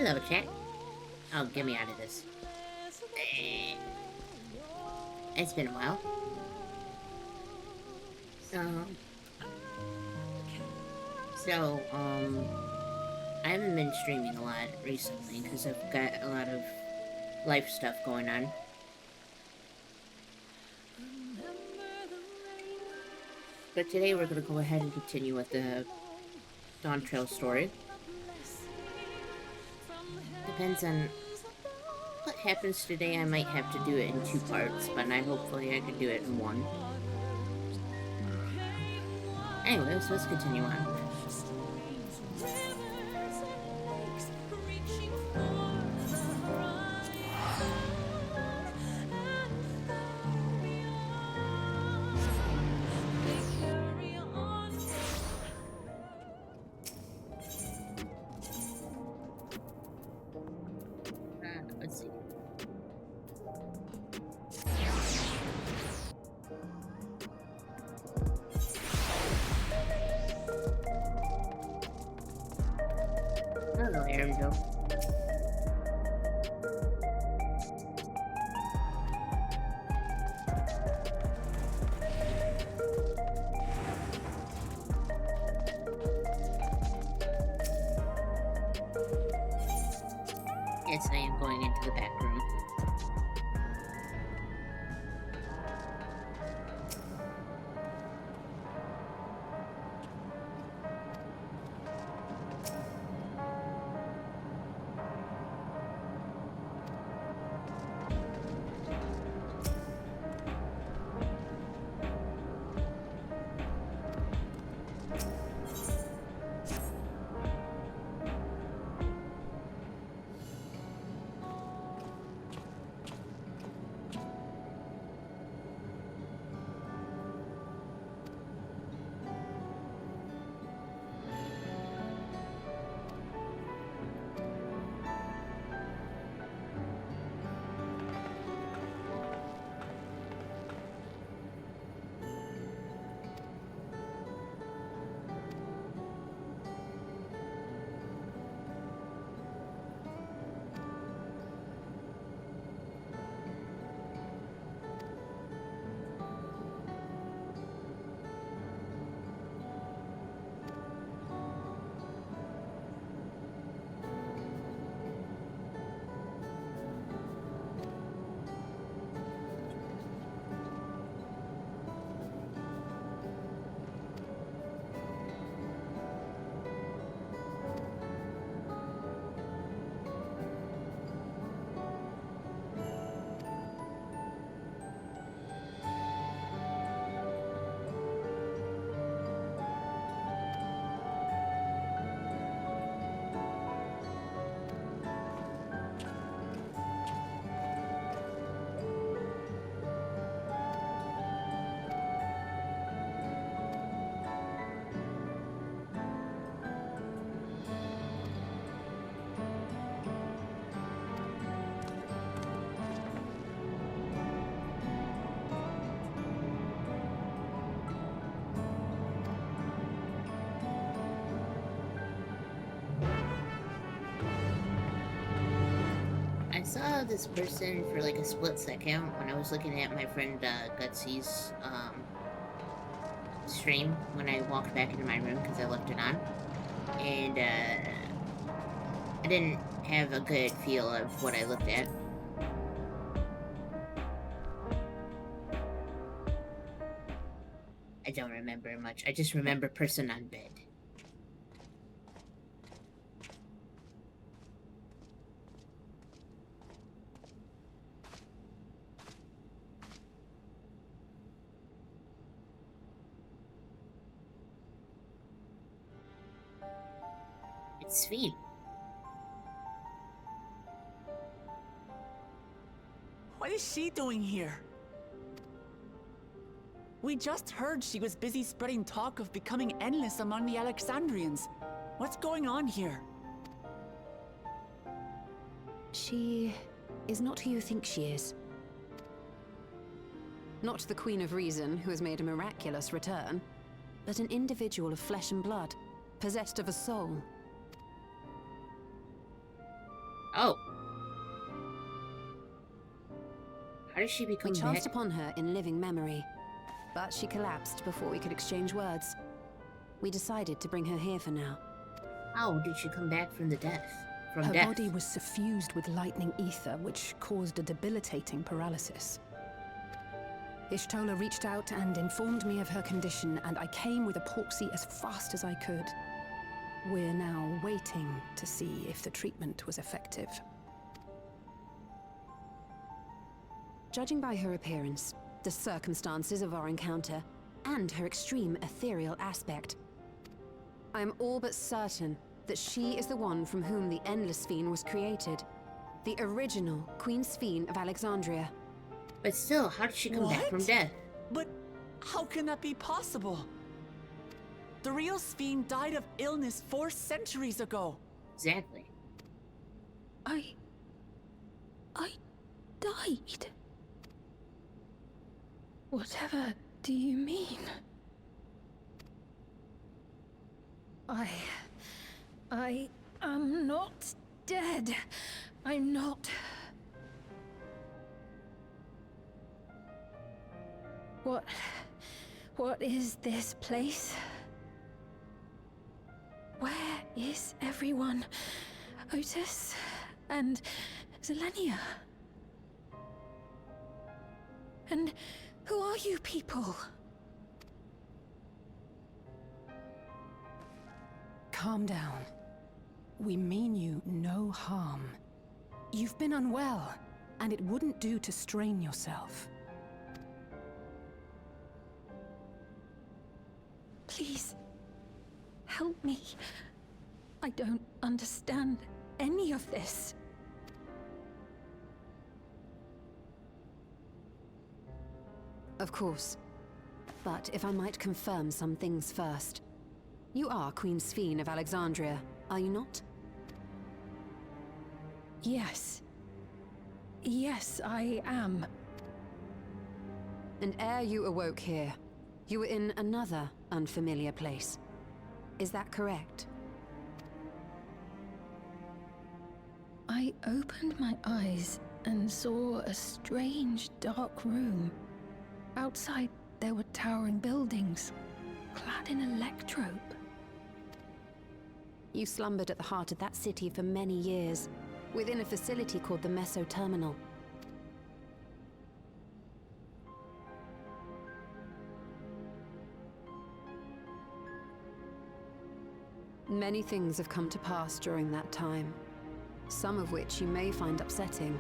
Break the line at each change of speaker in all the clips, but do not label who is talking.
Hello, chat. Oh, get me out of this. It's been a while. I haven't been streaming a lot recently because I've got a lot of life stuff going on. But today we're going to go ahead and continue with the Dawntrail story. Depends on what happens today. I might have to do it in 2 parts, but hopefully I can do it in 1. Anyways, let's continue on. Let's see. Oh, there we go. Yes, I am going into the back room. I saw this person for like a split second when I was looking at my friend Gutsy's stream when I walked back into my room because I left it on. And I didn't have a good feel of what I looked at. I don't remember much. I just remember person on bed. It's sweet.
What is she doing here? We just heard she was busy spreading talk of becoming endless among the Alexandrians. What's going on here?
She is not who you think she is. Not the Queen of Reason, who has made a miraculous return, but an individual of flesh and blood, possessed of a soul.
Oh. How did she become
We
dead?
chanced upon her in living memory, but she collapsed before we could exchange words. We decided to bring her here for now.
How did she come back from the death? From
Her
death?
body was suffused with lightning ether, which caused a debilitating paralysis. Ishtola reached out and informed me of her condition, and I came with epoxy as fast as I could. We're now waiting to see if the treatment was effective.
Judging by her appearance, the circumstances of our encounter, and her extreme ethereal aspect, I am all but certain that she is the one from whom the Endless Fiend was created. The original Queen Sphene of Alexandria.
But still, how did she come back from
What?
death?
But how can that be possible? The real Sphene died of illness 4 centuries ago.
Exactly.
I died. Whatever do you mean? I am not dead. I'm not. What is this place? Where is everyone? Otis and Zelenia? And who are you people? Calm down. We mean you no harm. You've been unwell, and it wouldn't do to strain yourself. Please, help me. I don't understand any of this.
Of course. But if I might confirm some things first. You are Queen Sphene of Alexandria, are you not?
Yes. Yes, I am.
And ere you awoke here, you were in another unfamiliar place. Is that correct?
I opened my eyes and saw a strange, dark room. Outside, there were towering buildings, clad in electrope.
You slumbered at the heart of that city for many years, within a facility called the Meso Terminal. Many things have come to pass during that time, some of which you may find upsetting.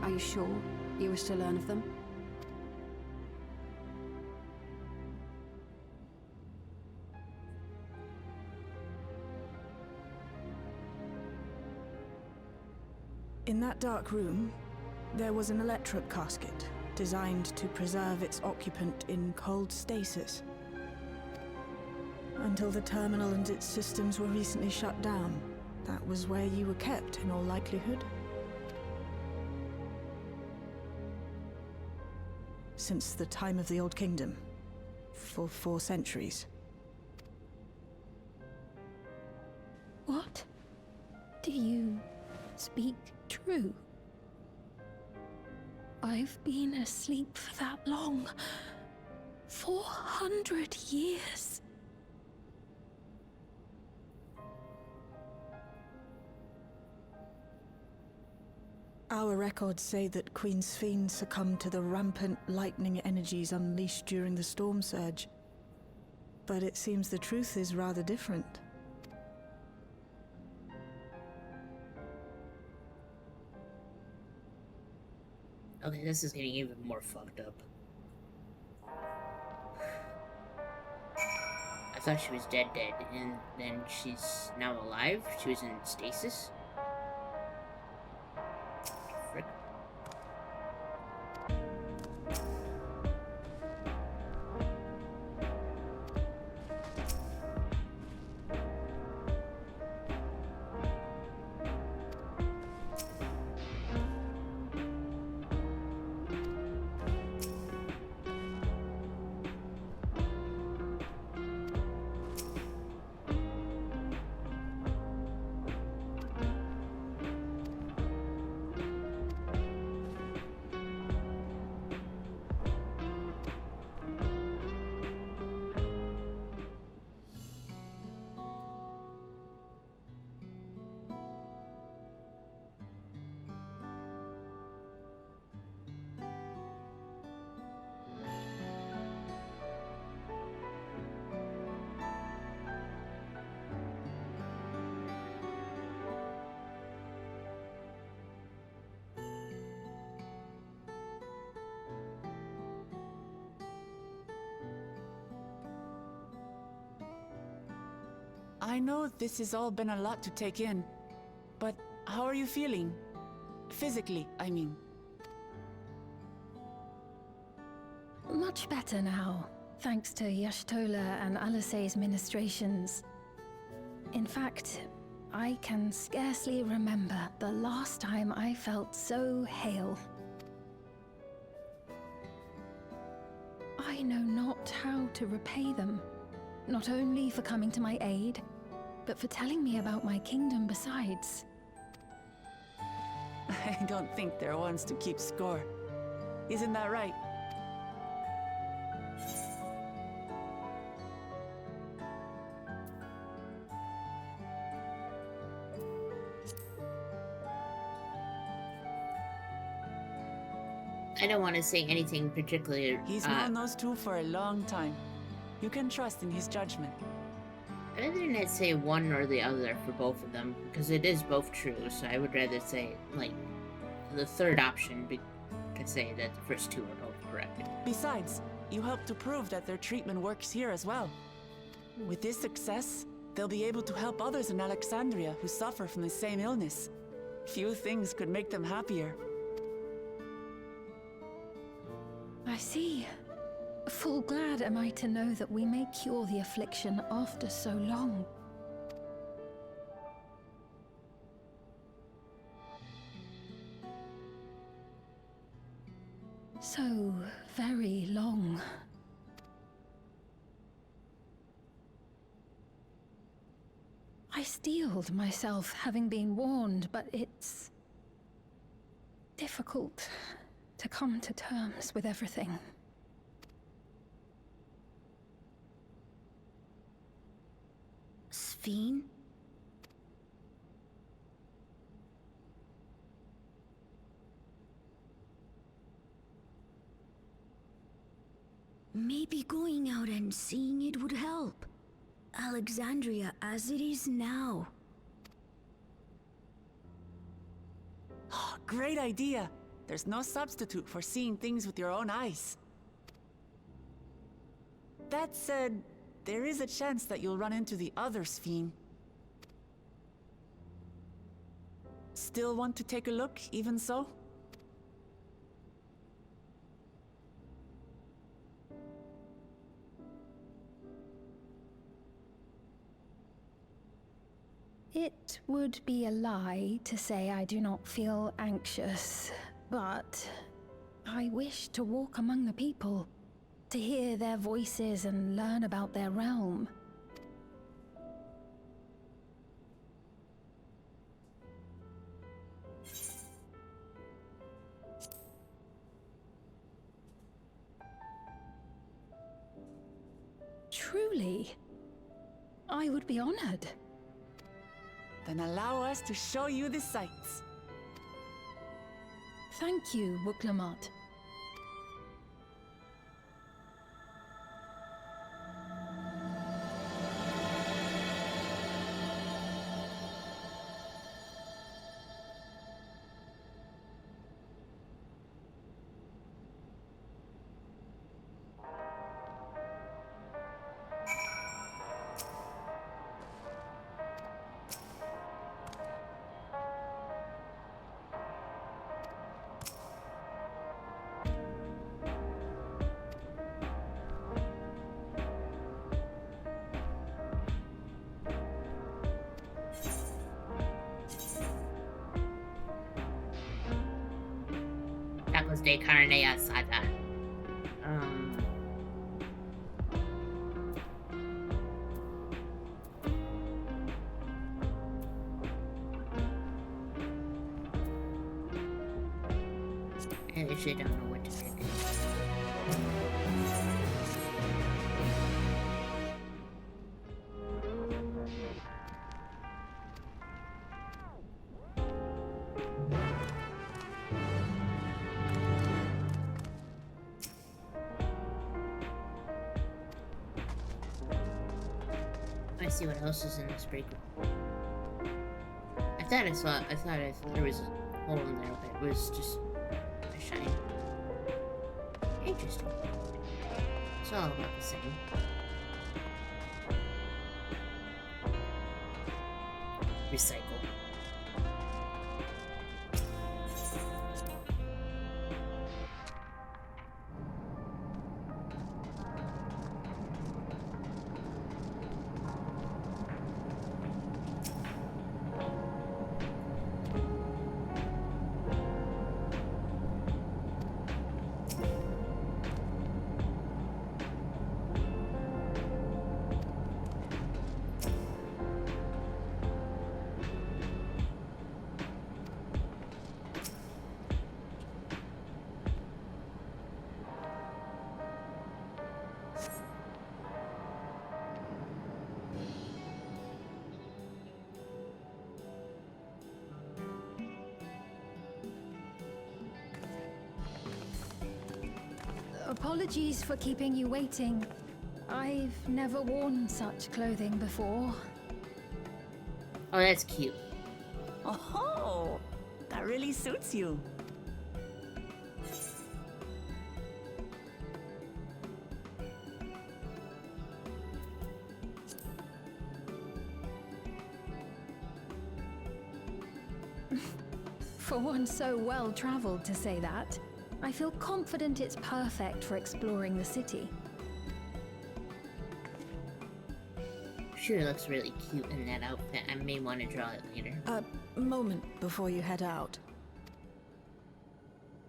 Are you sure you wish to learn of them?
In that dark room, there was an electric casket designed to preserve its occupant in cold stasis. Until the terminal and its systems were recently shut down, that was where you were kept in all likelihood. Since the time of the Old Kingdom, for 4 centuries.
What? Do you speak true? I've been asleep for that long. 400 years.
Our records say that Queen Sphene succumbed to the rampant lightning energies unleashed during the storm surge. But it seems the truth is rather different.
Okay, this is getting even more fucked up. I thought she was dead, and then she's now alive? She was in stasis? Frick.
I know this has all been a lot to take in, but how are you feeling? Physically, I mean.
Much better now, thanks to Y'shtola and Alisei's ministrations. In fact, I can scarcely remember the last time I felt so hale. I know not how to repay them, not only for coming to my aid, but for telling me about my kingdom besides.
I don't think they're ones to keep score. Isn't that right?
I don't want to say anything particularly.
He's known those two for a long time. You can trust in his judgment.
I rather not say one or the other for both of them, because it is both true, so I would rather say, like, the third option to say that the first two are both correct.
Besides, you helped to prove that their treatment works here as well. With this success, they'll be able to help others in Alexandria who suffer from the same illness. Few things could make them happier.
I see. Full glad am I to know that we may cure the affliction after so long. So very long. I steeled myself, having been warned, but it's difficult to come to terms with everything.
Sphene? Maybe going out and seeing it would help. Alexandria as it is now.
Great idea! There's no substitute for seeing things with your own eyes. That said, there is a chance that you'll run into the other Sphene. Still want to take a look, even so?
It would be a lie to say I do not feel anxious, but I wish to walk among the people, to hear their voices and learn about their realm. Truly, I would be honored.
Then allow us to show you the sights.
Thank you, Wuklamot.
Tacos de carne asada. I actually don't know what to pick. I see what else is in this break room. I thought there was a hole in there, but it was just a shine. Interesting. It's all about the same. recycle.
Apologies for keeping you waiting. I've never worn such clothing before.
Oh, that's cute.
Oh, that really suits you.
For one so well-traveled to say that, I feel confident it's perfect for exploring the city.
Sure looks really cute in that outfit. I may want to draw it later.
A moment before you head out.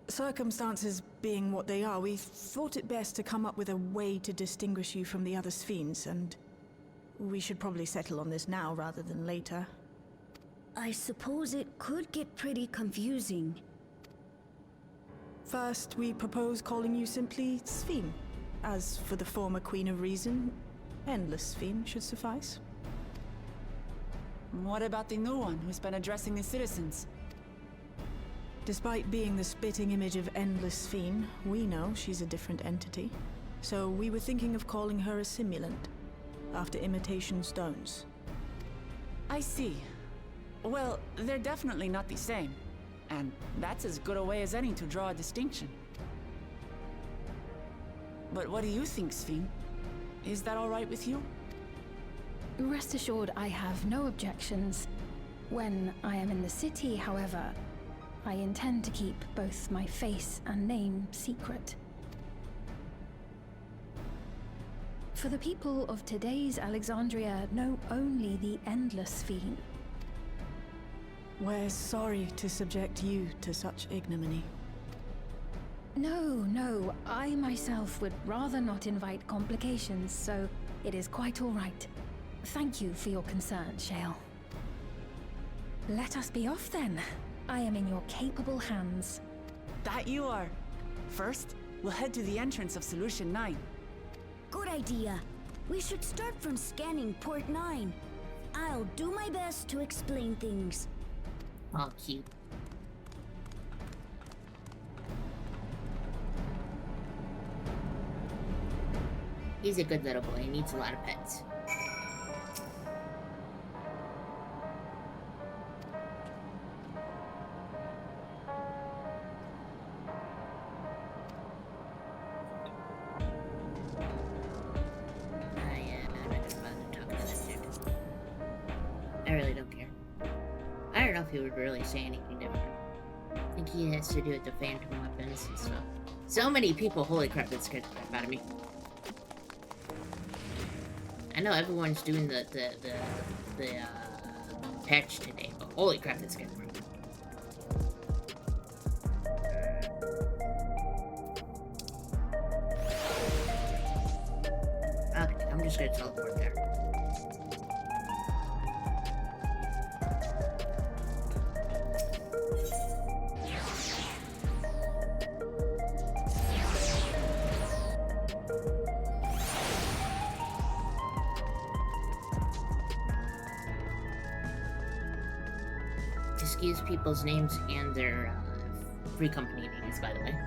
Circumstances being what they are, we thought it best to come up with a way to distinguish you from the other Sphenes, and we should probably settle on this now rather than later.
I suppose it could get pretty confusing.
First, we propose calling you simply Sphene. As for the former Queen of Reason, Endless Sphene should suffice.
What about the new one who's been addressing the citizens?
Despite being the spitting image of Endless Sphene, we know she's a different entity. So we were thinking of calling her a simulant, after imitation stones.
I see. Well, they're definitely not the same. And that's as good a way as any to draw a distinction. But what do you think, Sphene? Is that all right with you?
Rest assured, I have no objections. When I am in the city, however, I intend to keep both my face and name secret. For the people of today's Alexandria know only the Endless Sphene.
We're sorry to subject you to such ignominy.
No, I myself would rather not invite complications, so it is quite all right. Thank you for your concern, Shale. Let us be off then. I am in your capable hands.
That you are. First, we'll head to the entrance of Solution 9.
Good idea. We should start from scanning Port 9. I'll do my best to explain things.
Oh, cute. He's a good little boy. He needs a lot of pets. I'm not gonna bother talking to that dude. I really don't care. I don't know if he would really say anything different. I think he has to do with the phantom weapons and stuff. So many people, holy crap, that scared the crap out of me. I know everyone's doing the patch today, but holy crap, that scared me. Okay, I'm just gonna teleport there. Excuse people's names and their free company names, by the way.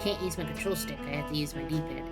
can't use my control stick. I have to use my D-pad.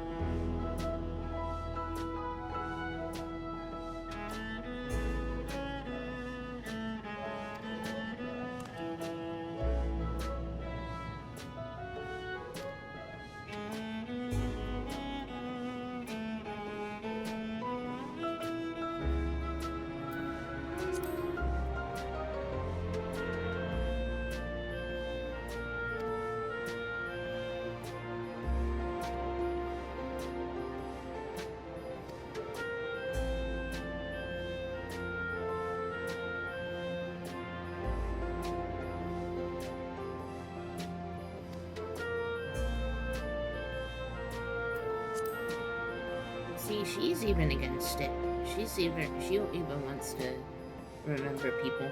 See, she's even against it. She even wants to remember people.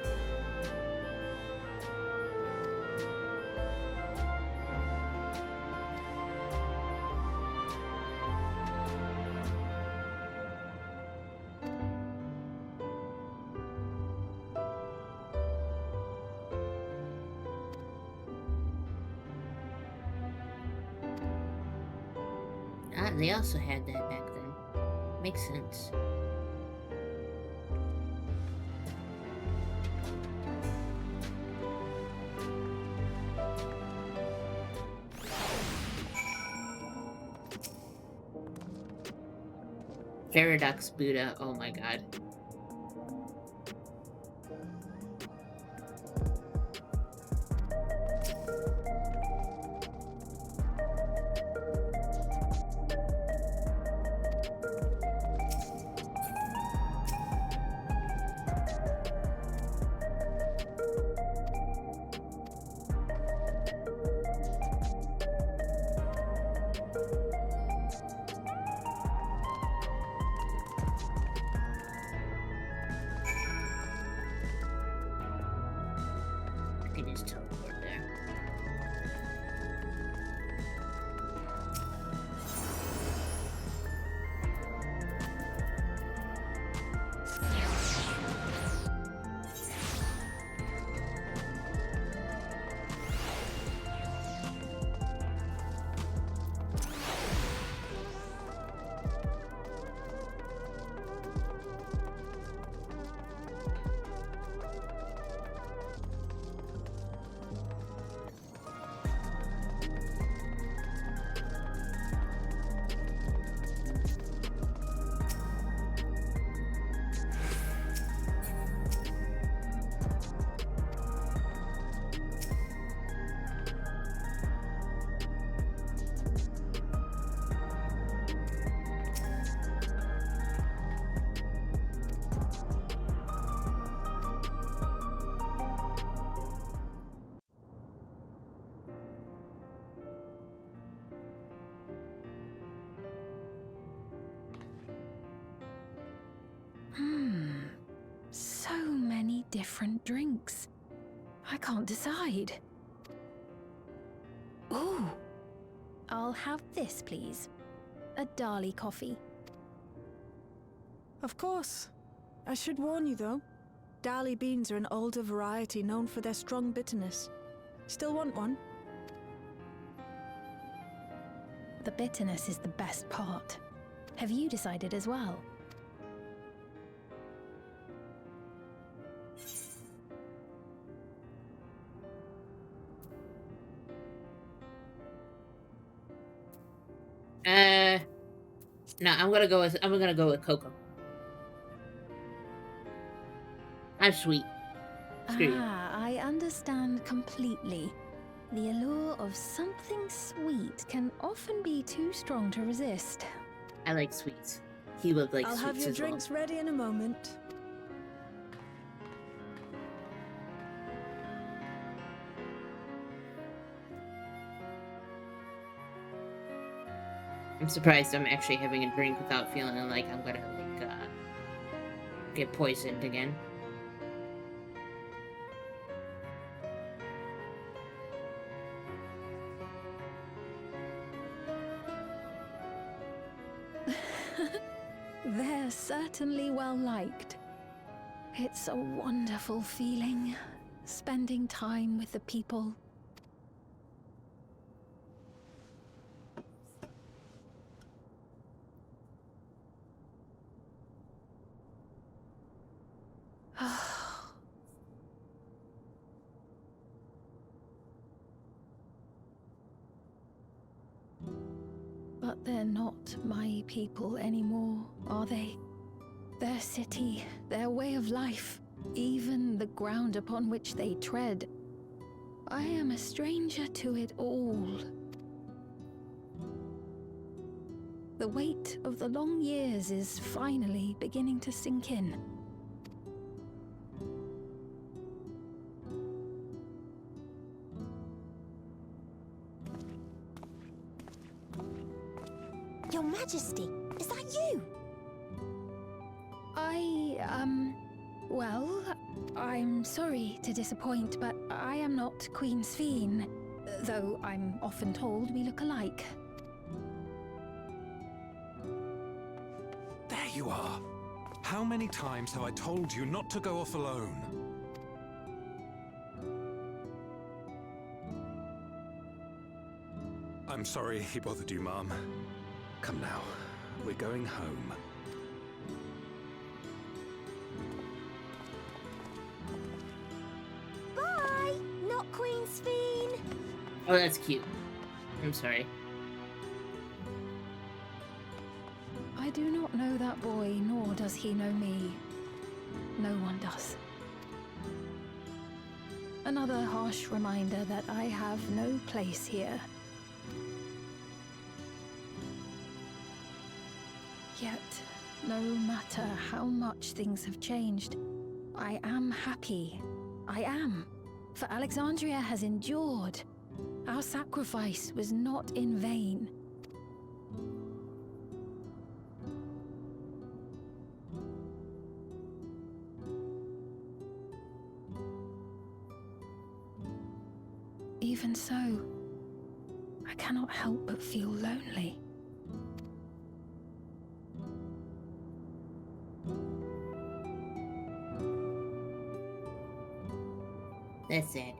Ah, they also had that back then. Makes sense. Paradox Buddha, oh my god.
So many different drinks. I can't decide. Ooh. I'll have this, please. A Dali coffee.
Of course. I should warn you, though. Dali beans are an older variety known for their strong bitterness. Still want one?
The bitterness is the best part. Have you decided as well?
No, I'm gonna go with cocoa. I'm sweet. Screw you.
I understand completely. The allure of something sweet can often be too strong to resist.
I like sweets. He would like
I'll
sweets
have your
as well.
drinks ready in a moment.
I'm surprised I'm actually having a drink without feeling like I'm gonna get poisoned again.
They're certainly well liked. It's a wonderful feeling, spending time with the people. But they're not my people anymore, are they? Their city, their way of life, even the ground upon which they tread. I am a stranger to it all. The weight of the long years is finally beginning to sink in.
Your Majesty, is that you?
Well, I'm sorry to disappoint, but I am not Queen Sphene, though I'm often told we look alike.
There you are. How many times have I told you not to go off alone? I'm sorry he bothered you, Mom. Come now, we're going home.
Bye! Not Queen Sphene!
Oh, that's cute. I'm sorry.
I do not know that boy, nor does he know me. No one does. Another harsh reminder that I have no place here. Yet, no matter how much things have changed, I am happy. I am. For Alexandria has endured. Our sacrifice was not in vain. Even so, I cannot help but feel lonely.
That's it.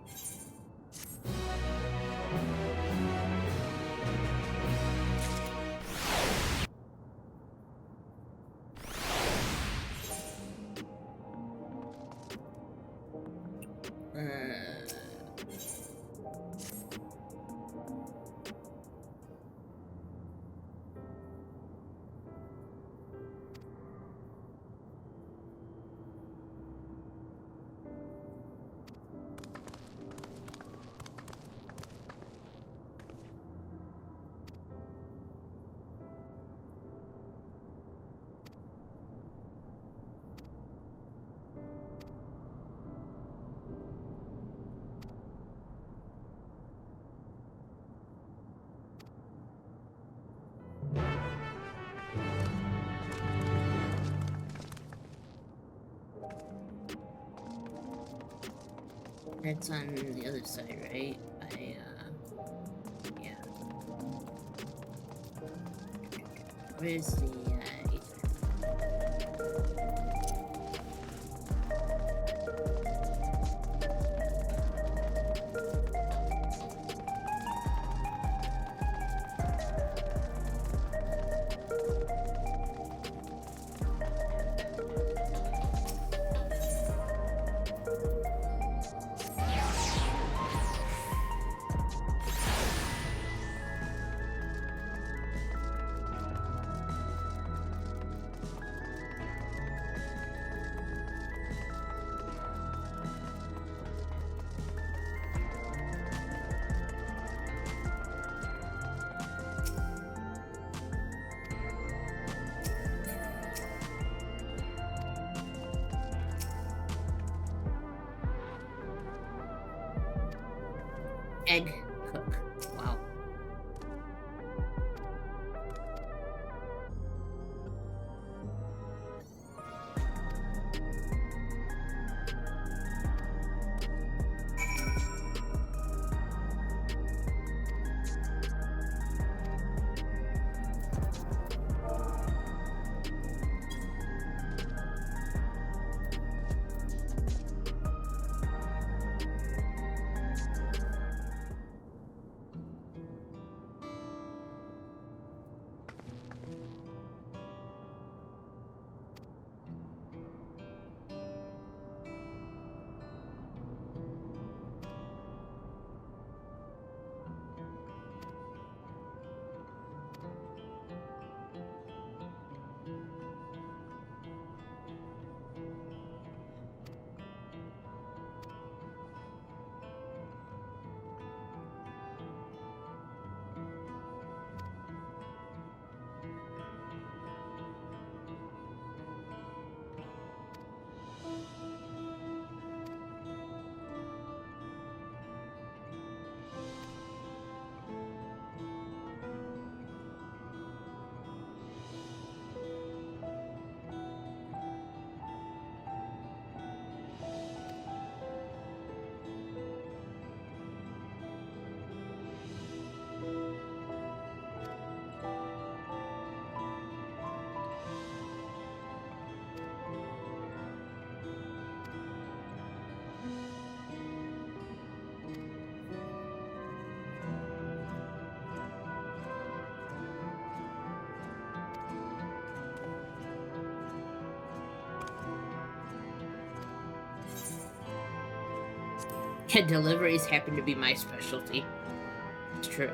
That's on the other side, right? Yeah. Where's the, ether? Egg cook. Wow. Yeah, deliveries happen to be my specialty. It's true.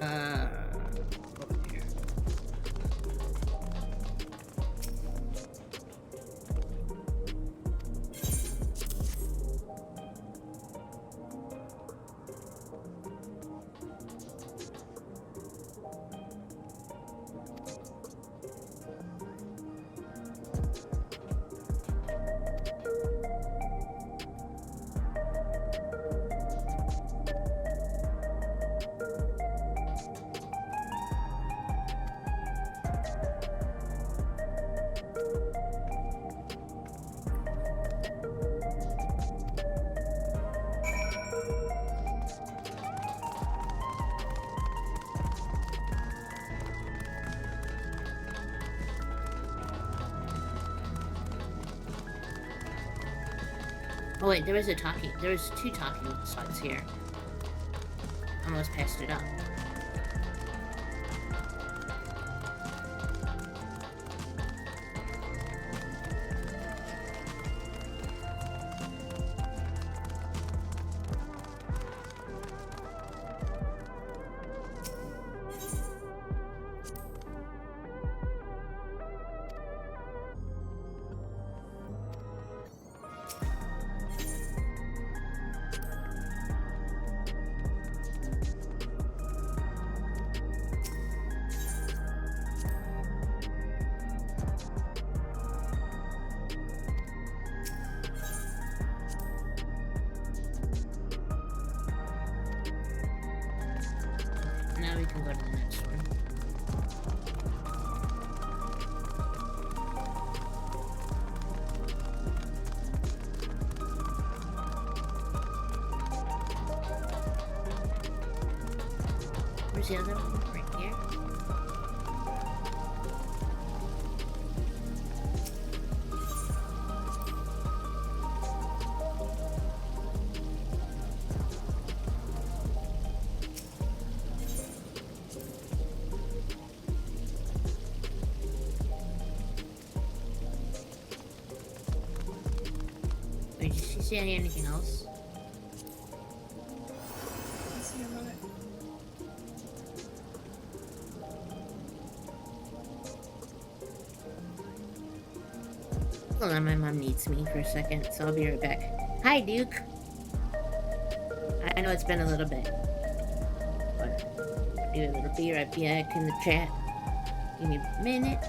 Over here. Oh wait, there was two talking spots here. Almost passed it up. Now we can go to the next one. Where's the other one? Right here? See anything else?
Let's see about it.
Hold on, my mom needs me for a second, so I'll be right back. Hi, Duke. I know it's been a little bit, but I'll be right back in the chat. Give me a minute.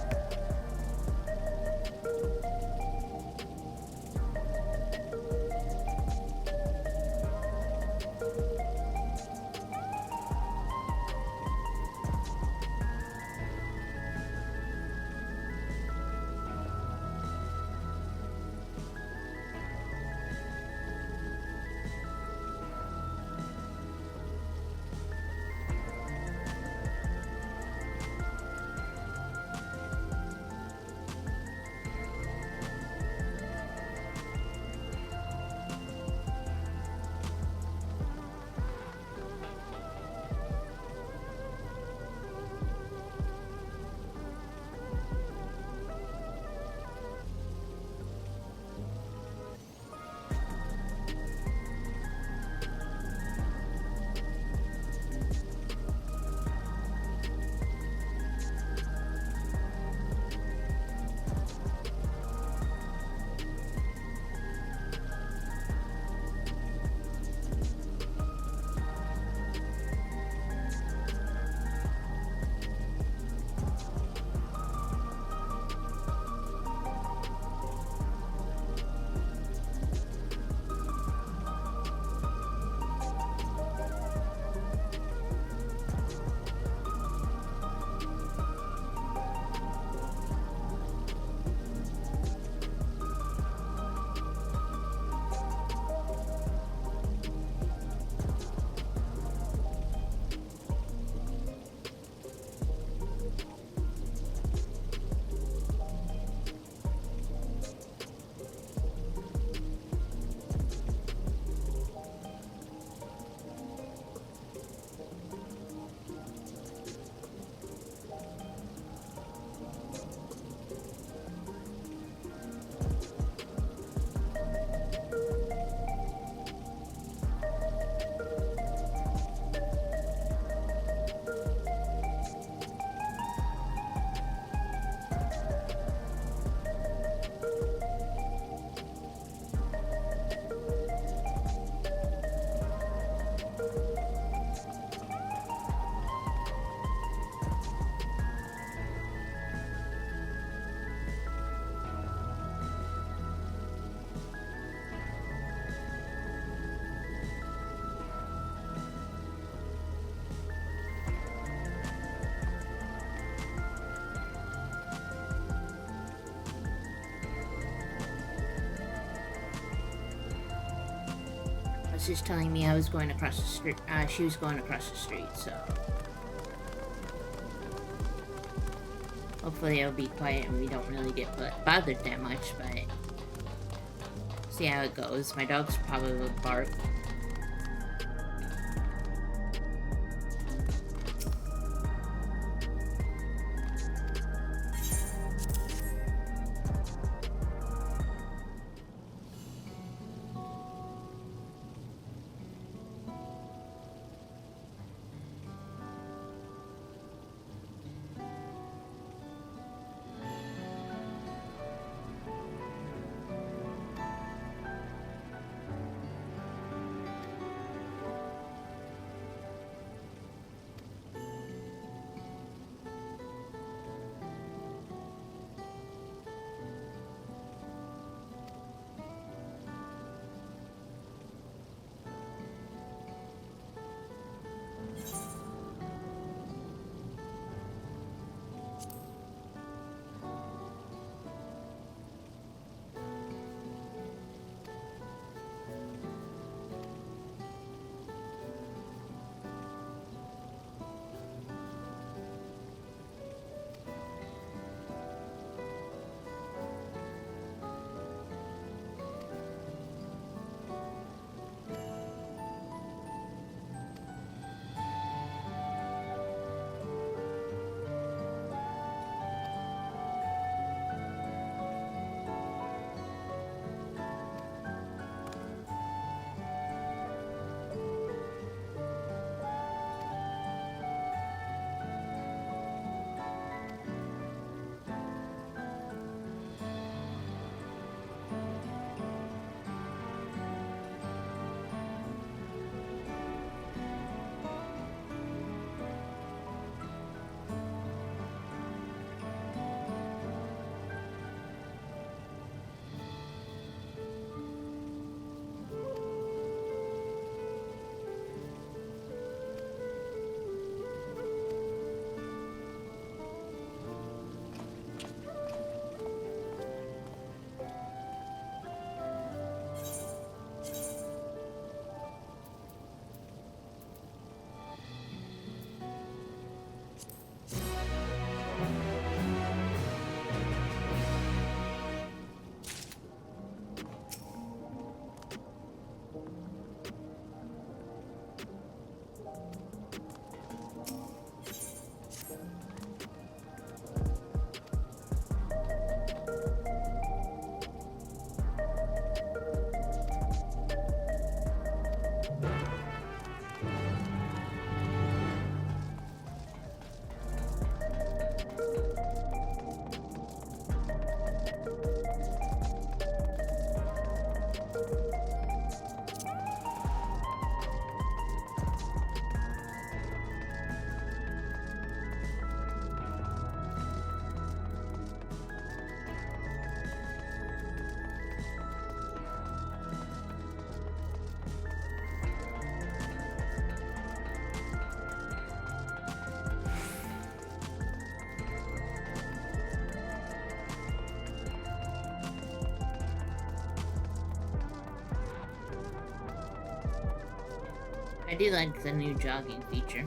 Was just telling me I was going across the street. She was going across the street, so hopefully it'll be quiet and we don't really get bothered that much. But see how it goes. My dogs probably will bark. I do like the new jogging feature.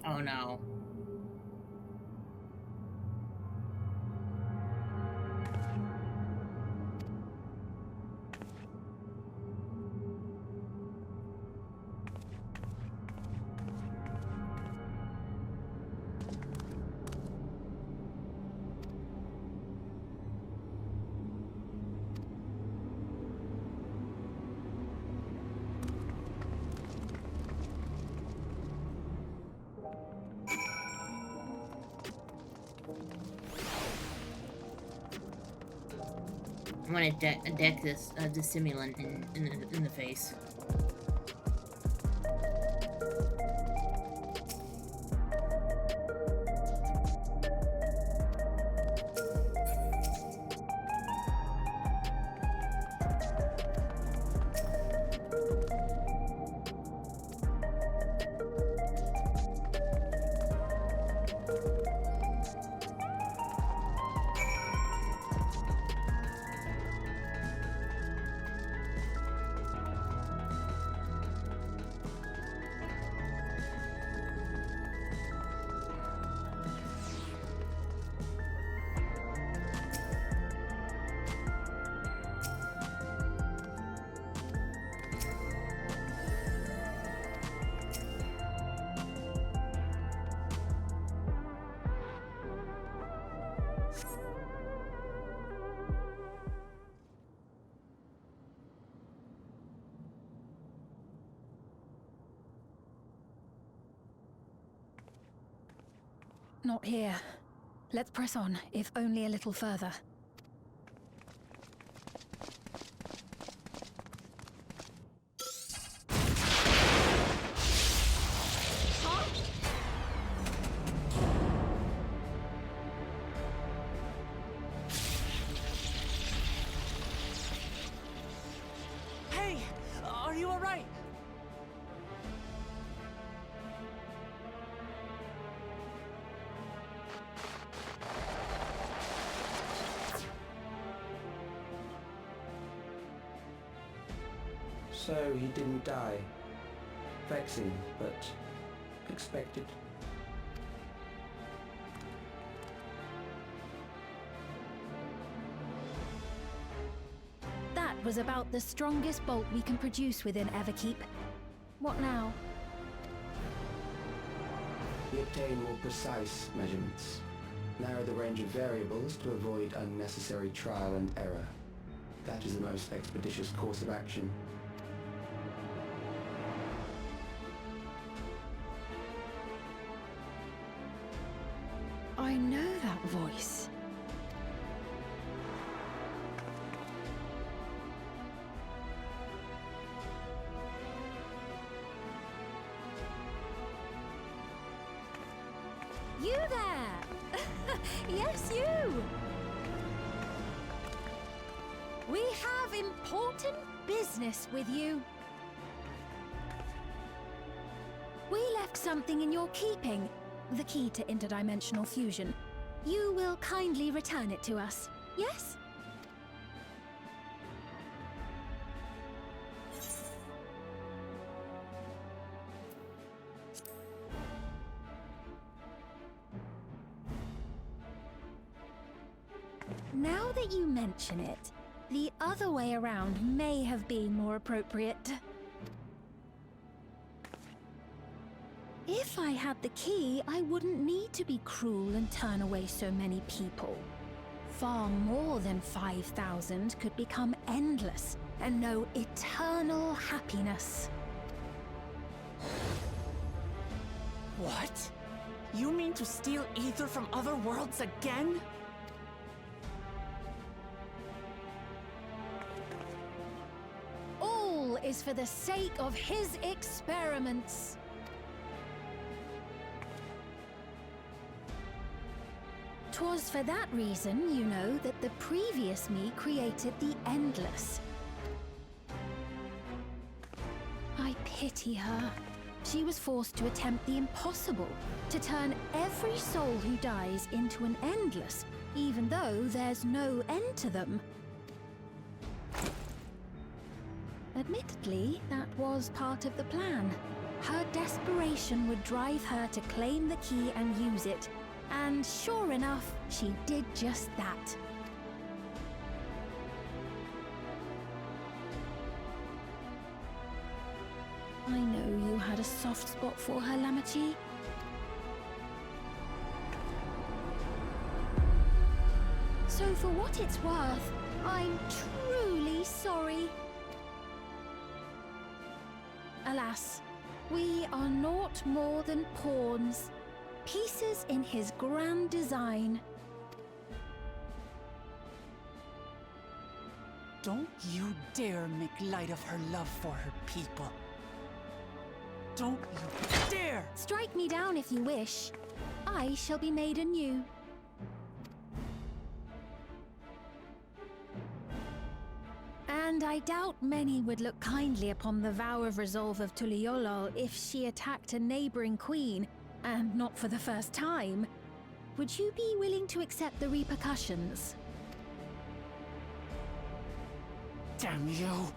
Oh no. I'm gonna deck this simulant in the face.
Not here. Let's press on, if only a little further.
Hey! Are you alright?
So he didn't die. Vexing, but expected.
That was about the strongest bolt we can produce within Everkeep. What now?
We obtain more precise measurements. Narrow the range of variables to avoid unnecessary trial and error. That is the most expeditious course of action.
I know that voice. You there! Yes, you! We have important business with you. We left something in your keeping, the key to interdimensional fusion. You will kindly return it to us, yes? Now that you mention it, the other way around may have been more appropriate. If I had the key, I wouldn't need to be cruel and turn away so many people. Far more than 5,000 could become endless and know eternal happiness.
What? You mean to steal ether from other worlds again?
All is for the sake of his experiments. Twas for that reason, you know, that the previous me created the Endless. I pity her. She was forced to attempt the impossible, to turn every soul who dies into an Endless, even though there's no end to them. Admittedly, that was part of the plan. Her desperation would drive her to claim the key and use it. And sure enough, she did just that. I know you had a soft spot for her, Lamachi. So for what it's worth, I'm truly sorry. Alas, we are naught more than pawns. Pieces in his grand design.
Don't you dare make light of her love for her people. Don't you dare!
Strike me down if you wish. I shall be made anew. And I doubt many would look kindly upon the vow of resolve of Tuliolol if she attacked a neighboring queen, and not for the first time. Would you be willing to accept the repercussions?
Damn you!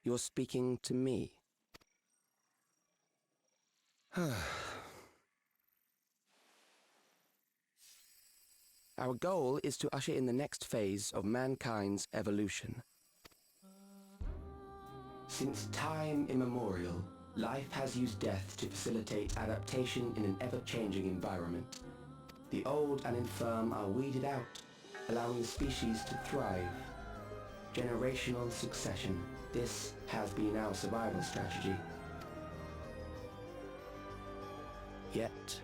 You're speaking to me. Our goal is to usher in the next phase of mankind's evolution. Since time immemorial, life has used death to facilitate adaptation in an ever-changing environment. The old and infirm are weeded out, allowing the species to thrive. Generational succession. This has been our survival strategy. Yet,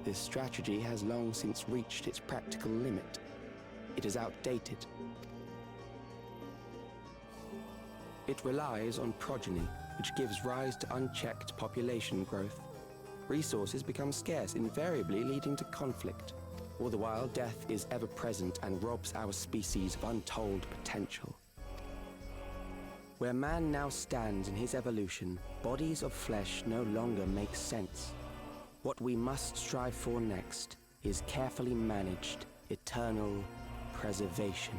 this strategy has long since reached its practical limit. It is outdated. It relies on progeny, which gives rise to unchecked population growth. Resources become scarce, invariably leading to conflict. All the while, death is ever present and robs our species of untold potential. Where man now stands in his evolution, bodies of flesh no longer make sense. What we must strive for next is carefully managed, eternal preservation.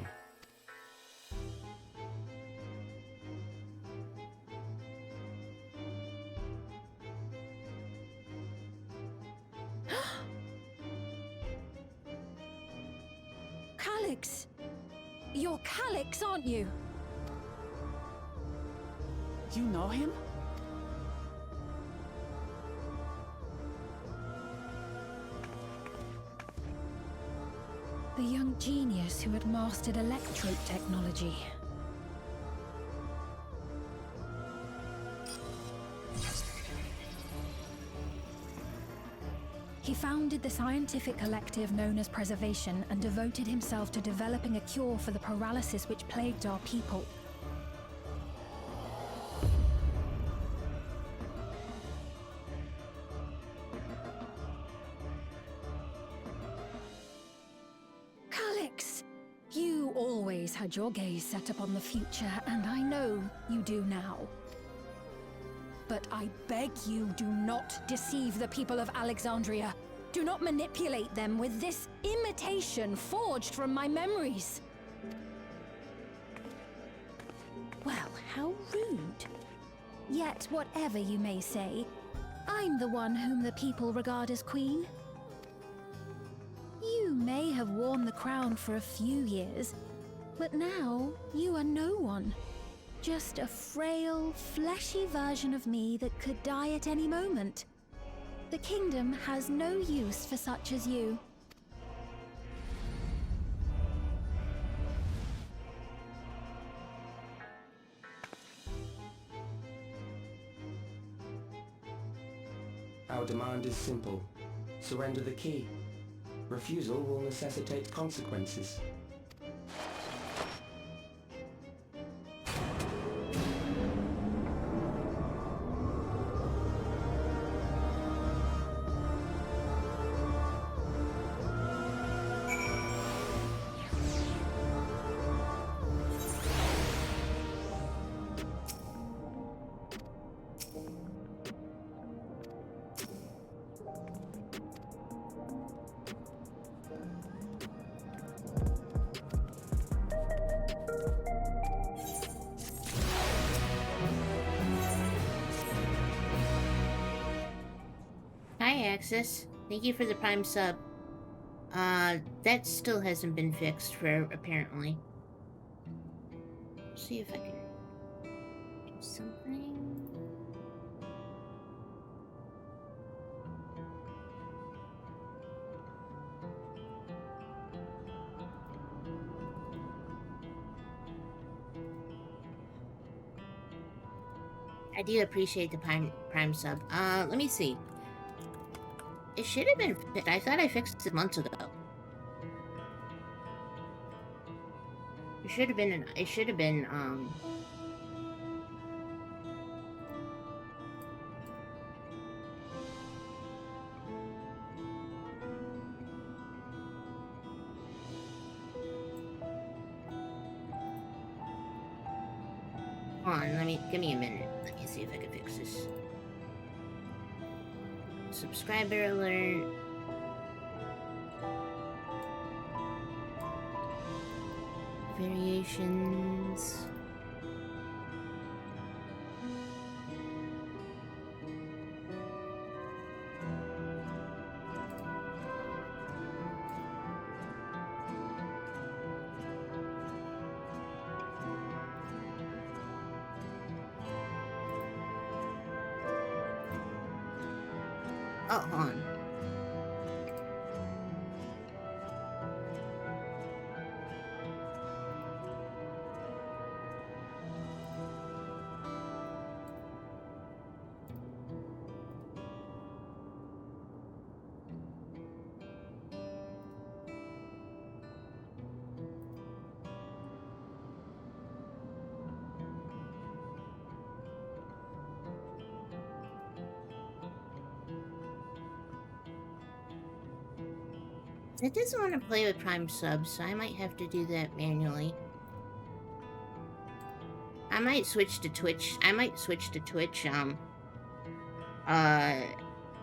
Calyx! You're Calyx, aren't you?
You know him?
The young genius who had mastered electrope technology. He founded the scientific collective known as Preservation and devoted himself to developing a cure for the paralysis which plagued our people. Calix! You always had your gaze set upon the future, and I know you do now. But I beg you, do not deceive the people of Alexandria. Do not manipulate them with this imitation forged from my memories. Well, how rude. Yet, whatever you may say, I'm the one whom the people regard as queen. You may have worn the crown for a few years, but now you are no one. Just a frail, fleshy version of me that could die at any moment. The kingdom has no use for such as you.
Our demand is simple. Surrender the key. Refusal will necessitate consequences.
Hi, Axis. Thank you for the Prime sub. That still hasn't been fixed for, apparently. See if I can do something. I do appreciate the Prime sub. Let me see. It should have been fixed. I thought I fixed it months ago. It should have been, hold on, give me a minute. Let me see if I can fix this. Subscriber alert. Variations. Oh, hold on. It doesn't want to play with Prime subs, so I might have to do that manually. I might switch to Twitch.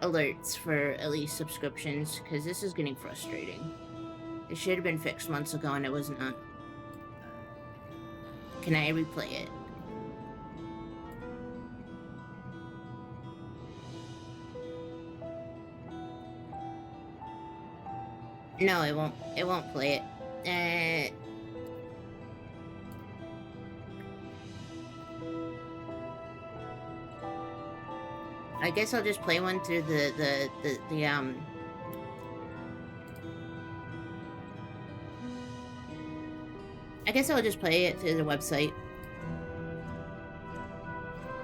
Alerts for at least subscriptions, because this is getting frustrating. It should have been fixed months ago, and it was not. Can I replay it? No, it won't. It won't play it. I guess I'll just play one through the I guess I'll just play it through the website.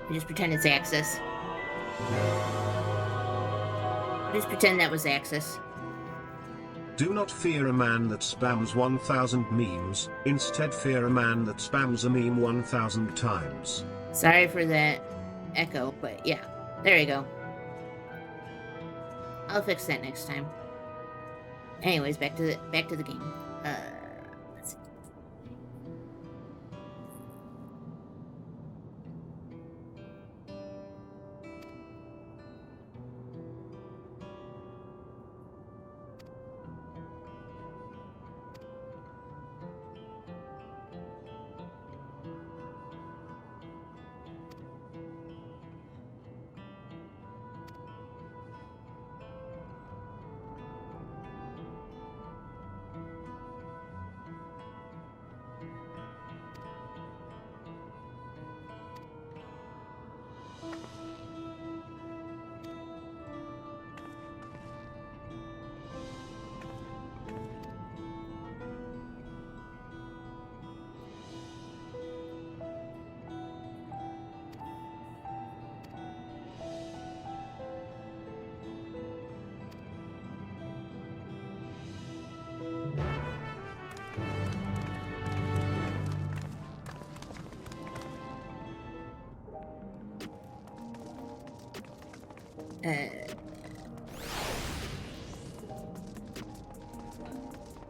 I just pretend it's Access. Just pretend that was Access.
Do not fear a man that spams 1,000 memes, instead fear a man that spams a meme 1,000 times.
Sorry for that echo, but yeah. There you go. I'll fix that next time. Anyways, back to the game. Let's see.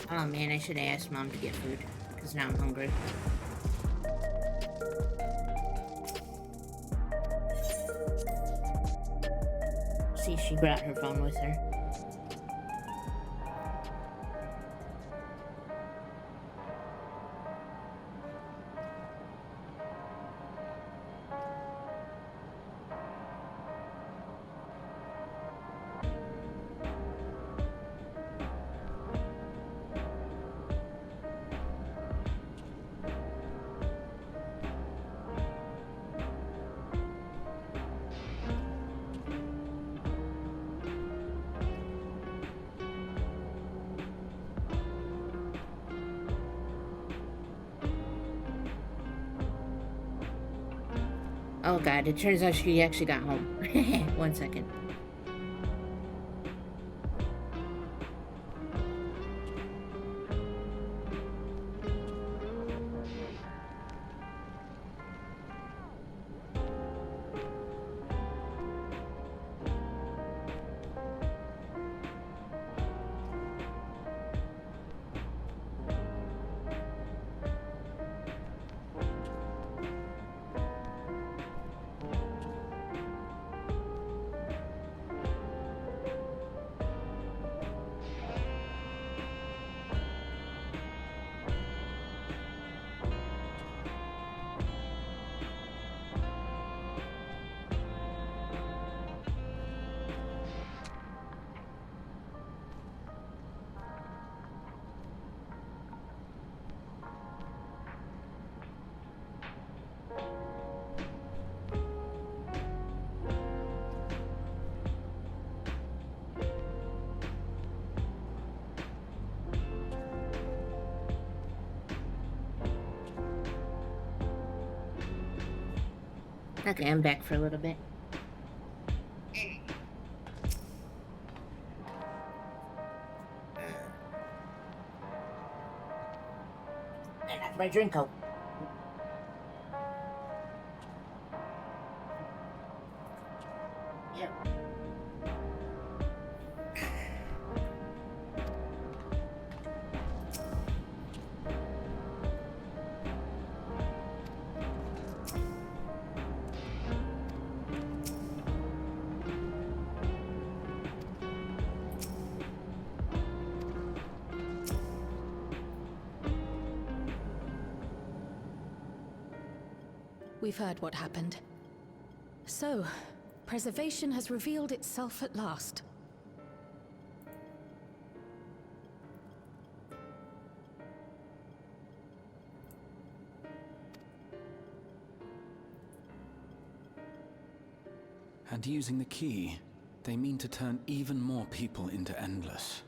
Oh man, I should have asked Mom to get food, because now I'm hungry. See if she brought her phone with her. Oh god, it turns out she actually got home. 1 second. Okay, I'm back for a little bit. And that's my drink out. Yep.
We've heard what happened. So, preservation has revealed itself at last.
And using the key, they mean to turn even more people into Endless.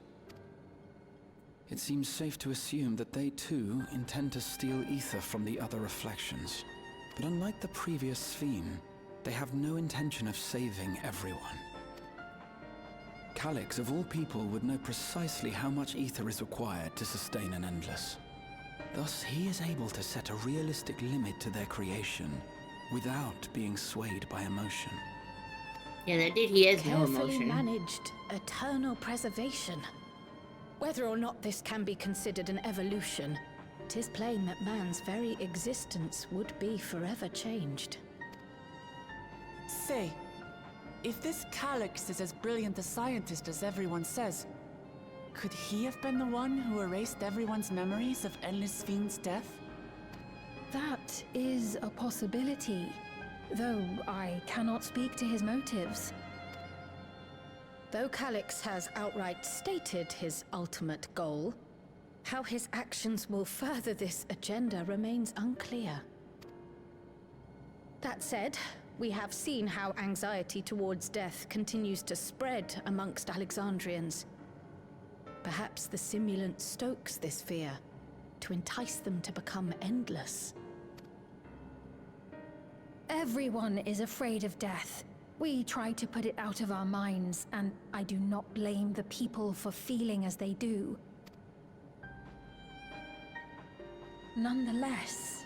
It seems safe to assume that they too intend to steal ether from the other reflections. But unlike the previous Sphere, they have no intention of saving everyone. Calyx, of all people, would know precisely how much ether is required to sustain an Endless. Thus, he is able to set a realistic limit to their creation without being swayed by emotion.
Yeah, that dude, he has no
Carefully
emotion.
managed eternal preservation. Whether or not this can be considered an evolution, 'tis plain that man's very existence would be forever changed.
Say, if this Calyx is as brilliant a scientist as everyone says, could he have been the one who erased everyone's memories of Endless Fiend's death?
That is a possibility, though I cannot speak to his motives. Though Calyx has outright stated his ultimate goal, how his actions will further this agenda remains unclear. That said, we have seen how anxiety towards death continues to spread amongst Alexandrians. Perhaps the simulant stokes this fear to entice them to become endless. Everyone is afraid of death. We try to put it out of our minds, and I do not blame the people for feeling as they do. Nonetheless,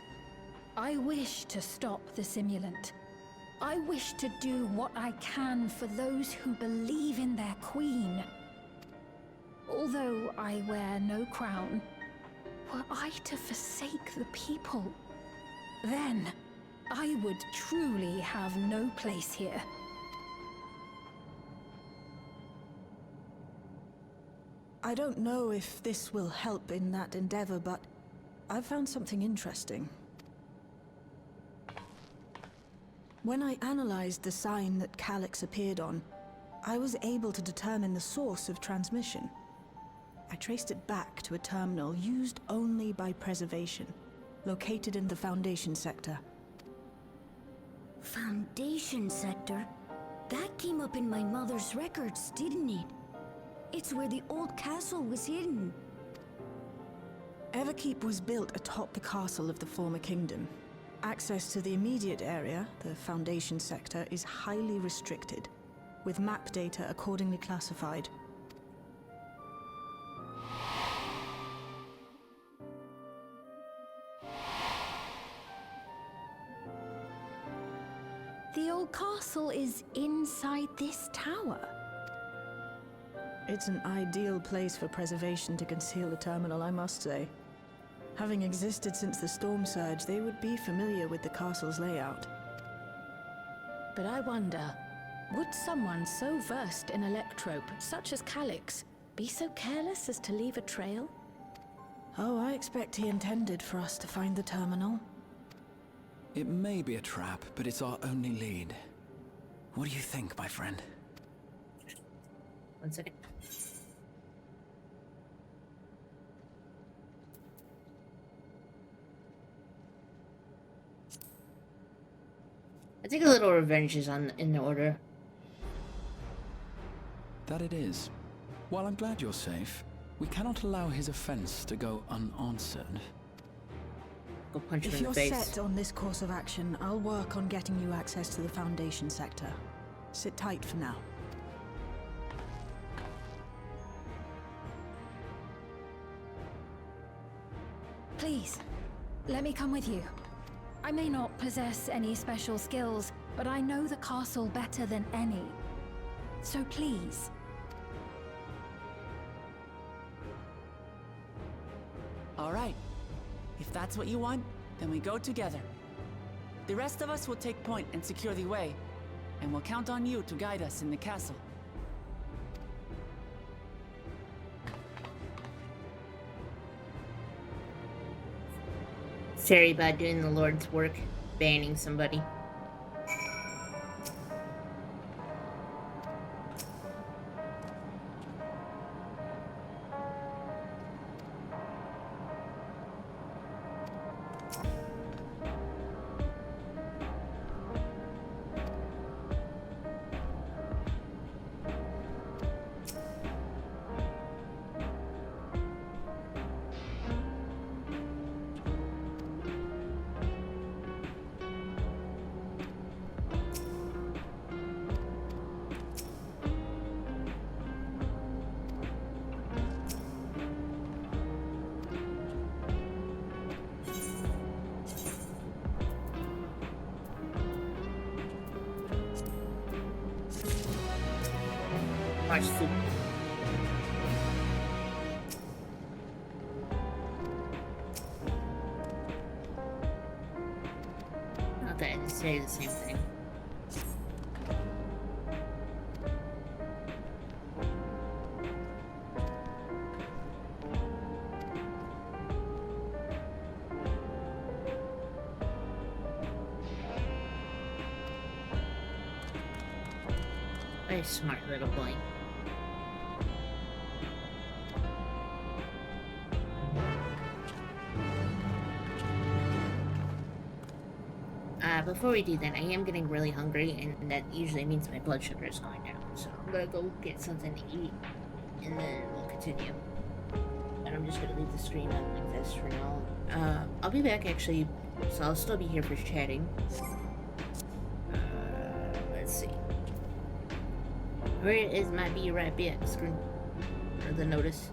I wish to stop the simulant. I wish to do what I can for those who believe in their queen. Although I wear no crown, were I to forsake the people, then I would truly have no place here.
I don't know if this will help in that endeavor, but I've found something interesting. When I analyzed the sign that Calyx appeared on, I was able to determine the source of transmission. I traced it back to a terminal used only by preservation, located in the Foundation sector.
Foundation sector? That came up in my mother's records, didn't it? It's where the old castle was hidden.
Everkeep was built atop the castle of the former kingdom. Access to the immediate area, the Foundation sector, is highly restricted, with map data accordingly classified.
The old castle is inside this tower.
It's an ideal place for preservation to conceal a terminal, I must say. Having existed since the storm surge, they would be familiar with the castle's layout.
But I wonder, would someone so versed in electrope, such as Calyx, be so careless as to leave a trail?
Oh, I expect he intended for us to find the terminal.
It may be a trap, but it's our only lead. What do you think, my friend?
1 second. I think a little revenge is in the order.
That it is. While I'm glad you're safe, we cannot allow his offense to go unanswered.
Go punch him
If
in the
you're
face.
set on this course of action, I'll work on getting you access to the Foundation sector. Sit tight for now.
Please, let me come with you. I may not possess any special skills, but I know the castle better than any. So please.
All right. If that's what you want, then we go together. The rest of us will take point and secure the way, and we'll count on you to guide us in the castle.
Sorry about doing the Lord's work, banning somebody. soup. Not that I say the same thing. Very smart little boy. Before we do that, I am getting really hungry, and that usually means my blood sugar is going down. So I'm gonna go get something to eat, and then we'll continue. And I'm just gonna leave the screen on like this for now. I'll be back actually, so I'll still be here for chatting. Let's see. Where is my be right back screen? Or the notice?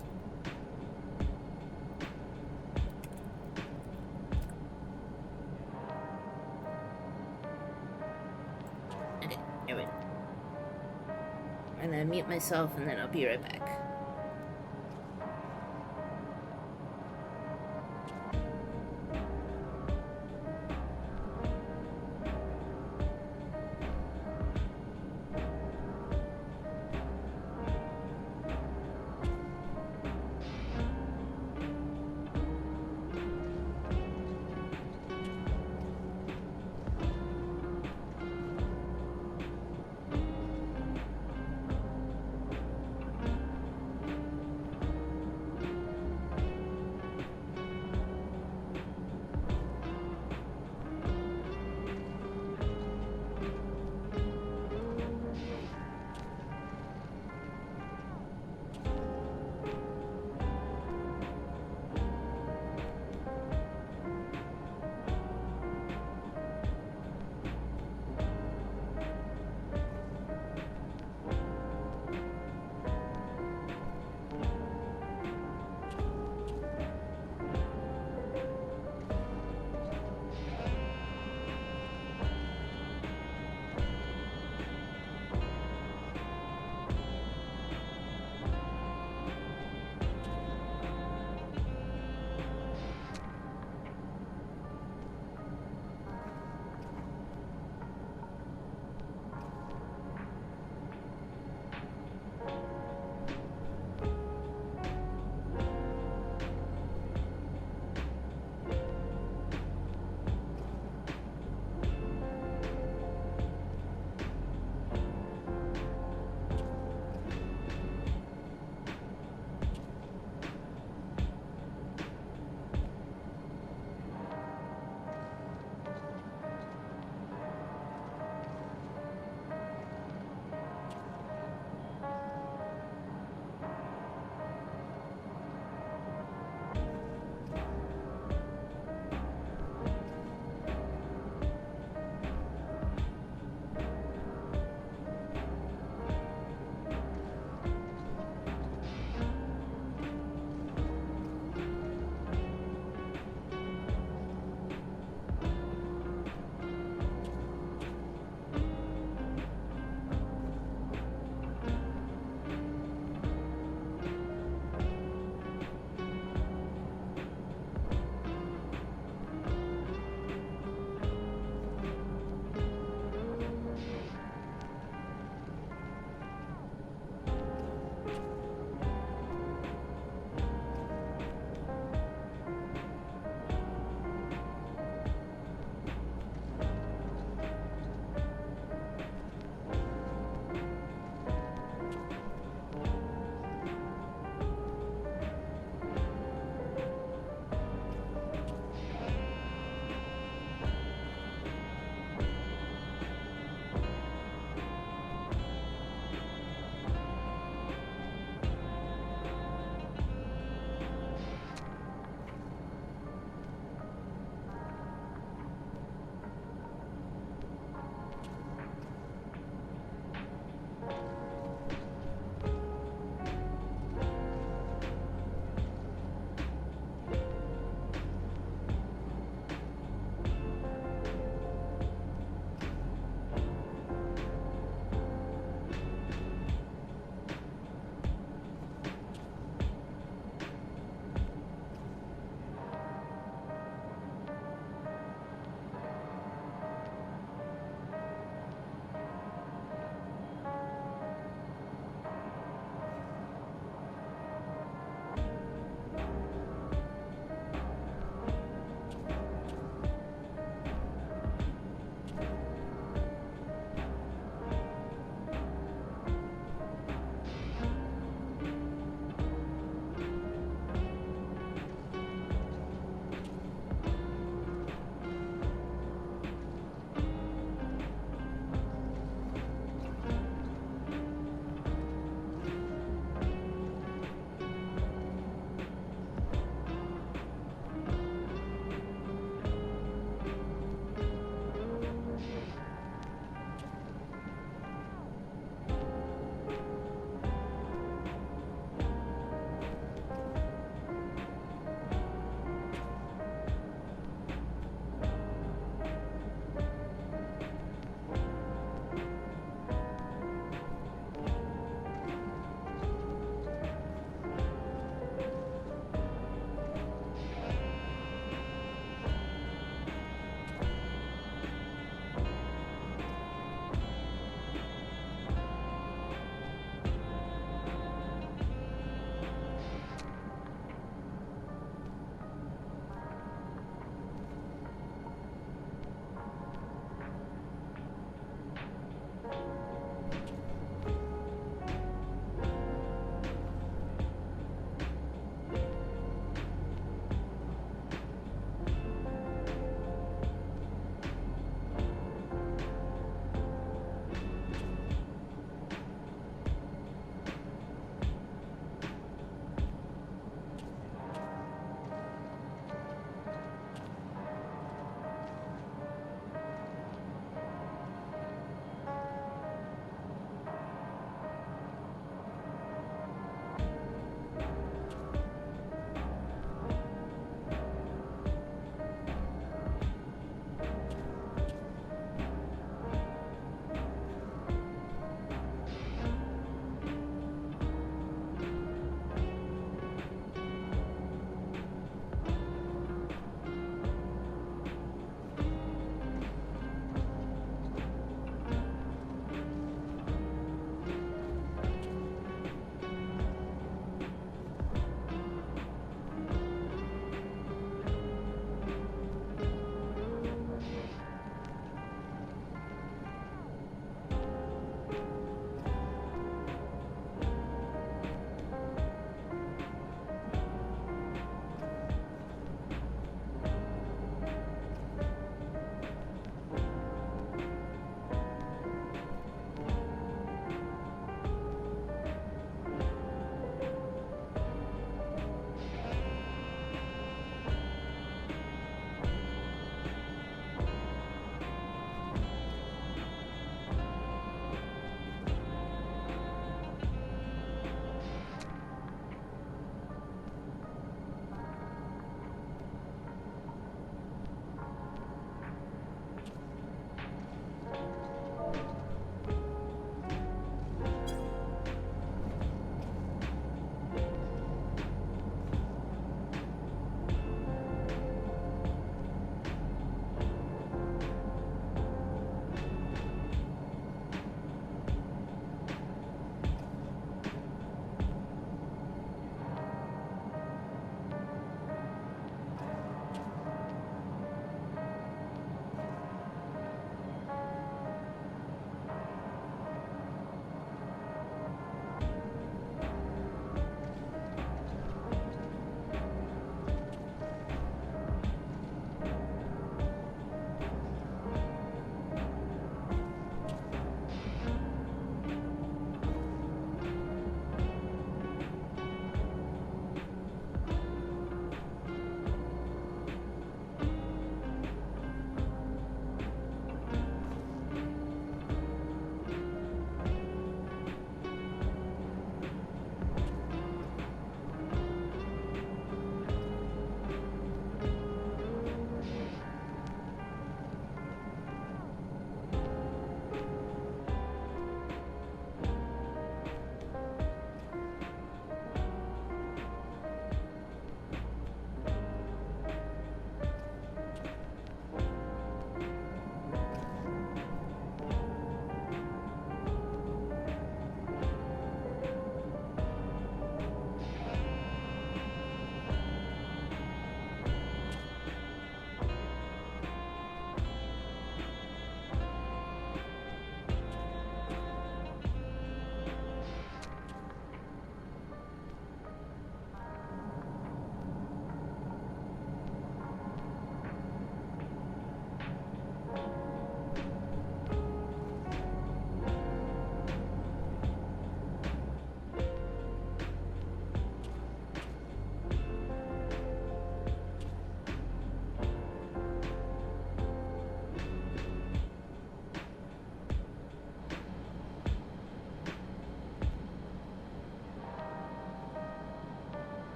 Okay, there we go. And then mute myself, and then I'll be right back.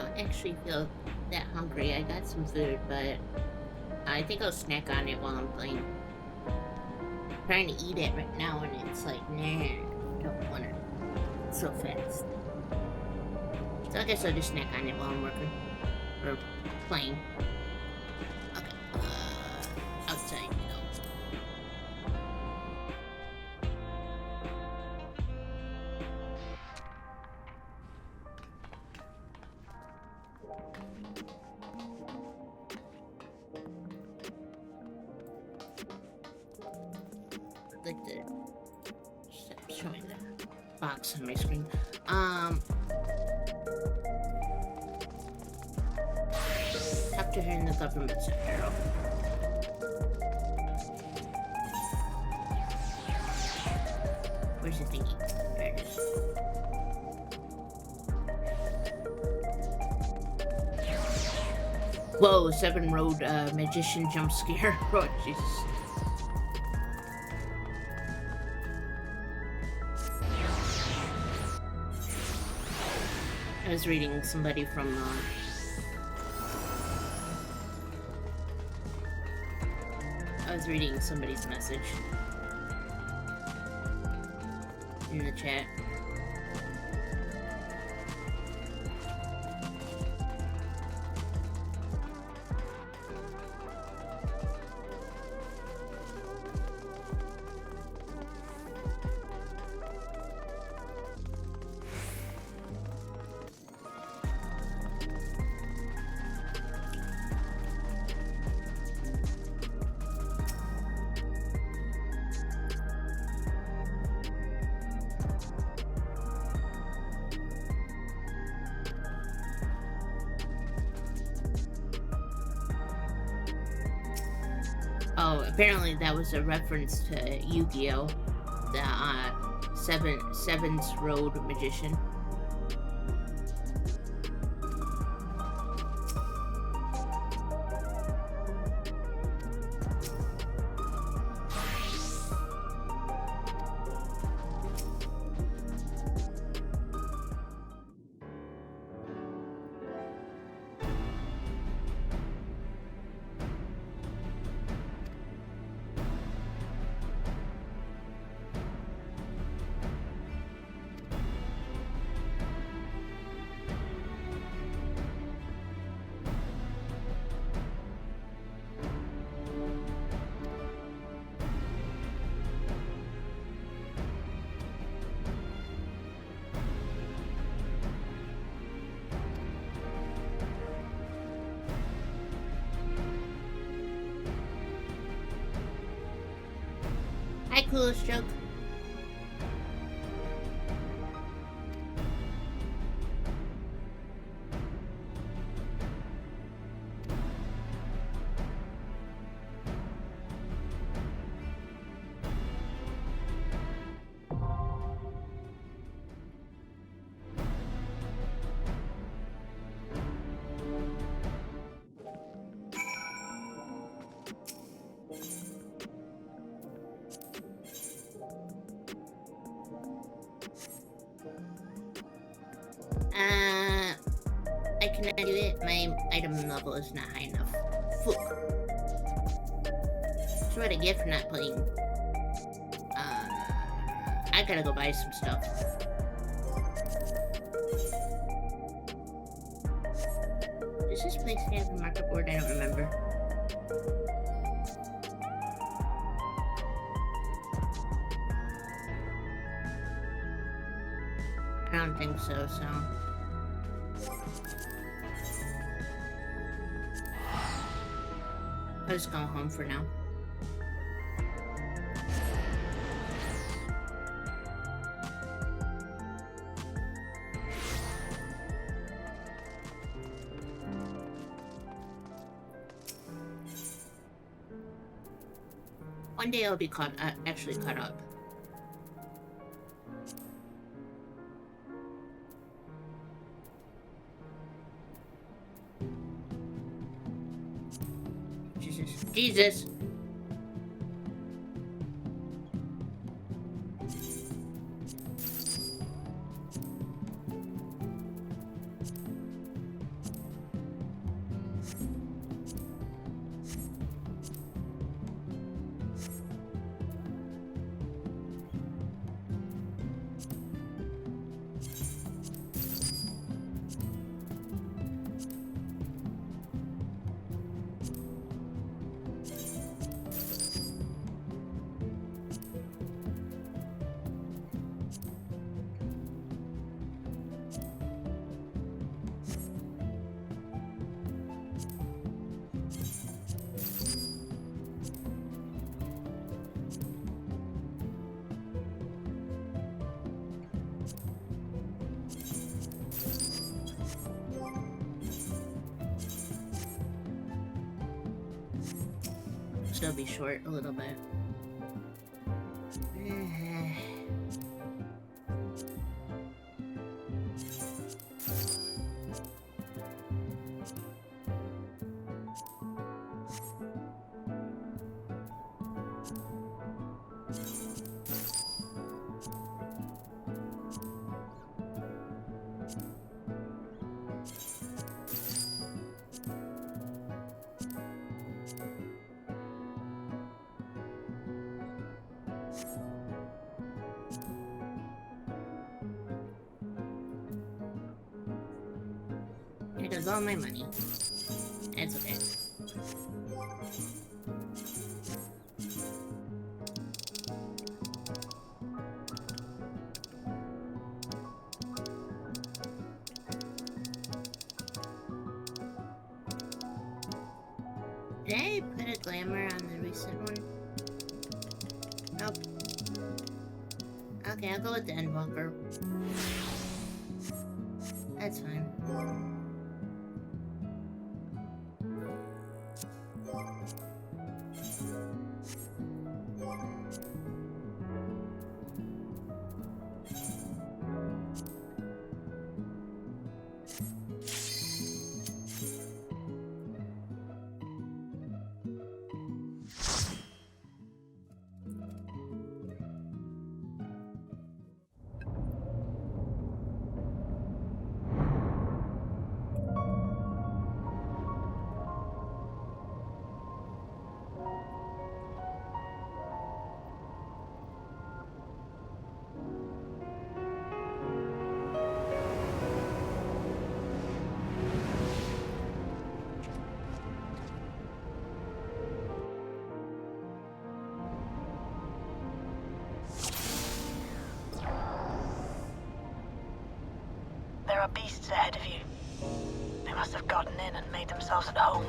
don't actually feel that hungry. I got some food, but I think I'll snack on it while I'm playing. I'm trying to eat it right now, and it's like, nah, don't want it so fast. So I guess I'll just snack on it while I'm working. Or playing. Okay, outside we go. I'd like to stop showing the box on my screen. Talk to her in the government center. Where's the thingy? There it is. Whoa, 7 Road magician jump scare. Oh, Jesus. I was reading somebody from I was reading somebody's message in the chat. Oh, apparently that was a reference to Yu-Gi-Oh! The Seventh Road Magician. Hi, coolest joke. I cannot do it. My item level is not high enough. Fuck. That's what I get for not playing. I gotta go buy some stuff. Does this place have a market board? I don't remember. I don't think so, I'll just go home for now. One day I'll be actually caught up. Jesus. still be short a little bit. Here goes all my money. It's okay. Did I put a glamour on the recent one? Nope. Okay, I'll go with the Endwalker. That's fine.
There are beasts ahead of you. They must have gotten in and made themselves at home.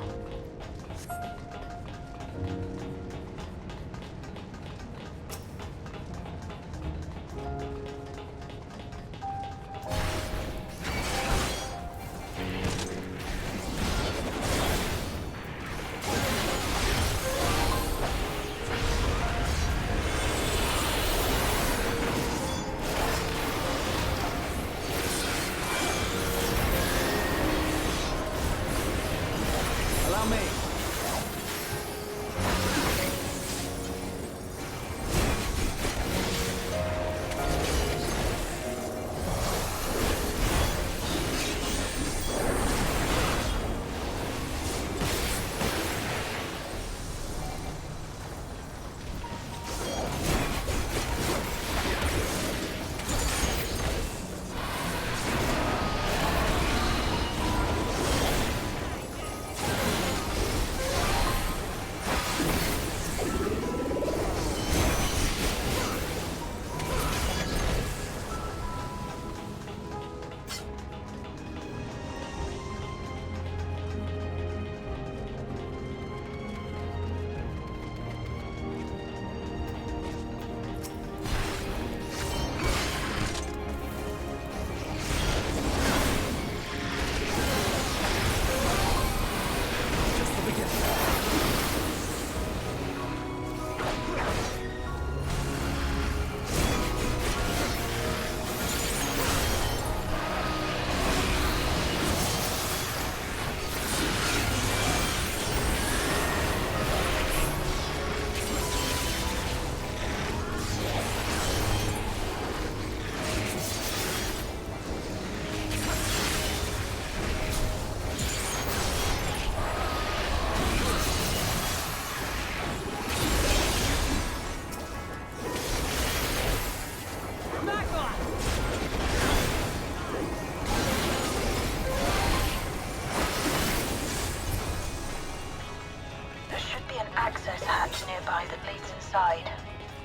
Nearby that leads inside.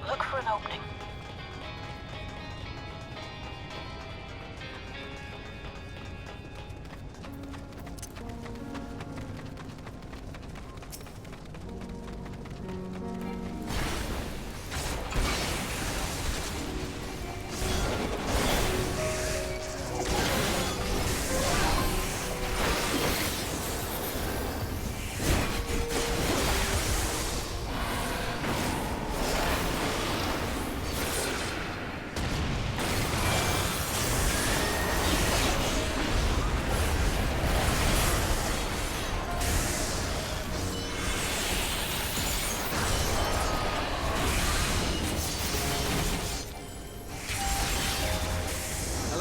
Look for an opening.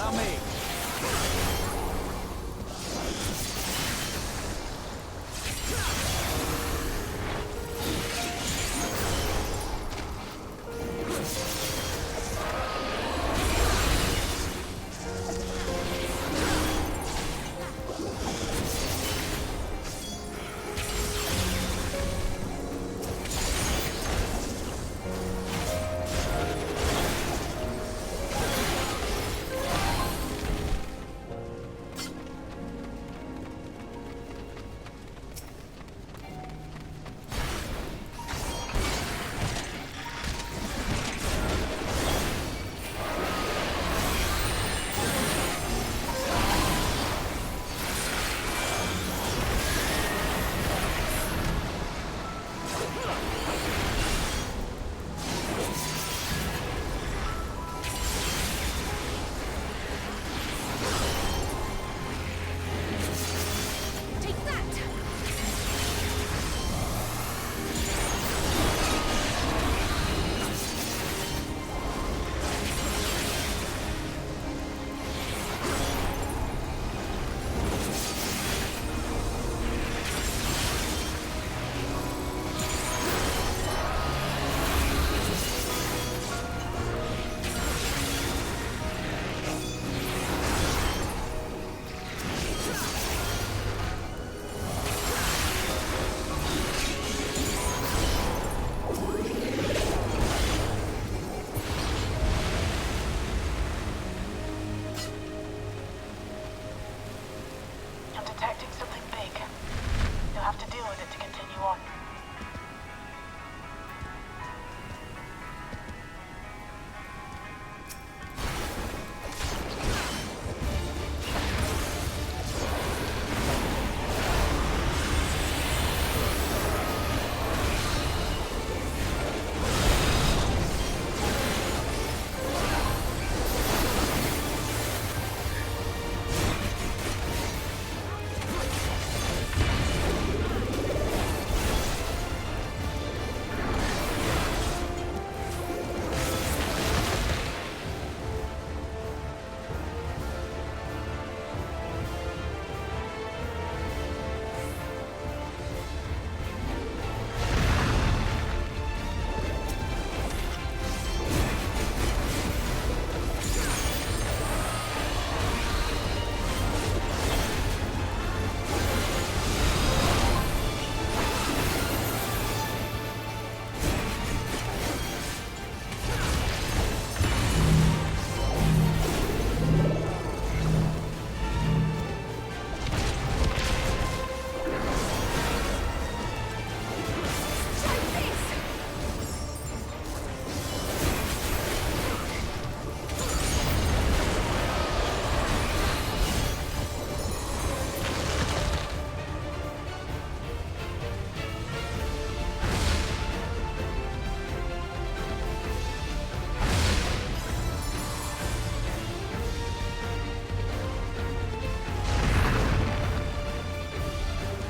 Allow me.
Detecting something big. You'll have to deal with it to continue on.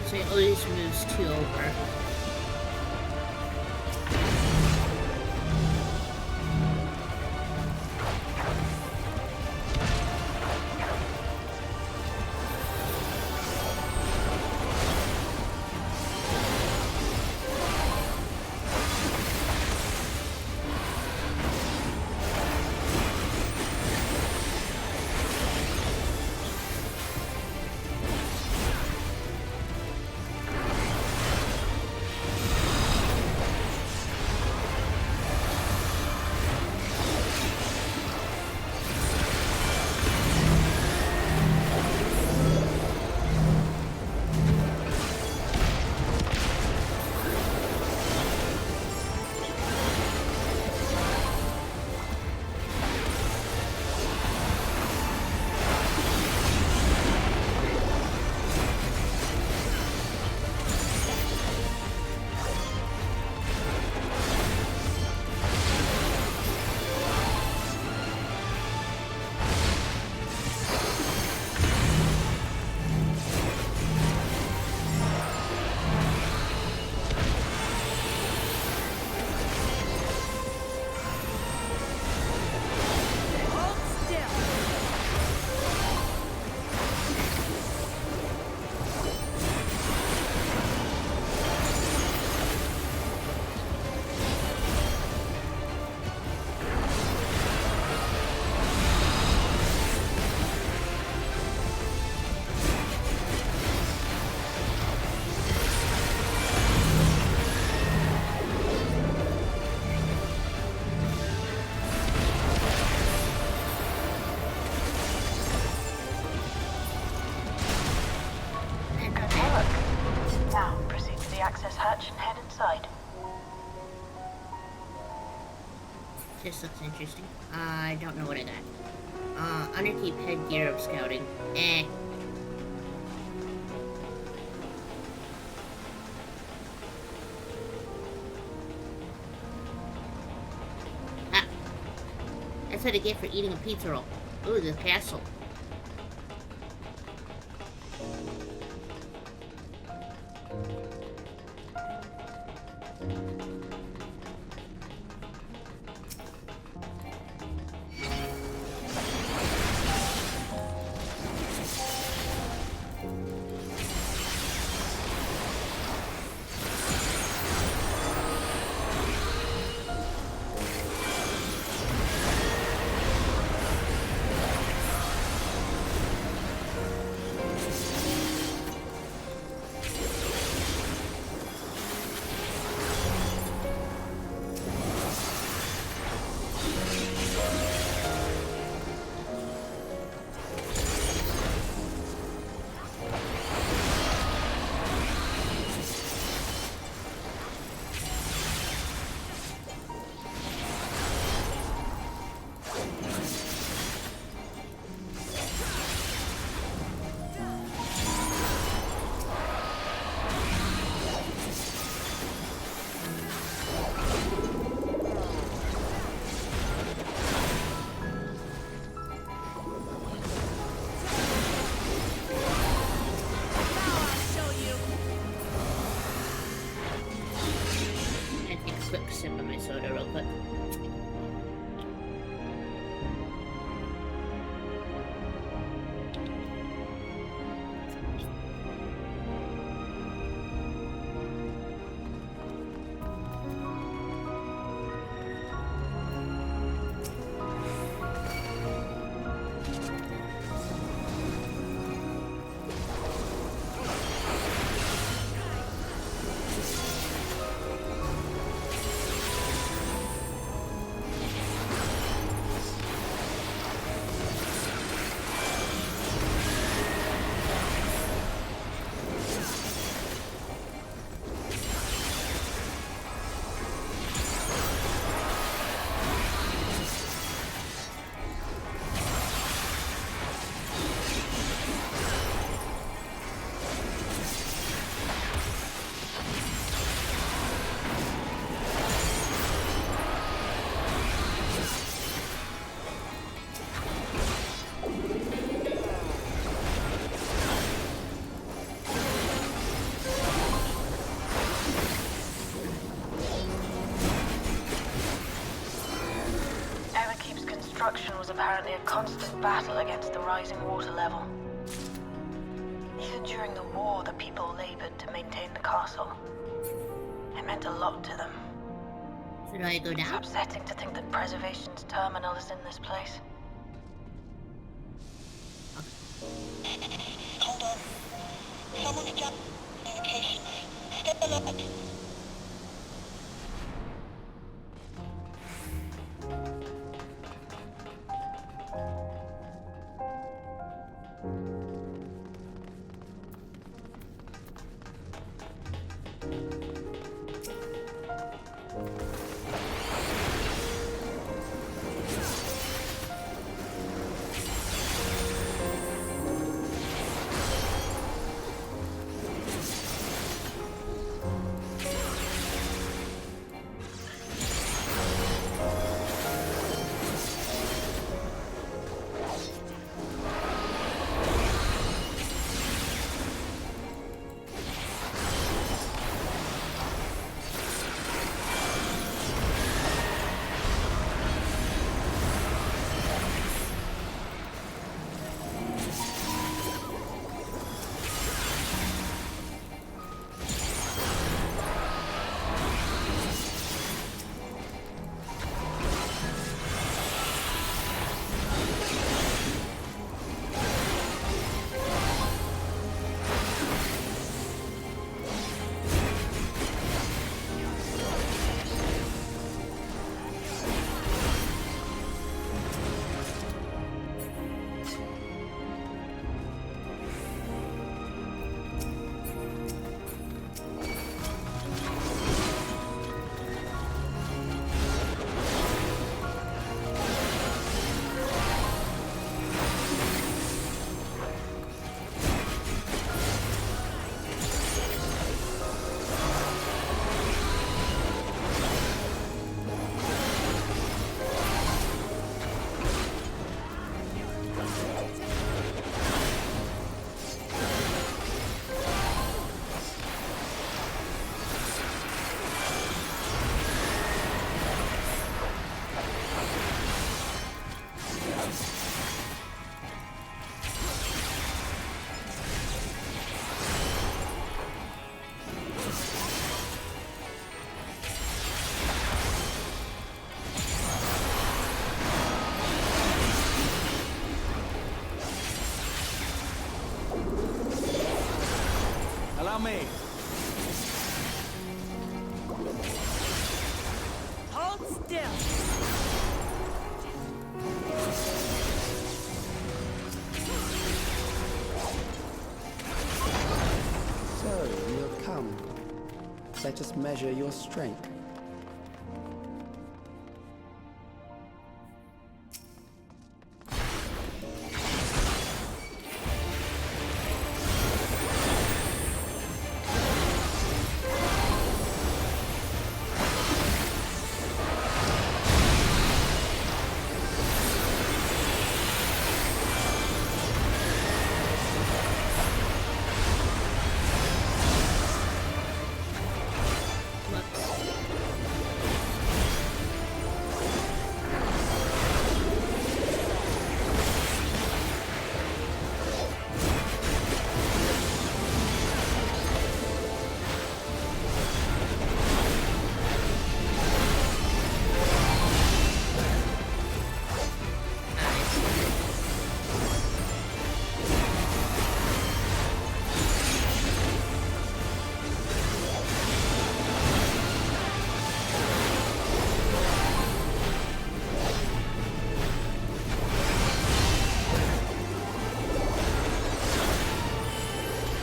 So all these moves 2 over.
hatch and head inside.
This looks interesting. I don't know what I got. Underkeep headgear of scouting. Eh. Ah. That's what I get for eating a pizza roll. Ooh, the castle. Sip of my soda real quick.
Was apparently a constant battle against the rising water level. Even during the war, the people labored to maintain the castle. It meant a lot to them.
Should I go down?
It's upsetting to think that Preservation's terminal is in this place.
Hold on. Someone's jumped communications. Step alert.
me!
Hold still!
So, you have come. Let us measure your strength.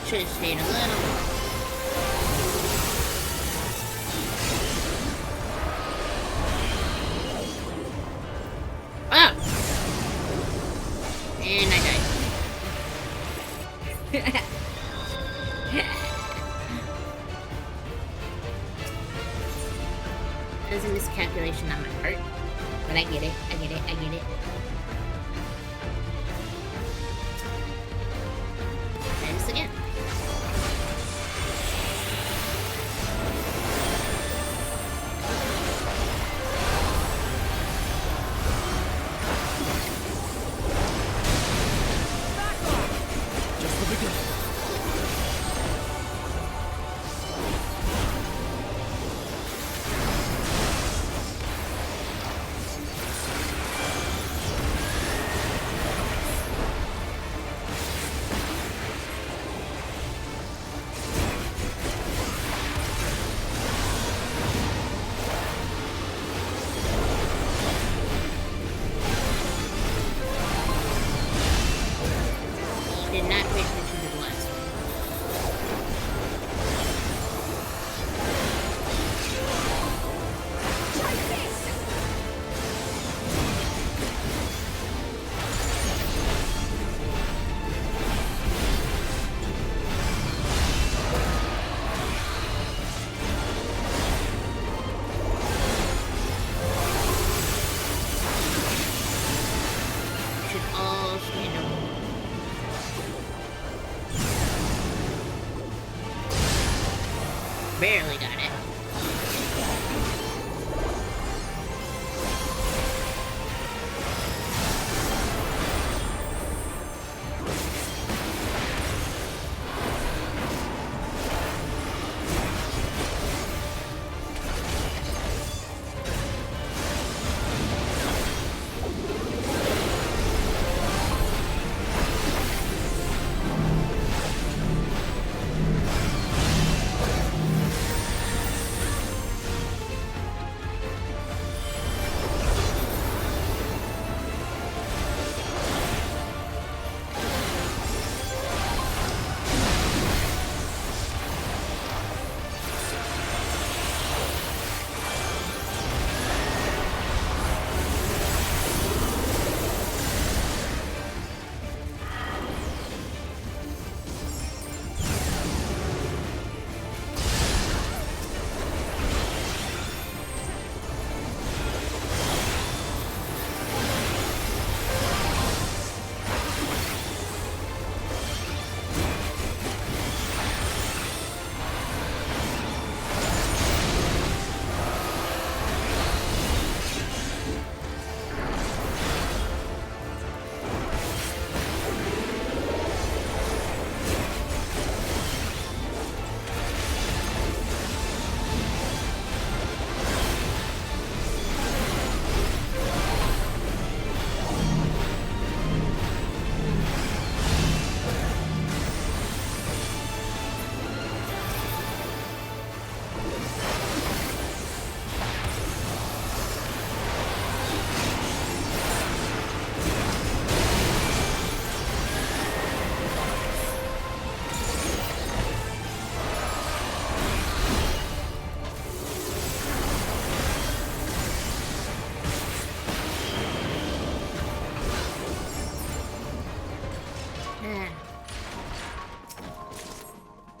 Should have stayed a little more. Ah! And I died. That was a miscalculation on my part. But I get it, I get it, I get it. Try this again.
Just the beginning.
Did not pay attention to the last one. Should all stand up. Barely got it.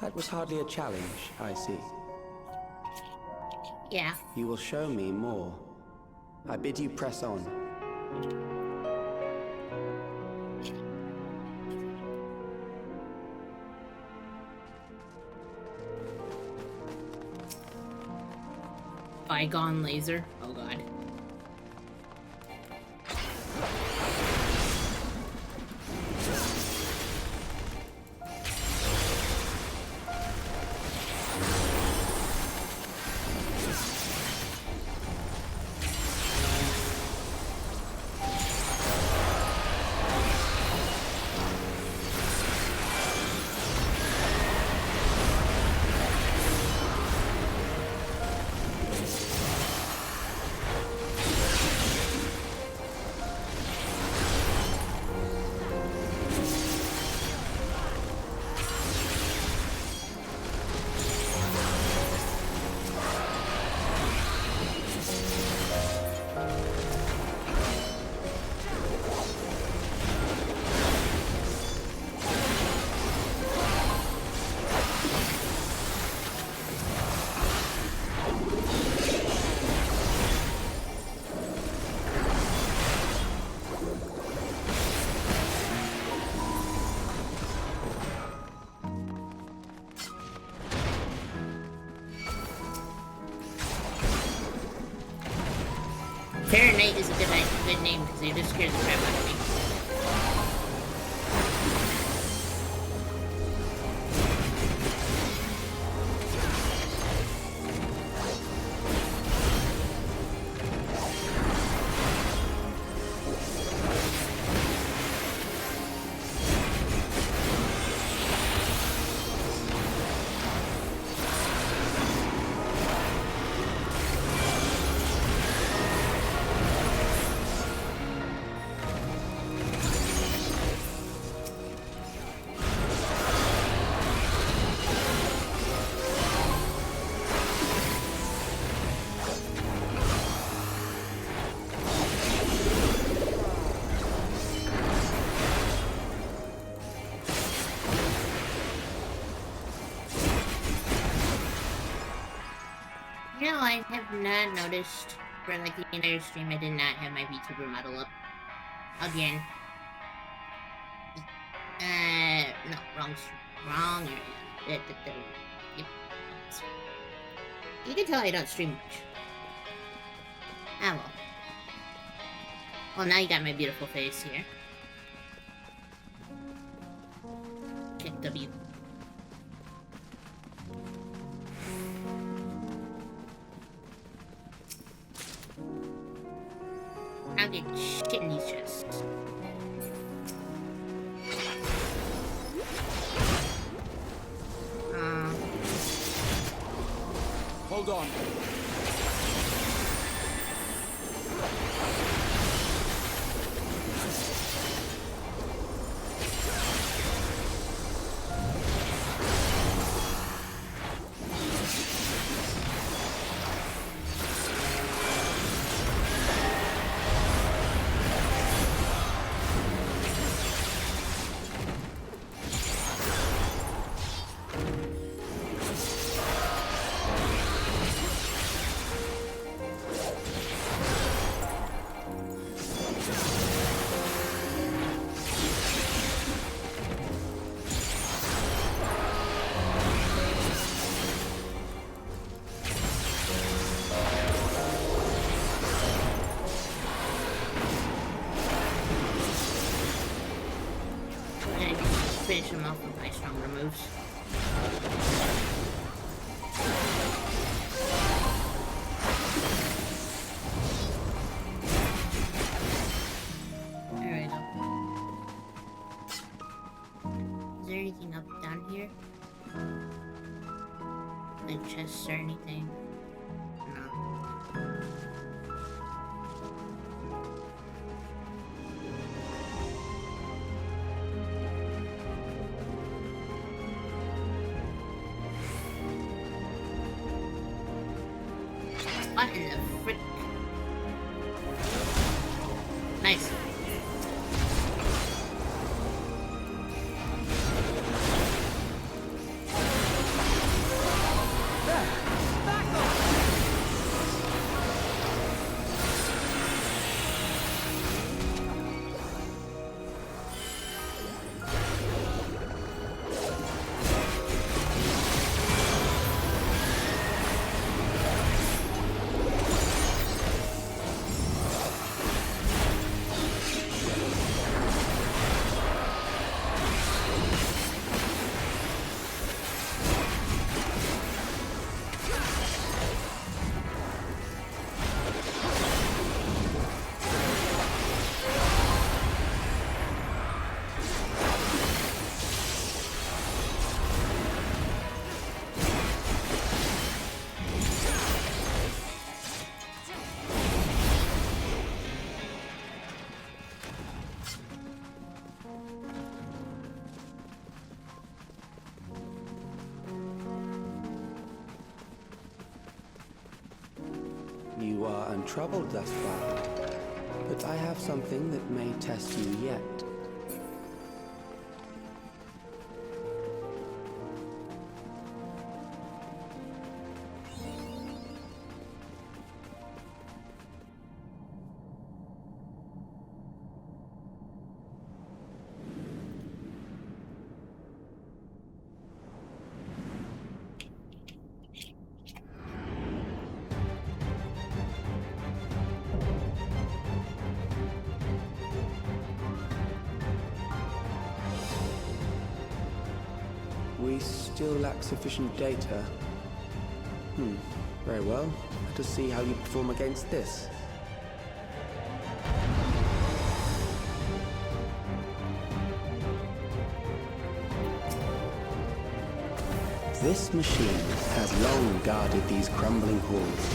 That was hardly a challenge, I see.
Yeah.
You will show me more. I bid you press on.
Bygone laser. Oh god. Fahrenheit is a good name because they just scared the crap out of me. You know, I have not noticed for like the entire stream I did not have my VTuber model up. Again. No, wrong area. Yep. You can tell I don't stream much. Ah well. Well, now you got my beautiful face here. Check W. I'll get shit in these chests.
Hold on.
Finish him off with my stronger moves. There we go. Is there anything up down here? Like chests or anything? No. What in the frick? Nice.
You are untroubled thus far, but I have something that may test you yet. We still lack sufficient data. Very well. Let us see how you perform against this. This machine has long guarded these crumbling halls.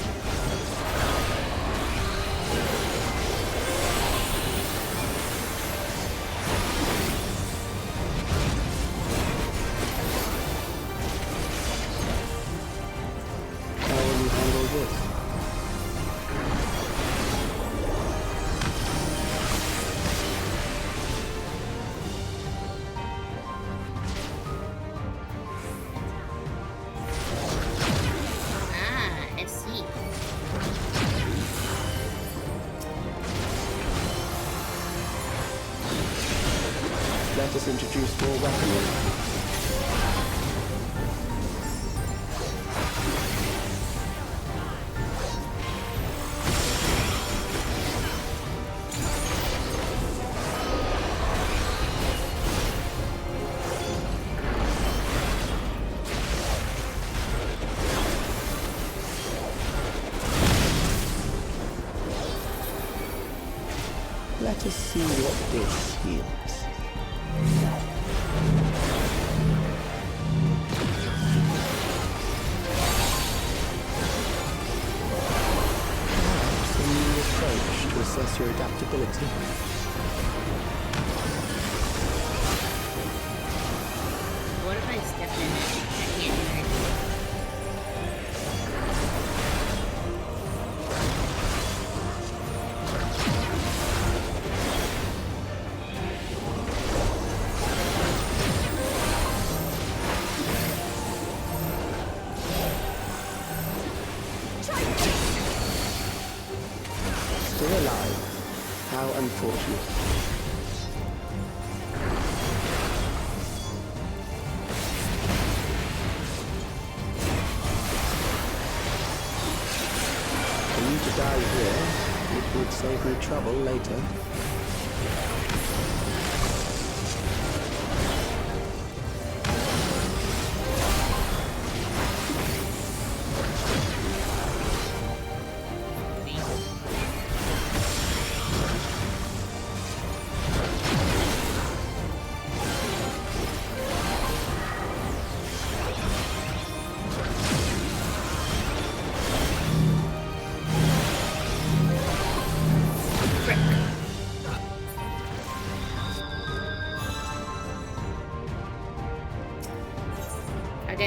Let us introduce more weaponry. Let us see what this yields. To assess your adaptability.
What if I step in it? I can't do anything.
Still alive. How unfortunate. For you to die here, it would save me trouble later.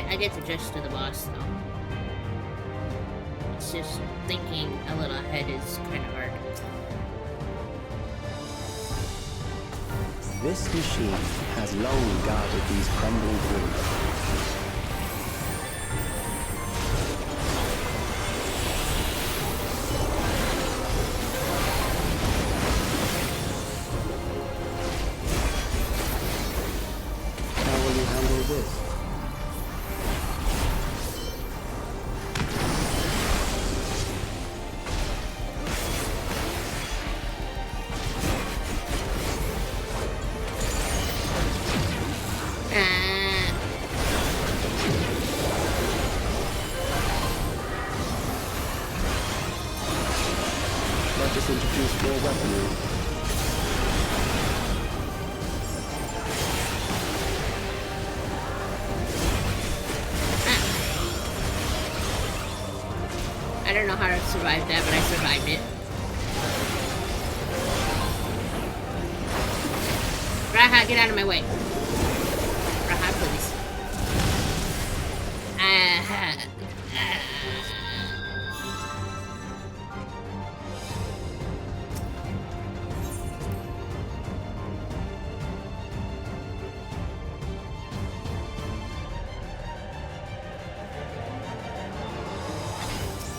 I get the gist of the boss, though. It's just thinking a little ahead is kind of hard.
This machine has long guarded these crumbling walls. How will you handle this? Let us introduce more weaponry.
I don't know how to survive that, but I survived it. Raha, get out of my way. Raha, please.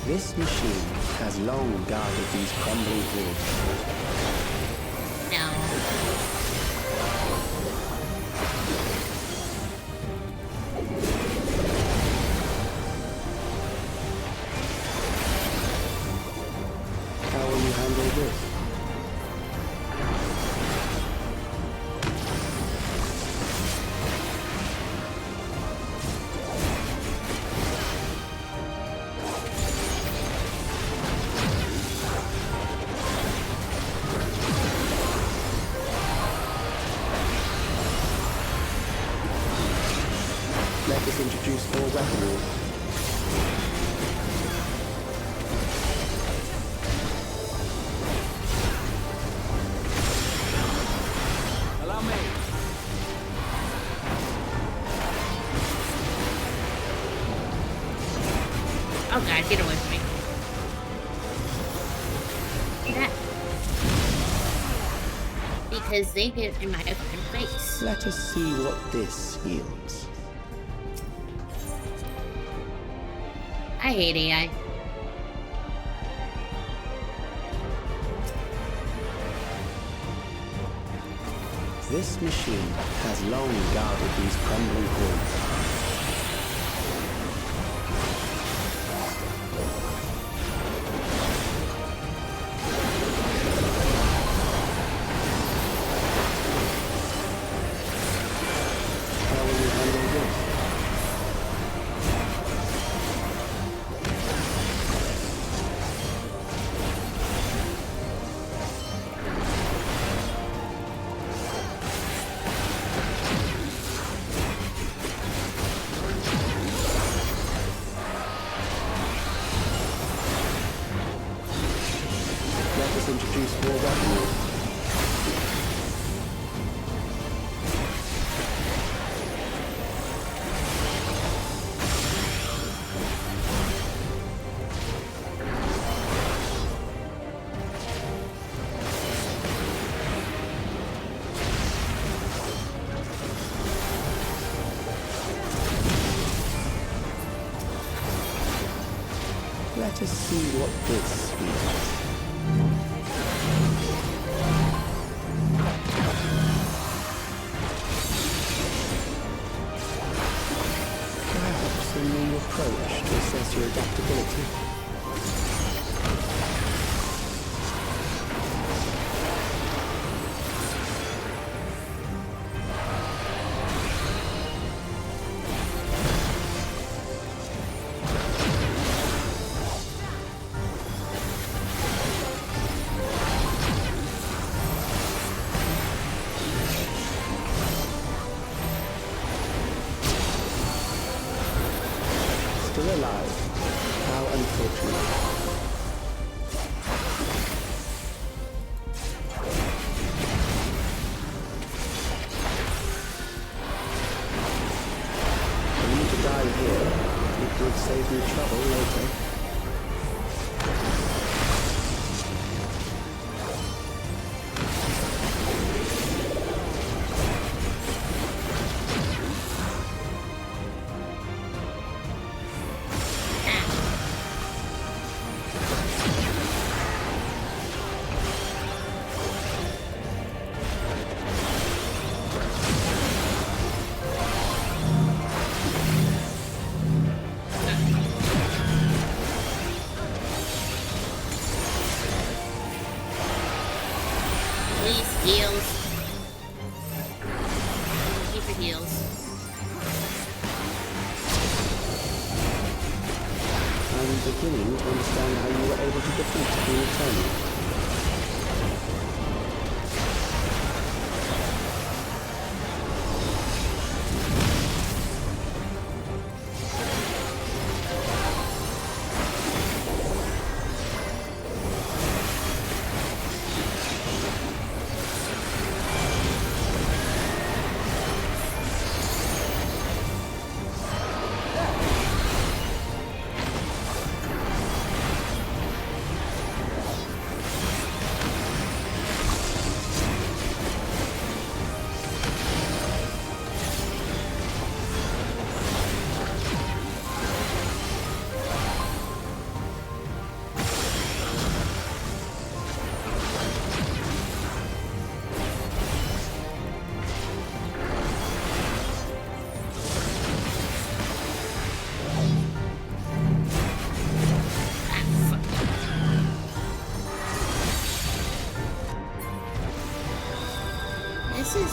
This machine has long guarded these crumbling halls.
No.
How will you handle this? Let us introduce more weaponry.
Allow me.
Oh god, get away from me. Yeah. Because they get in my open face.
Let us see what this yields.
I hate AI.
This machine has long guarded these crumbling halls. How will you handle this? Let us introduce more weaponry. Let us see what this yields. Perhaps a new approach to assess your adaptability. Still alive. How unfortunate. For me to die here, it would save me trouble later.
Please, heals. Keep your heals.
I'm beginning to understand how you were able to defeat the Eternal.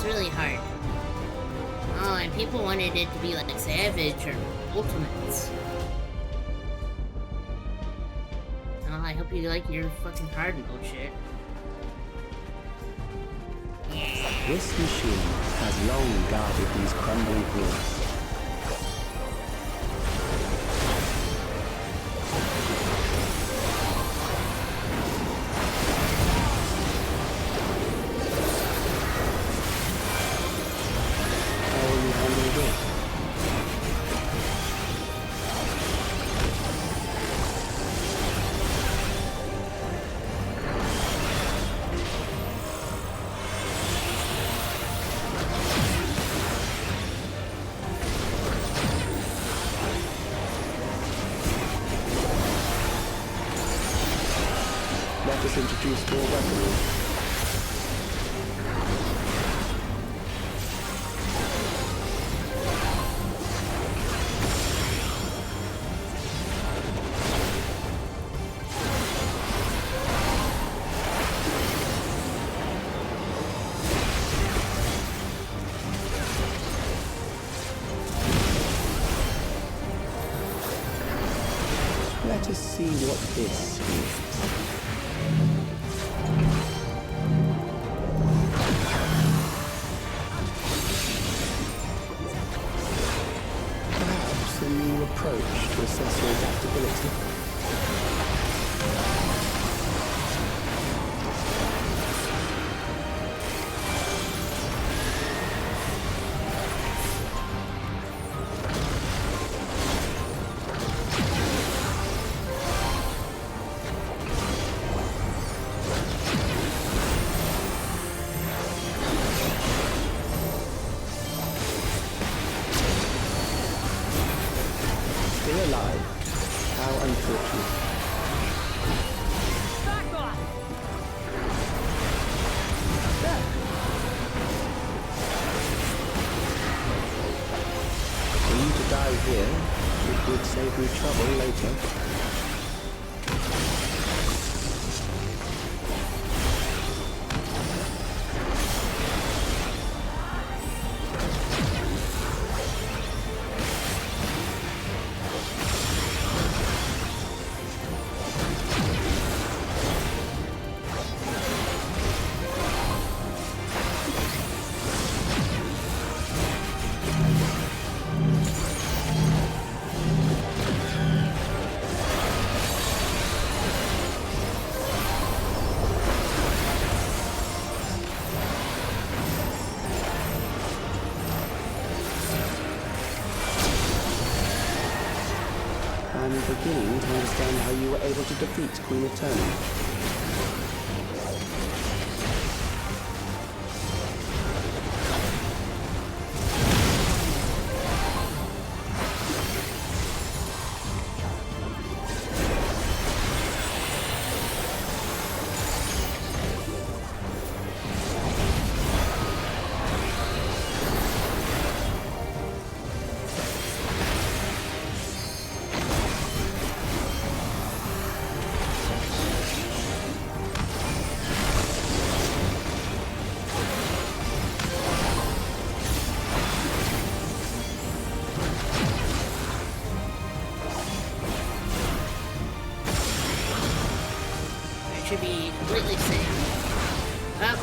was really hard. Oh, and people wanted it to be like Savage or Ultimates. Oh, I hope you like your fucking hard mode shit.
This machine has long guarded these crumbling walls. Let us introduce more weaponry. Let us see what this is. Perhaps a new approach to assess your adaptability. Still alive. How unfortunate.
Back off!
For you to die here, it would save me trouble later. I'm beginning to understand how you were able to defeat Queen Eternal.
Should be completely safe. Up.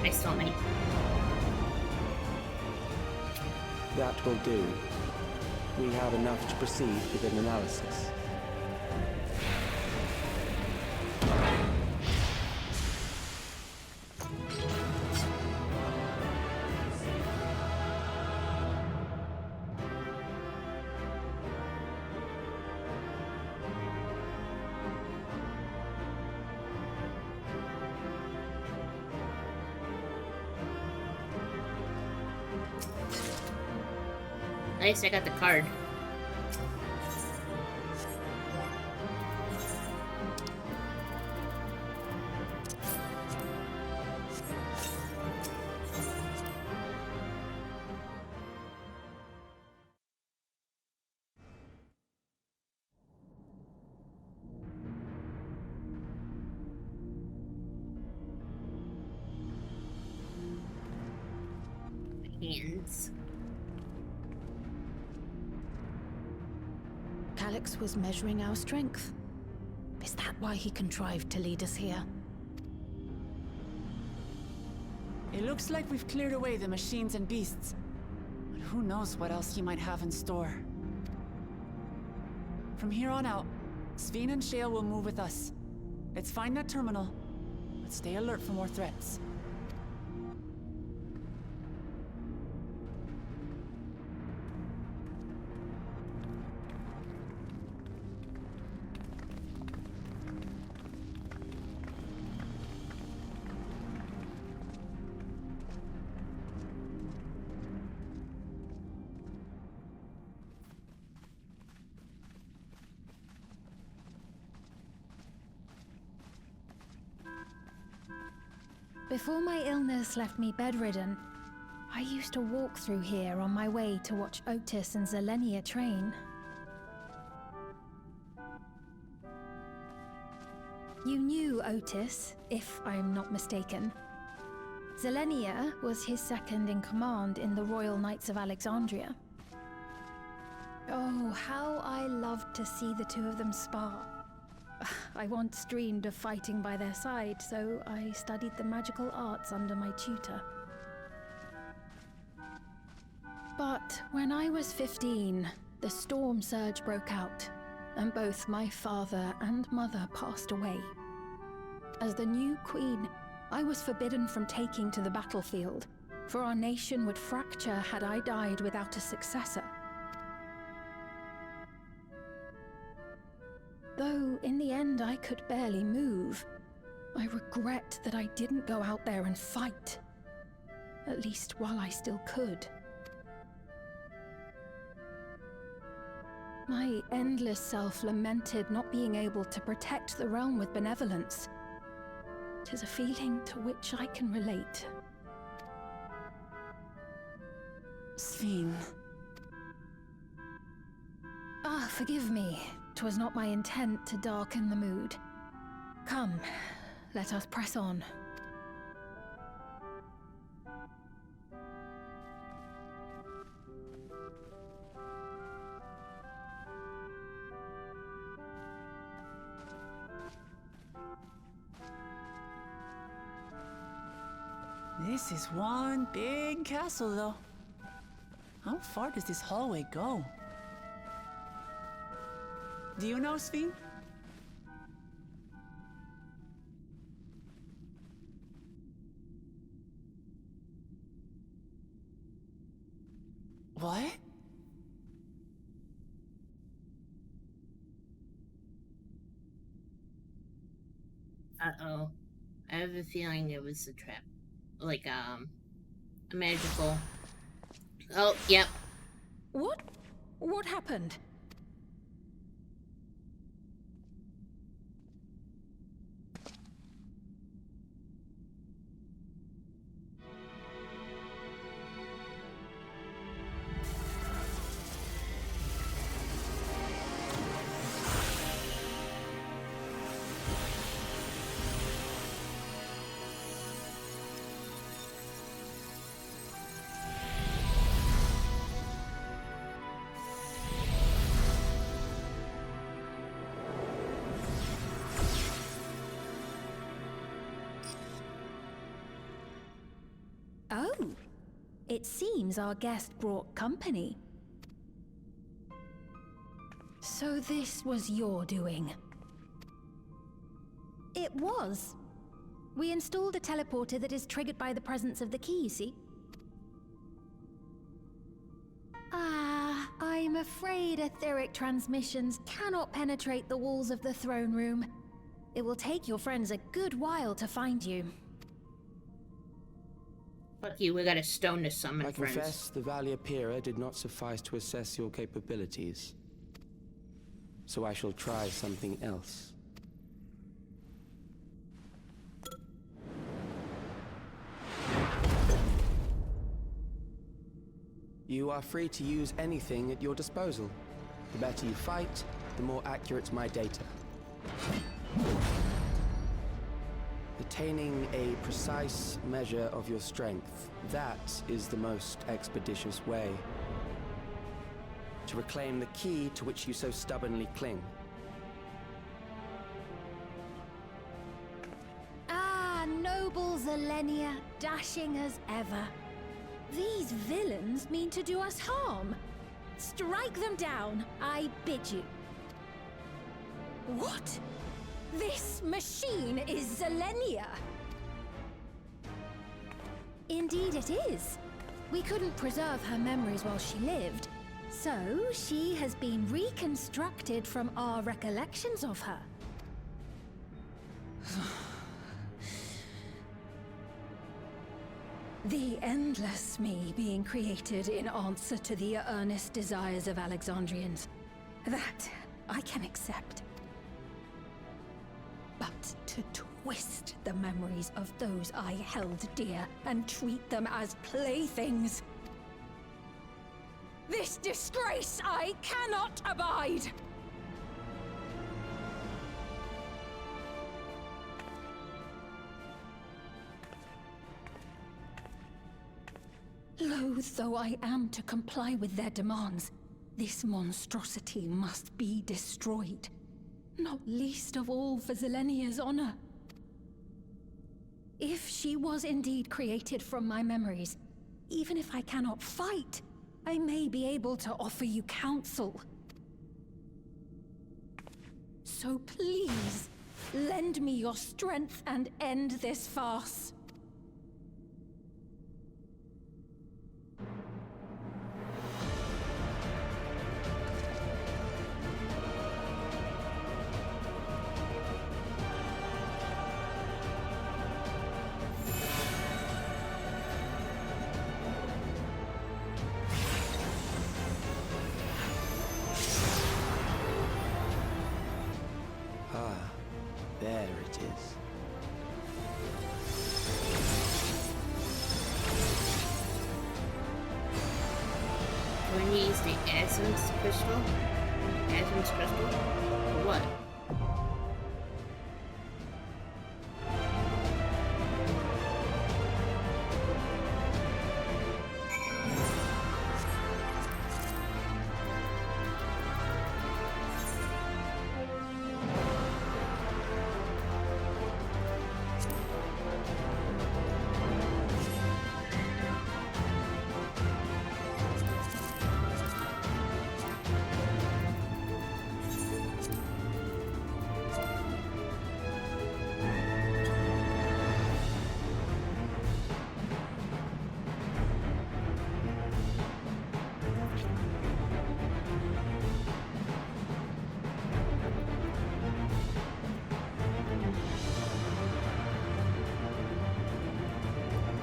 I saw many.
That will do. we have enough to proceed with an analysis.
Nice, I got the card. Hands.
Calix was measuring our strength. Is that why he contrived to lead us here?
It looks like we've cleared away the machines and beasts. But who knows what else he might have in store. From here on out, Sveen and Shale will move with us. Let's find that terminal, but stay alert for more threats.
Before my illness left me bedridden, I used to walk through here on my way to watch Otis and Zelenia train. You knew Otis, if I'm not mistaken. Zelenia was his second in command in the Royal Knights of Alexandria. Oh, how I loved to see the two of them spar. I once dreamed of fighting by their side, so I studied the magical arts under my tutor. But when I was 15, the storm surge broke out, and both my father and mother passed away. As the new queen, I was forbidden from taking to the battlefield, for our nation would fracture had I died without a successor. Though in the end I could barely move, I regret that I didn't go out there and fight. At least while I still could. My endless self lamented not being able to protect the realm with benevolence. 'Tis a feeling to which I can relate.
Sveen.
Ah, forgive me. 'Twas not my intent to darken the mood. Come, let us press on.
This is one big castle, though. How far does this hallway go? Do you know, Sveen? What?
Uh-oh. I have a feeling it was a trap. Like, a magical... Oh, yep.
What? What happened? Oh, it seems our guest brought company. So this was your doing? It was. We installed a teleporter that is triggered by the presence of the key, you see? Ah, I'm afraid etheric transmissions cannot penetrate the walls of the throne room. It will take your friends a good while to find you.
Fuck you, we got a stone to summon
I
friends.
confess the Valia Pira did not suffice to assess your capabilities. So I shall try something else. You are free to use anything at your disposal. The better you fight, the more accurate my data. Attaining a precise measure of your strength, that is the most expeditious way to reclaim the key to which you so stubbornly cling.
Ah, noble Zelenia, dashing as ever. These villains mean to do us harm. Strike them down, I bid you. What? This machine is Zelenia! Indeed it is. We couldn't preserve her memories while she lived, so she has been reconstructed from our recollections of her. The endless me being created in answer to the earnest desires of Alexandrians. That I can accept. But to twist the memories of those I held dear and treat them as playthings. This disgrace I cannot abide! Loath though I am to comply with their demands, this monstrosity must be destroyed. Not least of all for Zelenia's honor. If she was indeed created from my memories, even if I cannot fight, I may be able to offer you counsel. So please, lend me your strength and end this farce.
There it is.
When you use the essence crystal? Essence crystal? For what?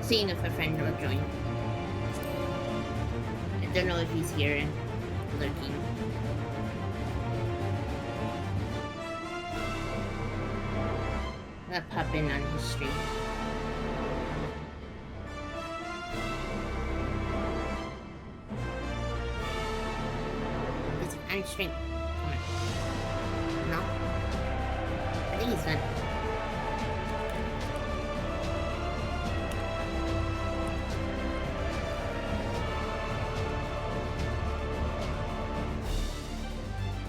Seeing if a friend will join. I don't know if he's here and lurking. I'll pop in on his stream. Is he on stream? Come on. No? I think he's done.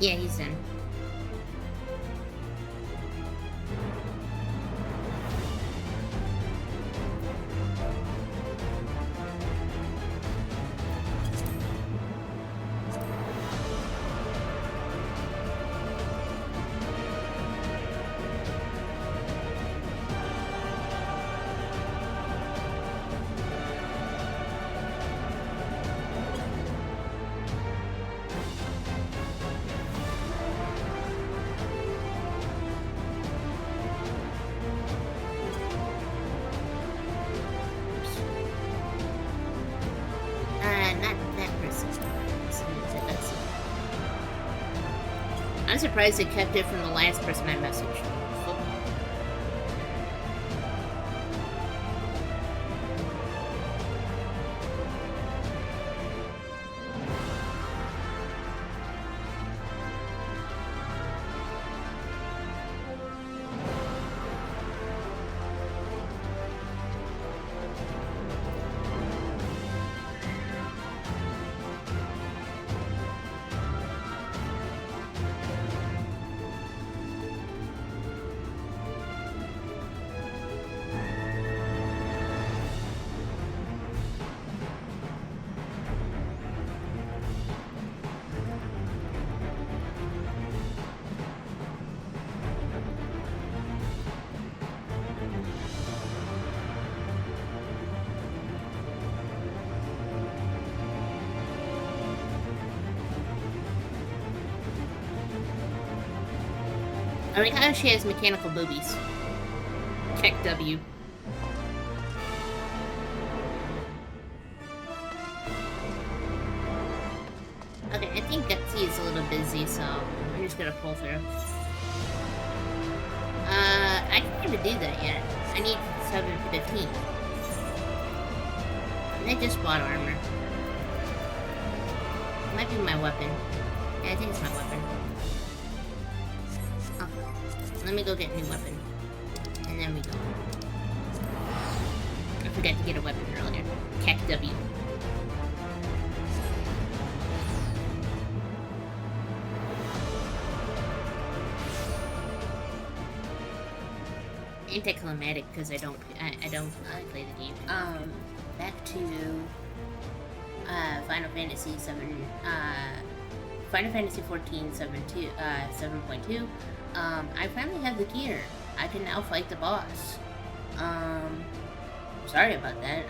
Yeah, he's in. I'm surprised they kept it from the last person I messaged. I like how she has mechanical boobies. Check W. Okay, I think Gutsy is a little busy, so I'm just gonna pull through. I can't even do that yet. I need 715. And I just bought armor. It might be my weapon. Yeah, I think it's my weapon. Let me go get a new weapon. And then we go. I forgot to get a weapon earlier. Cac W. Anticlimactic because I don't play the game. Back to Final Fantasy 7 Final Fantasy 14 7.2. I finally have the gear. I can now fight the boss. Sorry about that.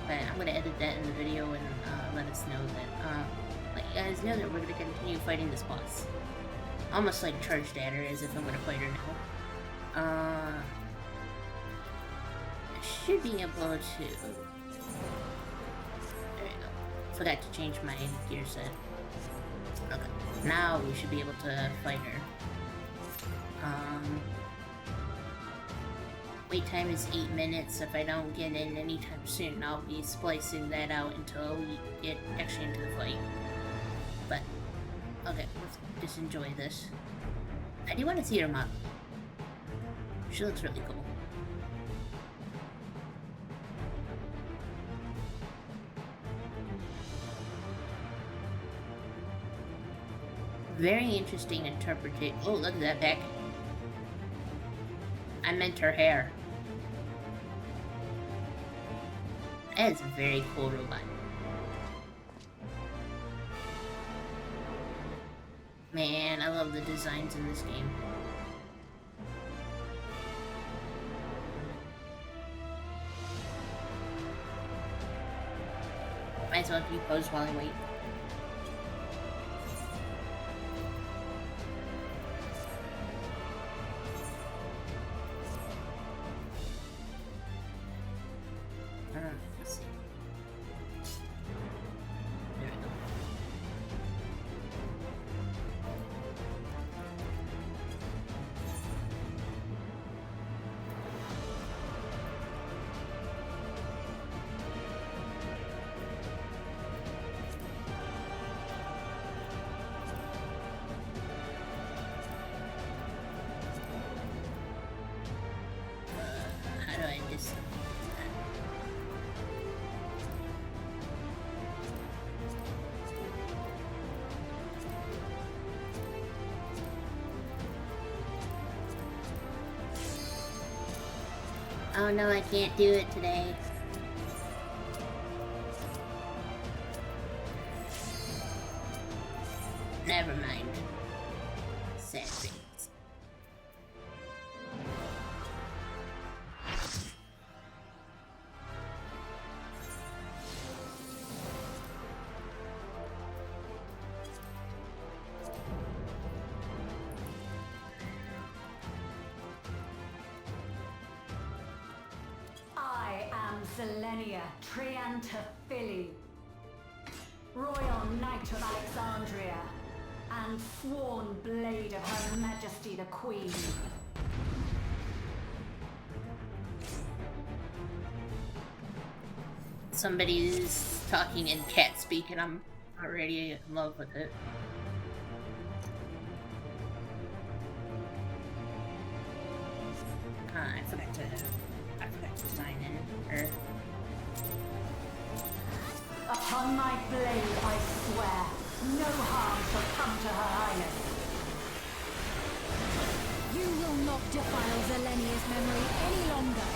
But I'm gonna edit that in the video and let us know that, let you guys know that we're gonna continue fighting this boss. Almost like charged at her as if I'm gonna fight her now. I should be able to. There we go. Forgot to change my gear set. Okay. Now we should be able to fight her. Wait time is 8 minutes. If I don't get in anytime soon, I'll be splicing that out until we get actually into the fight. But, okay, let's just enjoy this. I do want to see her model. She looks really cool. Very interesting interpretation. Oh, look at that back. I meant her hair. That is a very cool robot. Man, I love the designs in this game. Might as well keep pose while I wait. Let's see. There we go. How do I just... Oh no, I can't do it today. Never mind. Sad things.
I am Zelenia Triantaphili, Royal Knight of Alexandria, and sworn blade of Her Majesty the Queen.
Somebody's talking in cat speak and I'm already in love with it. I forgot to sign in.
Upon my blade, I swear, no harm shall come to Her Highness.
You will not defile Zelenia's memory any longer.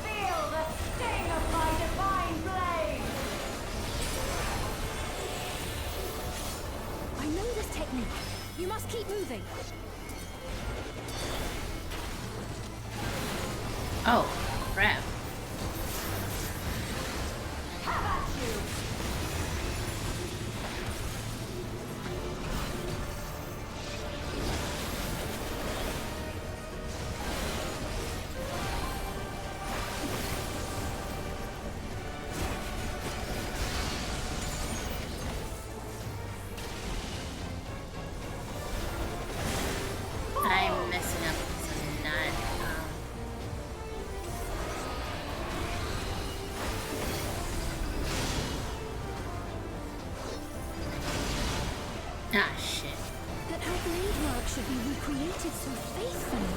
Feel the sting of my divine blade!
I know this technique. You must keep moving.
Oh, crap.
Have at you!
I'm messing up because I'm not, Ah, shit.
But her blade work should be recreated so faithfully.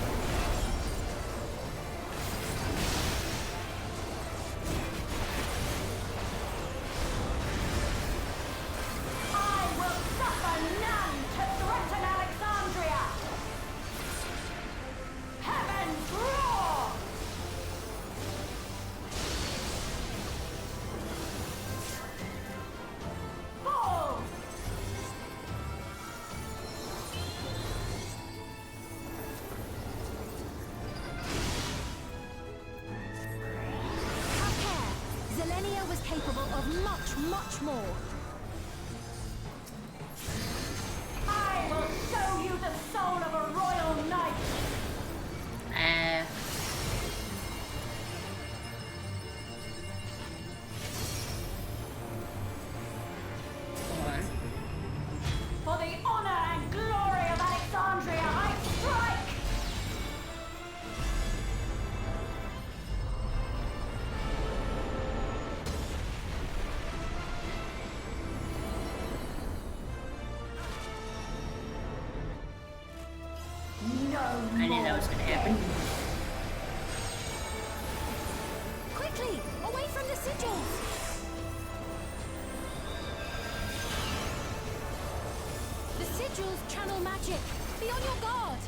I will suffer none to threaten Alexandria! Heavens roar! Fall!
Have care. Zelenia was capable of much, much more.
I will show you the soul of a royal knight!
Hold on.
For the honor and glory of Alexandria, I strike! No
I knew that was gonna happen.
Quickly, away from the sigils! The sigils channel magic. Be on your guard.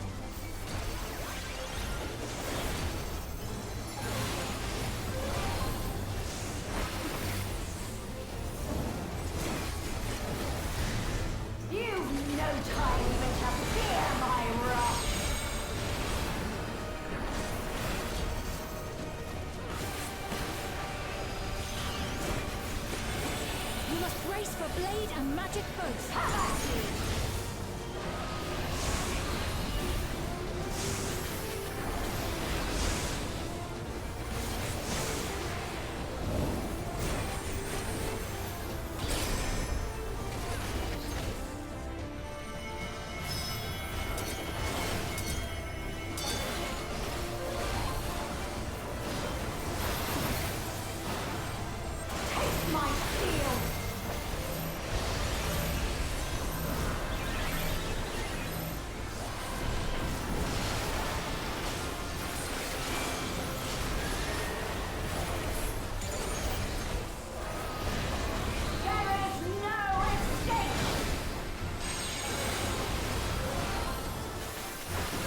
You've no time even to fear my wrath!
You must brace for blade and magic both.
Have at you! Take my steel! There is no escape!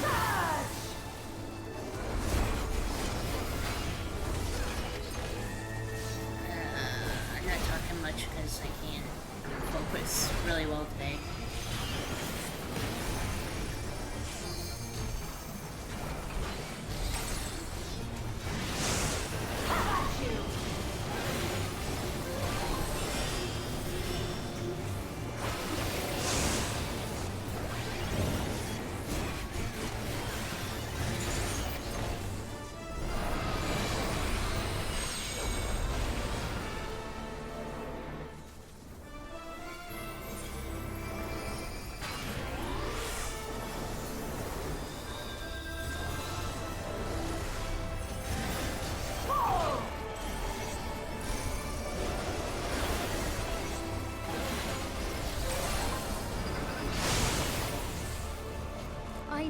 Surge!
I'm not talking much because I can't focus really well today.
Have at you!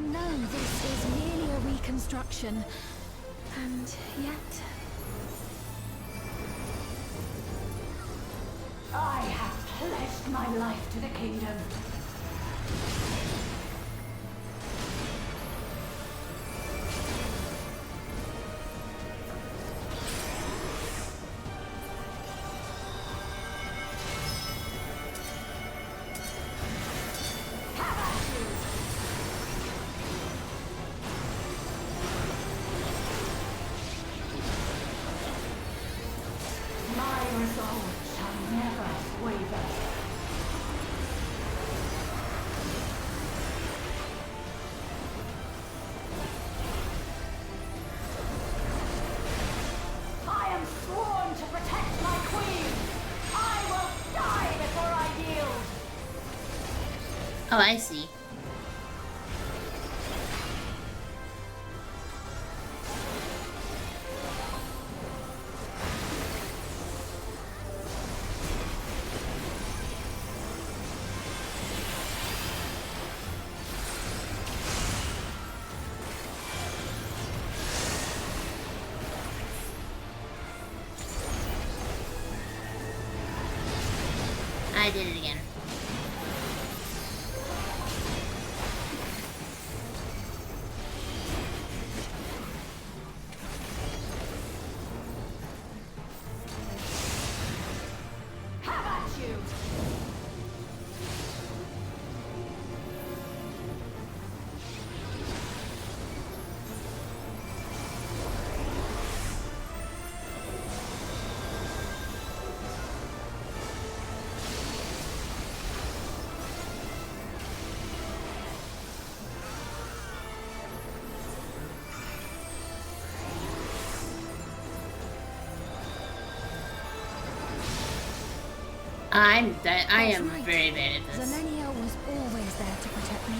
know this is merely a reconstruction, and yet...
I have pledged my life to the kingdom.
Oh, I see. I did it again. I am very bad at this.
Zelenia was always there to protect me.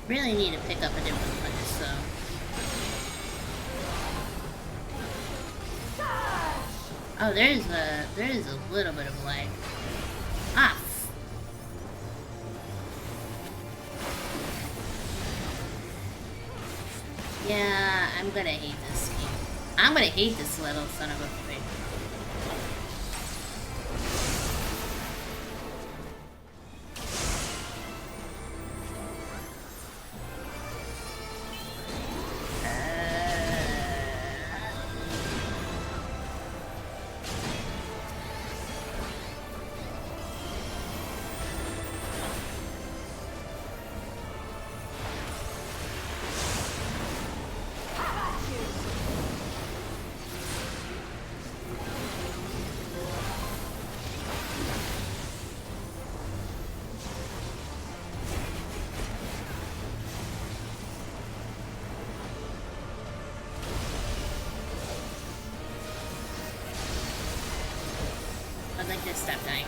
Really need to pick up a different place, so. Oh, there is a little bit of lag. Ah. Yeah, I'm gonna hate this game. I'm gonna hate this little son of a bitch. I'd like to stop dying.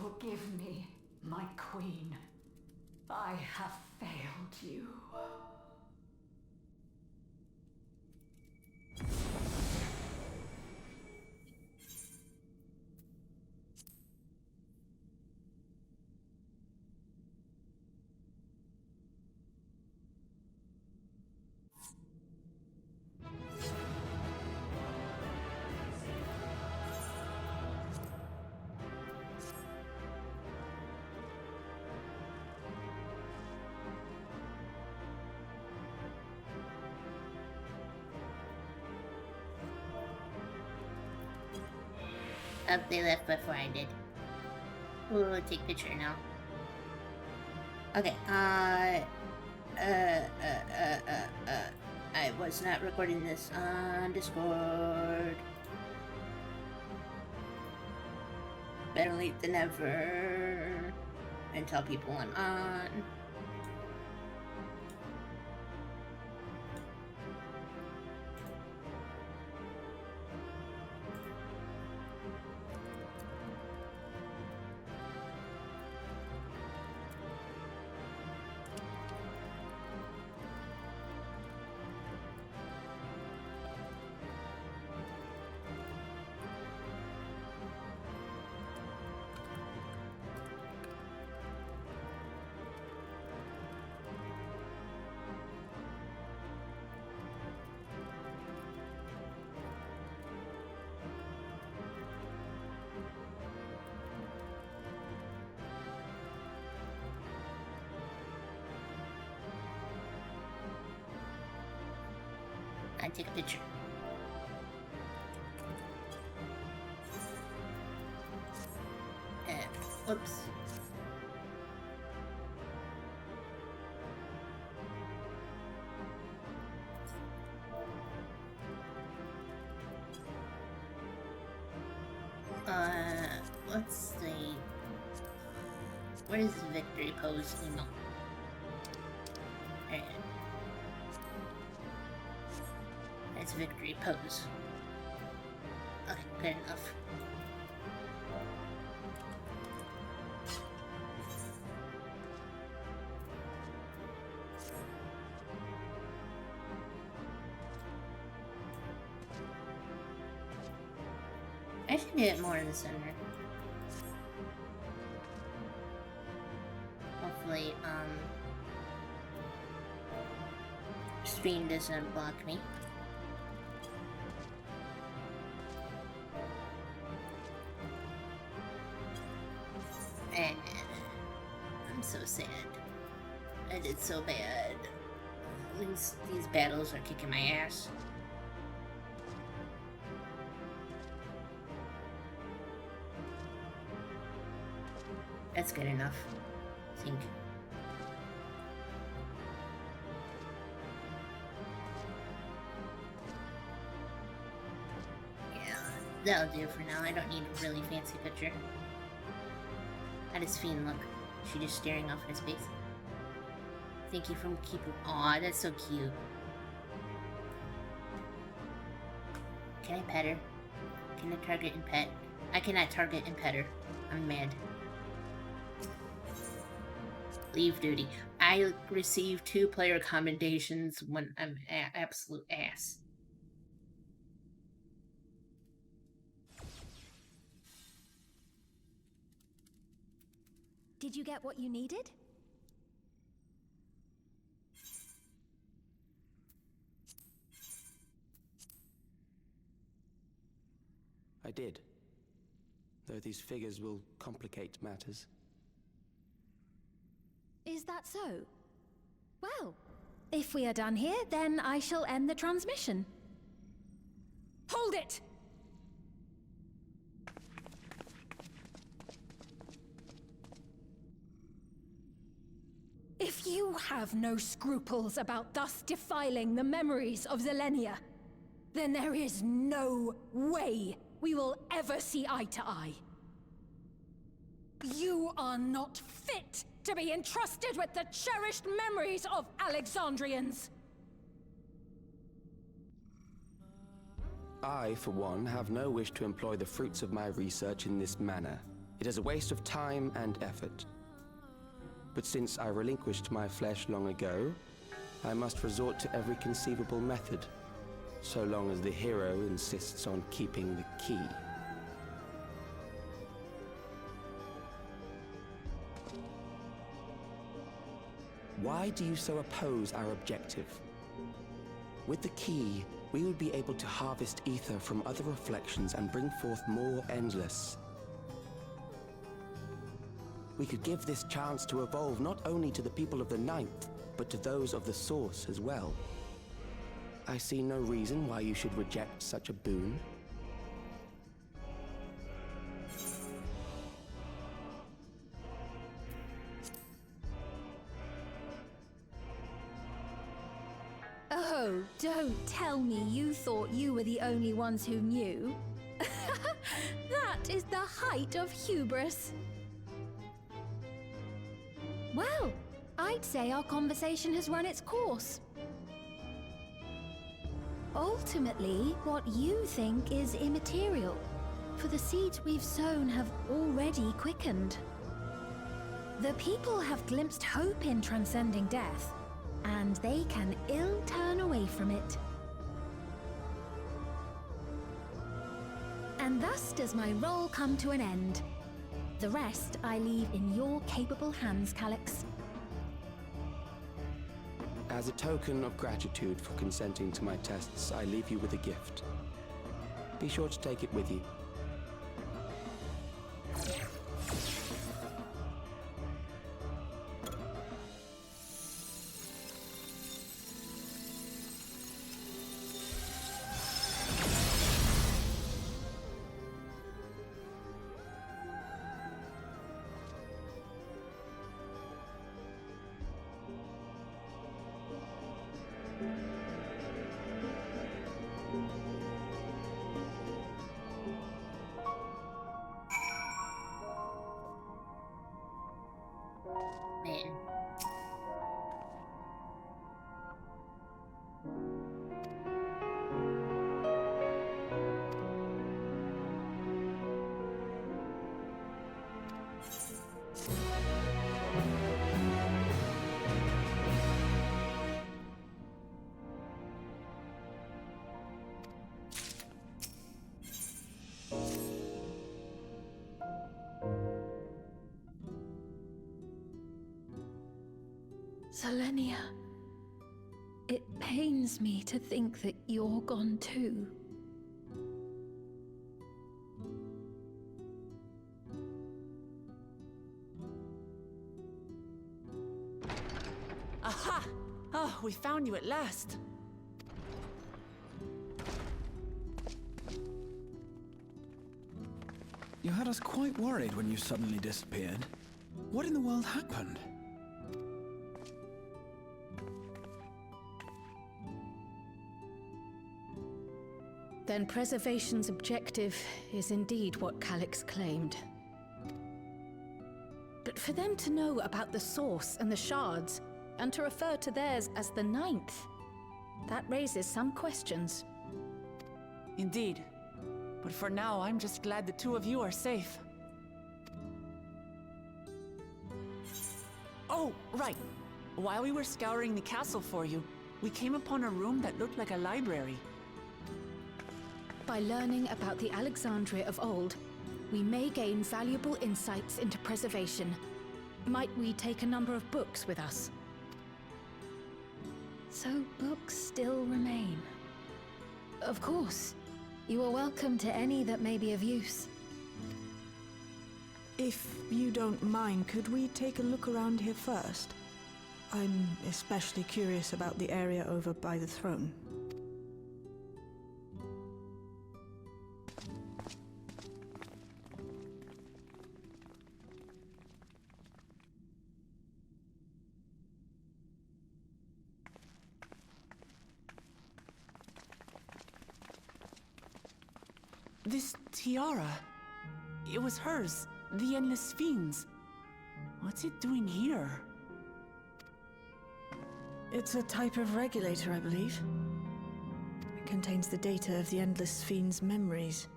forgive me, my queen. I have failed you.
Oh, they left before I did. We'll take picture now. Okay, I was not recording this on Discord. Better late than never. And tell people I'm on. I take a picture. And whoops. Let's see. Where's the victory pose email? There. It's victory pose. Okay, good enough. I should get more in the center. Hopefully, stream doesn't block me. And I'm so sad. I did so bad. These battles are kicking my ass. That's good enough, I think. Yeah, that'll do for now. I don't need a really fancy picture. How does Fiend look? She just staring off in his face. Thank you for keeping. Aw, that's so cute. Can I pet her? Can I target and pet? I cannot target and pet her. I'm mad. Leave duty. I receive 2 player commendations when I'm absolute ass.
Did you get what you needed?
I did. Though these figures will complicate matters.
Is that so? Well, if we are done here, then I shall end the transmission.
Hold it!
If you have no scruples about thus defiling the memories of Zelenia, then there is no way we will ever see eye to eye. You are not fit to be entrusted with the cherished memories of Alexandrians.
I, for one, have no wish to employ the fruits of my research in this manner. It is a waste of time and effort. But since I relinquished my flesh long ago, I must resort to every conceivable method, so long as the hero insists on keeping the key. Why do you so oppose our objective? With the key, we would be able to harvest ether from other reflections and bring forth more endless. We could give this chance to evolve not only to the people of the Ninth, but to those of the Source as well. I see no reason why you should reject such a boon.
Oh, don't tell me you thought you were the only ones who knew. That is the height of hubris. Well, I'd say our conversation has run its course. Ultimately, what you think is immaterial, for the seeds we've sown have already quickened. The people have glimpsed hope in transcending death, and they can ill turn away from it. And thus does my role come to an end. The rest I leave in your capable hands, Calyx.
As a token of gratitude for consenting to my tests, I leave you with a gift. Be sure to take it with you.
Man.
Selenia, it pains me to think that you're gone too.
Aha! Oh, we found you at last.
You had us quite worried when you suddenly disappeared. What in the world happened?
Then preservation's objective is indeed what Calyx claimed. But for them to know about the Source and the Shards, and to refer to theirs as the Ninth, that raises some questions.
Indeed. But for now, I'm just glad the two of you are safe. Oh, right. While we were scouring the castle for you, we came upon a room that looked like a library.
By learning about the Alexandria of old, we may gain valuable insights into preservation. Might we take a number of books with us?
So books still remain. Of course. You are welcome to any that may be of use.
If you don't mind, could we take a look around here first? I'm especially curious about the area over by the throne.
This tiara, it was hers, the Endless Fiends. What's it doing here?
It's a type of regulator, I believe. It contains the data of the Endless Fiend's memories.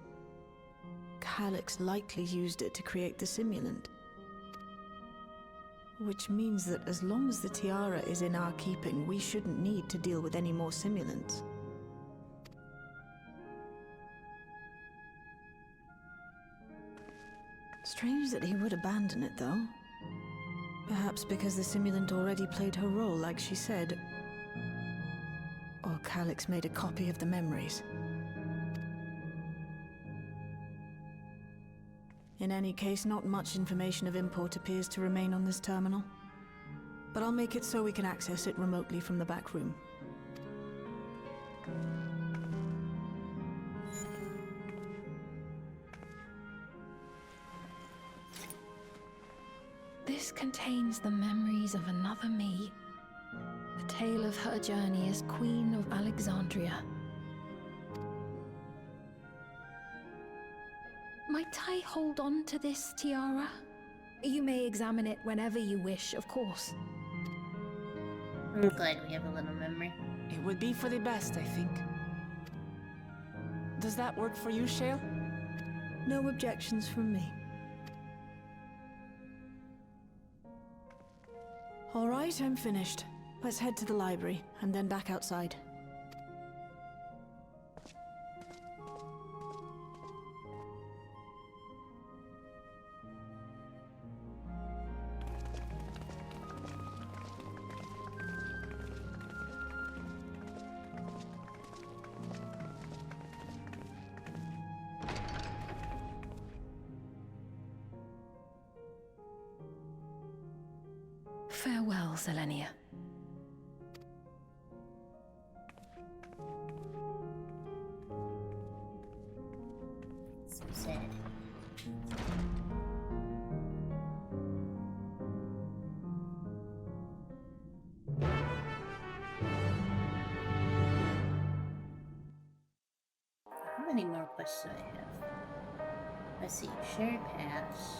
Calyx likely used it to create the simulant. Which means that as long as the tiara is in our keeping, we shouldn't need to deal with any more simulants. Strange that he would abandon it, though. Perhaps because the simulant already played her role, like she said. Or Calyx made a copy of the memories. In any case, not much information of import appears to remain on this terminal. But I'll make it so we can access it remotely from the back room.
This contains the memories of another me. A tale of her journey as Queen of Alexandria. Might I hold on to this tiara? You may examine it whenever you wish, of course.
I'm glad we have a little memory.
It would be for the best, I think. Does that work for you, Shale?
No objections from me. All right, I'm finished. Let's head to the library, and then back outside.
Farewell, Selenia.
So sad. How many more quests do I have? Let's see. Shared paths.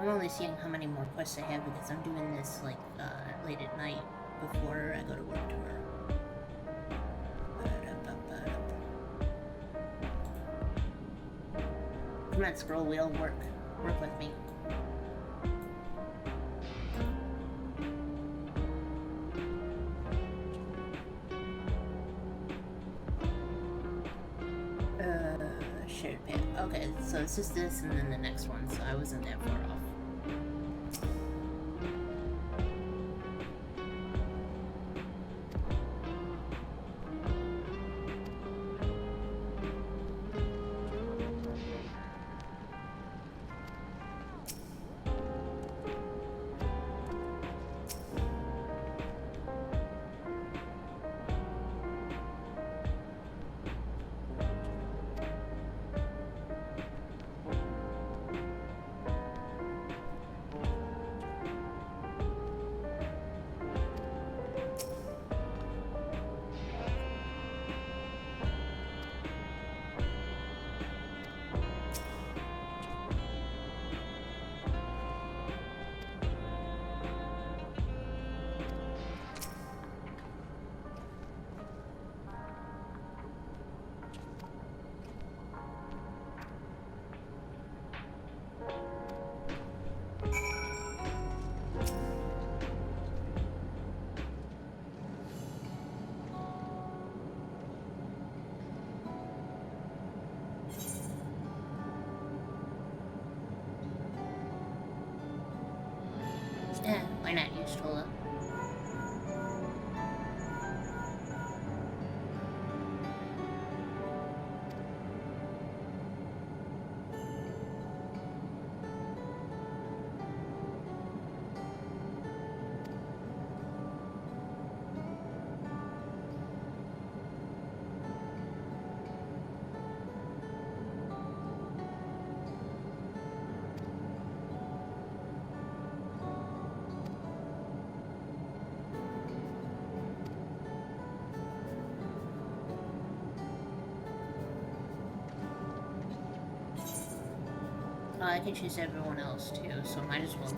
I'm only seeing how many more quests I have because I'm doing this like late at night before I go to work tomorrow. Come on, scroll wheel, work with me. Shared path. Okay, so it's just this and then the next one, so I wasn't that far off. Yeah, why not use Tola? I can choose everyone else too, so might as well.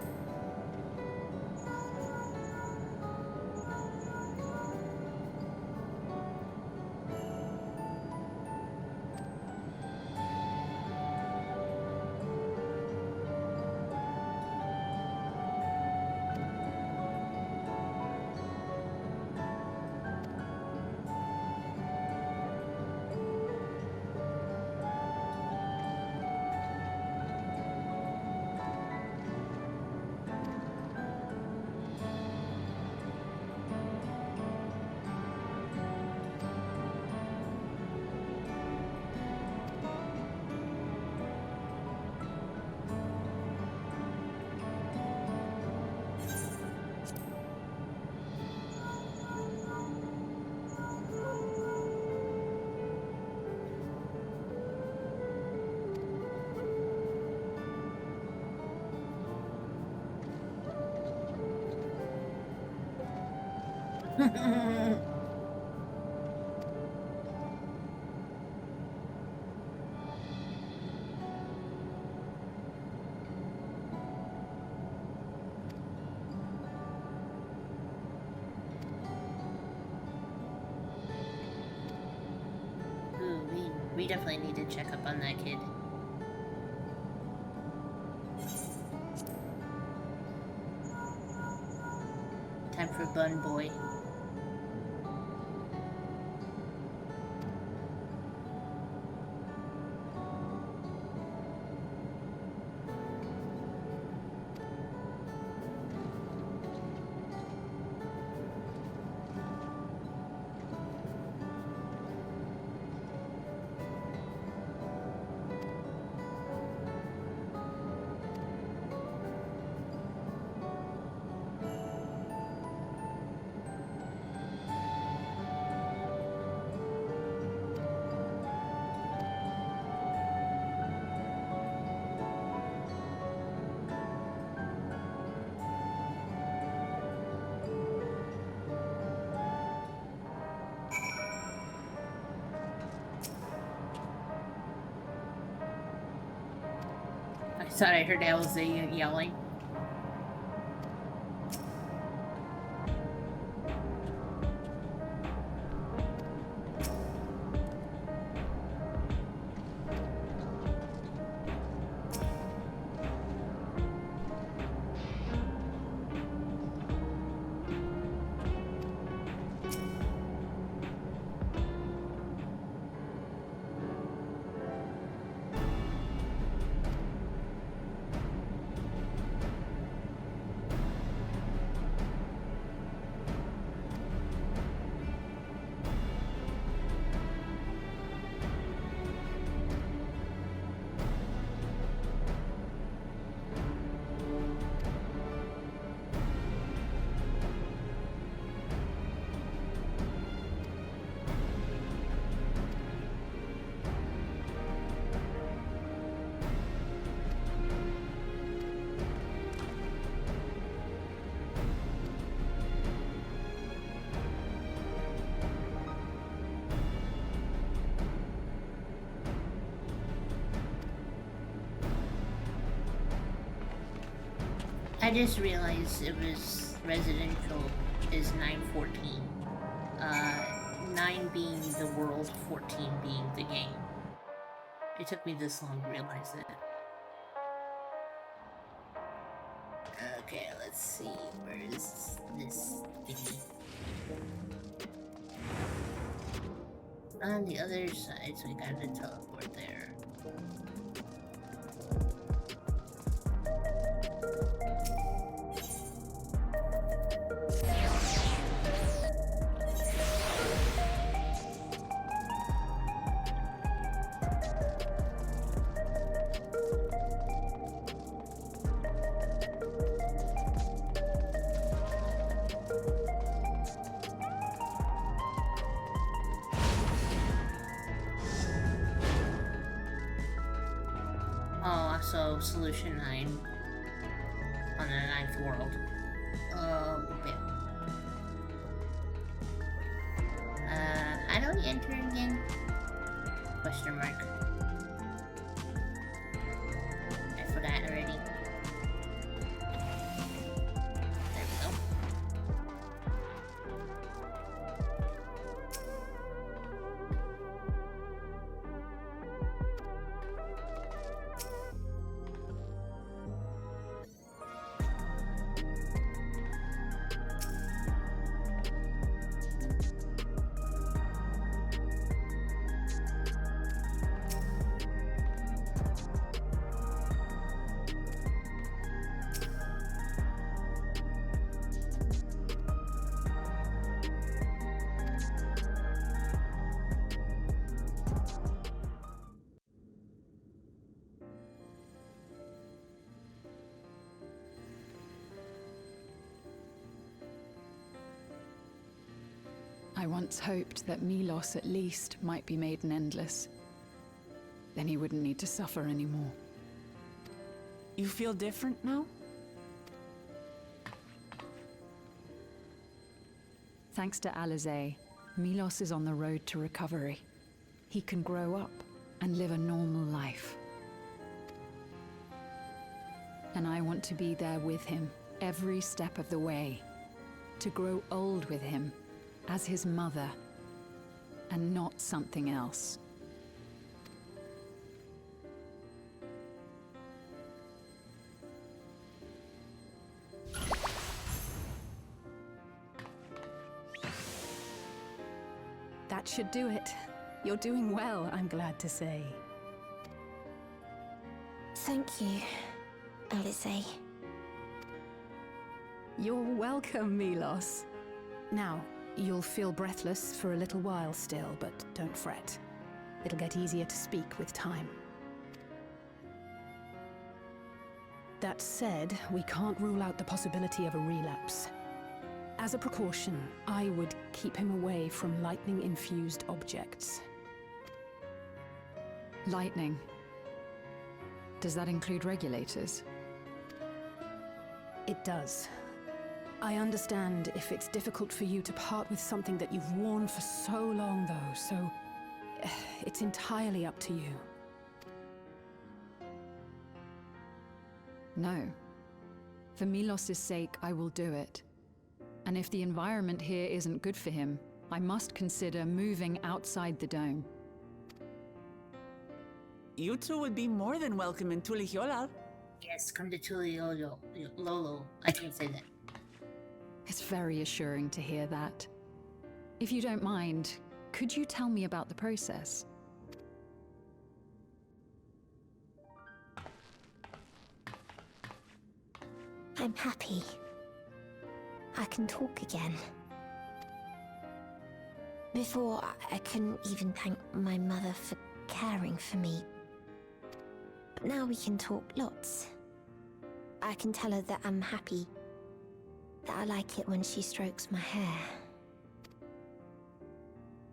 Ooh, we definitely need to check up on that kid. Time for Bun Boy. I thought I heard Elza yelling. I just realized it was residential is 914. 9 being the world, 14 being the game. It took me this long to realize it. Okay, let's see. Where is this thingy? On the other side, so I gotta teleport there. So solution 9 on the 9th world. Okay. How do we enter again? Question mark. I forgot already. There we go.
I once hoped that Milos at least might be made an endless. Then he wouldn't need to suffer anymore.
You feel different now?
Thanks to Alizé, Milos is on the road to recovery. He can grow up and live a normal life. And I want to be there with him every step of the way. To grow old with him as his mother and not something else.
That should do it. You're doing well, I'm glad to say.
Thank you, Alizé.
You're welcome, Milos. Now, you'll feel breathless for a little while still, but don't fret. It'll get easier to speak with time. That said, we can't rule out the possibility of a relapse. As a precaution, I would keep him away from lightning-infused objects.
Lightning. Does that include regulators?
It does. I understand if it's difficult for you to part with something that you've worn for so long, though, so it's entirely up to you.
No. For Milos' sake, I will do it. And if the environment here isn't good for him, I must consider moving outside the dome.
You two would be more than welcome in Tulihiola.
Yes, come to Lolo. I can't say that.
It's very assuring to hear that. If you don't mind, could you tell me about the process?
I'm happy. I can talk again. Before, I couldn't even thank my mother for caring for me. But now we can talk lots. I can tell her that I'm happy. That I like it when she strokes my hair.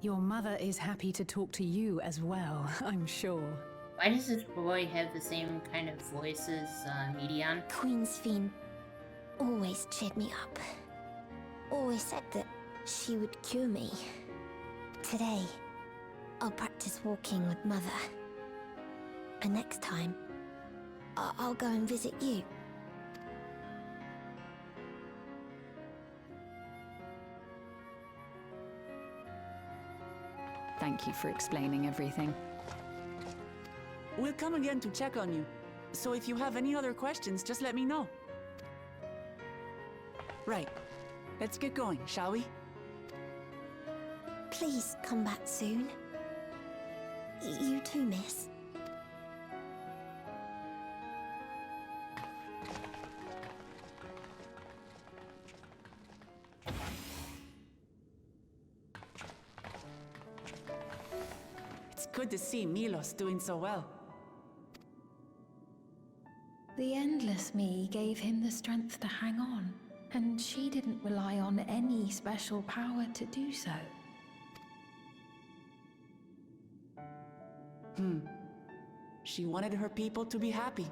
Your mother is happy to talk to you as well, I'm sure.
Why does this boy have the same kind of voice as Medion?
Queen's Fiend always cheered me up. Always said that she would cure me. Today, I'll practice walking with Mother. And next time, I'll go and visit you.
Thank you for explaining everything.
We'll come again to check on you. So if you have any other questions, just let me know. Right. Let's get going, shall we?
Please come back soon. You too, miss.
It's good to see Milos doing so well.
The Endless Me gave him the strength to hang on, and she didn't rely on any special power to do so.
She wanted her people to be happy.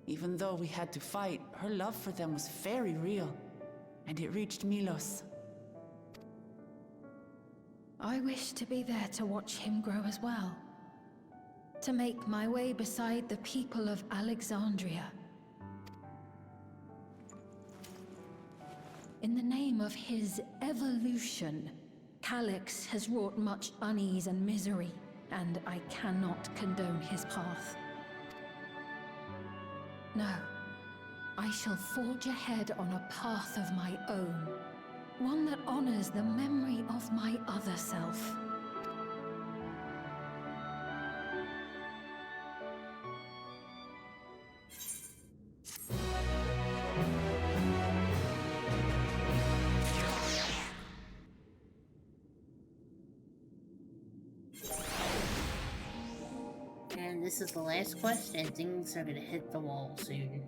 Even though we had to fight, her love for them was very real, and it reached Milos.
I wish to be there to watch him grow as well. To make my way beside the people of Alexandria. In the name of his evolution, Calyx has wrought much unease and misery, and I cannot condone his path. No, I shall forge ahead on a path of my own, one that honors the memory of my other self.
And this is the last quest, and things are gonna hit the wall soon.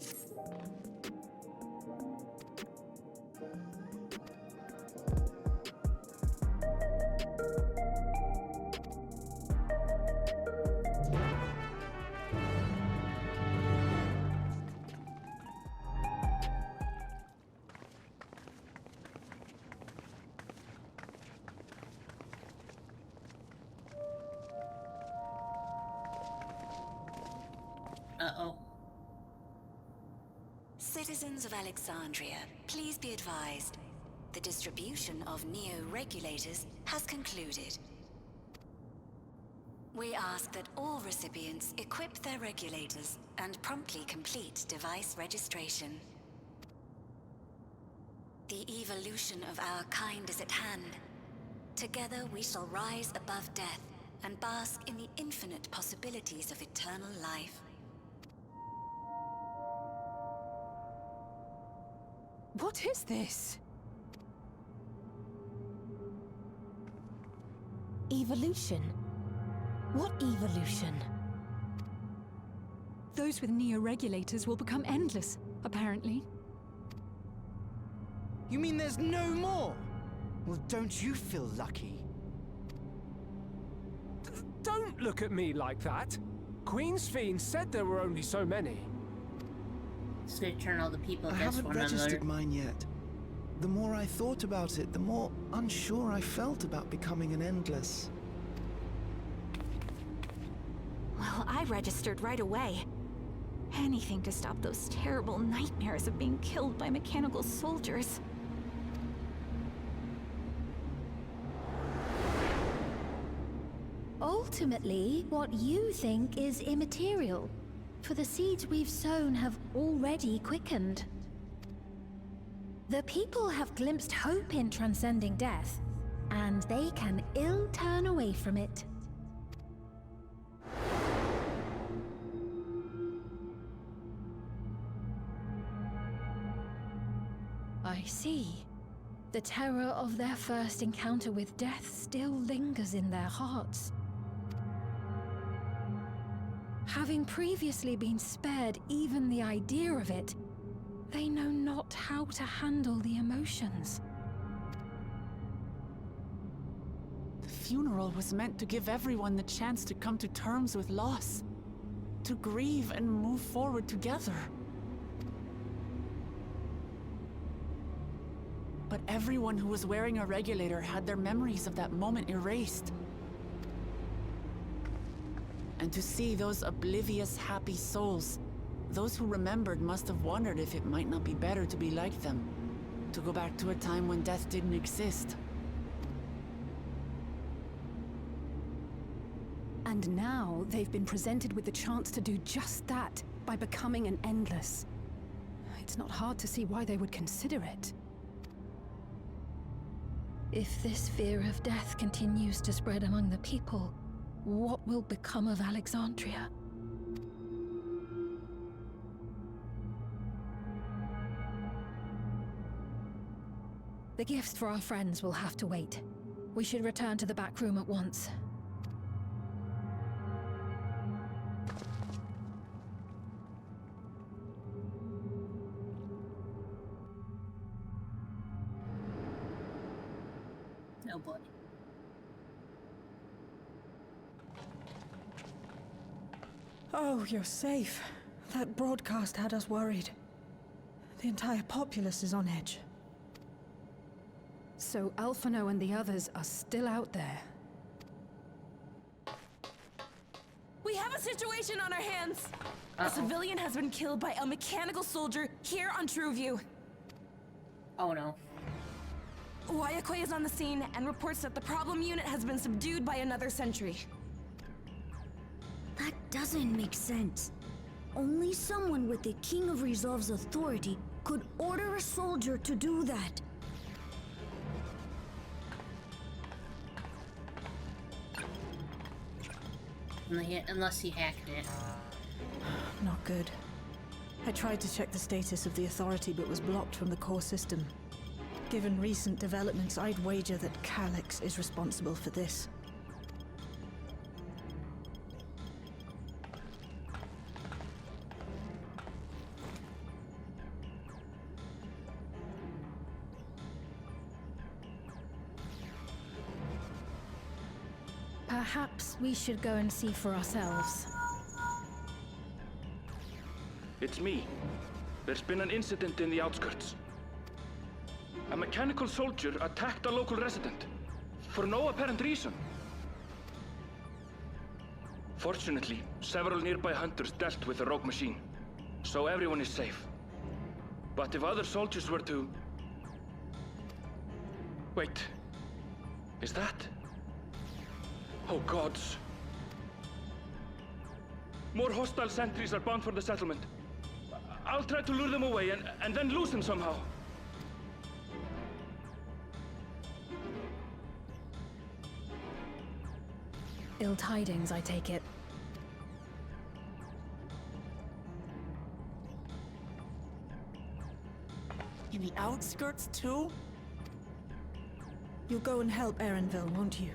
Citizens of Alexandria, please be advised. The distribution of neo-regulators has concluded. We ask that all recipients equip their regulators and promptly complete device registration. The evolution of our kind is at hand. Together we shall rise above death and bask in the infinite possibilities of eternal life.
What is this?
Evolution? What evolution?
Those with neo-regulators will become endless, apparently.
You mean there's no more? Well, don't you feel lucky?
Don't look at me like that. Queen's Fiend said there were only so many.
So they turn all the people
I
against
haven't
one another.
registered mine yet. The more I thought about it, the more unsure I felt about becoming an Endless.
Well, I registered right away. Anything to stop those terrible nightmares of being killed by mechanical soldiers.
Ultimately, what you think is immaterial, for the seeds we've sown have already quickened. The people have glimpsed hope in transcending death, and they can ill turn away from it. I see. The terror of their first encounter with death still lingers in their hearts. Having previously been spared even the idea of it, they know not how to handle the emotions.
The funeral was meant to give everyone the chance to come to terms with loss, to grieve and move forward together. But everyone who was wearing a regulator had their memories of that moment erased. And to see those oblivious, happy souls, those who remembered must have wondered if it might not be better to be like them, to go back to a time when death didn't exist.
And now they've been presented with the chance to do just that by becoming an Endless. It's not hard to see why they would consider it.
If this fear of death continues to spread among the people, what will become of Alexandria? The gifts for our friends will have to wait. We should return to the back room at once.
Oh boy.
Oh, you're safe. That broadcast had us worried. The entire populace is on edge.
So Alphino and the others are still out there.
We have a situation on our hands. A civilian has been killed by a mechanical soldier here on Trueview.
Oh no.
Wayakwe is on the scene and reports that the problem unit has been subdued by another sentry.
That doesn't make sense. Only someone with the King of Resolve's authority could order a soldier to do that.
Unless he hacked it.
Not good. I tried to check the status of the authority but was blocked from the core system. Given recent developments, I'd wager that Calyx is responsible for this.
Perhaps we should go and see for ourselves.
It's me. There's been an incident in the outskirts. A mechanical soldier attacked a local resident, for no apparent reason. Fortunately, several nearby hunters dealt with the rogue machine, so everyone is safe. But if other soldiers were to... Wait. Is that... Oh gods. More hostile sentries are bound for the settlement. I'll try to lure them away and then lose them somehow.
Ill tidings, I take it.
In the outskirts too?
You'll go and help Erenville, won't you?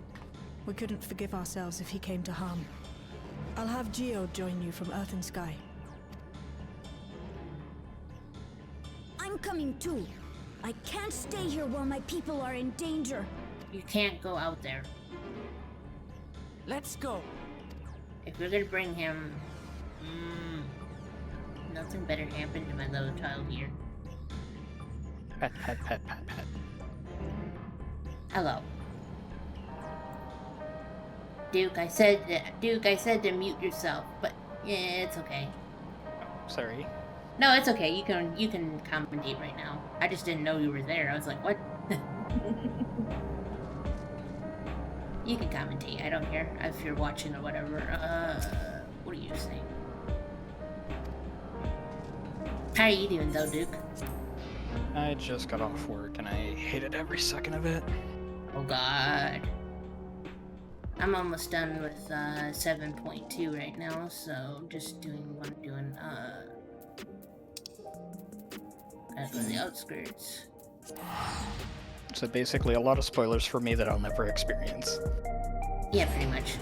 We couldn't forgive ourselves if he came to harm. I'll have Geo join you from Earth and Sky.
I'm coming too. I can't stay here while my people are in danger.
You can't go out there.
Let's go.
If we're gonna bring him... nothing better happened to my little child here.
Pet, pet, pet, pet, pet.
Hello. Duke, I said to mute yourself, but yeah, it's okay.
Sorry.
No, it's okay. You can commentate right now. I just didn't know you were there. I was like, what? You can commentate. I don't care if you're watching or whatever. What are you saying? How are you doing though, Duke?
I just got off work and I hated every second of it.
Oh God. I'm almost done with 7.2 right now, so just doing what I'm doing. Gotta go to the outskirts.
So basically a lot of spoilers for me that I'll never experience.
Yeah, pretty much.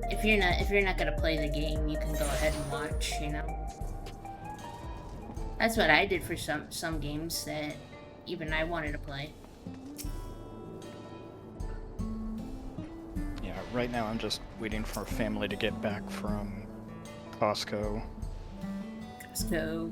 If you're not gonna play the game, you can go ahead and watch, you know? That's what I did for some games that even I wanted to play.
Yeah, right now I'm just waiting for family to get back from Costco.
Costco.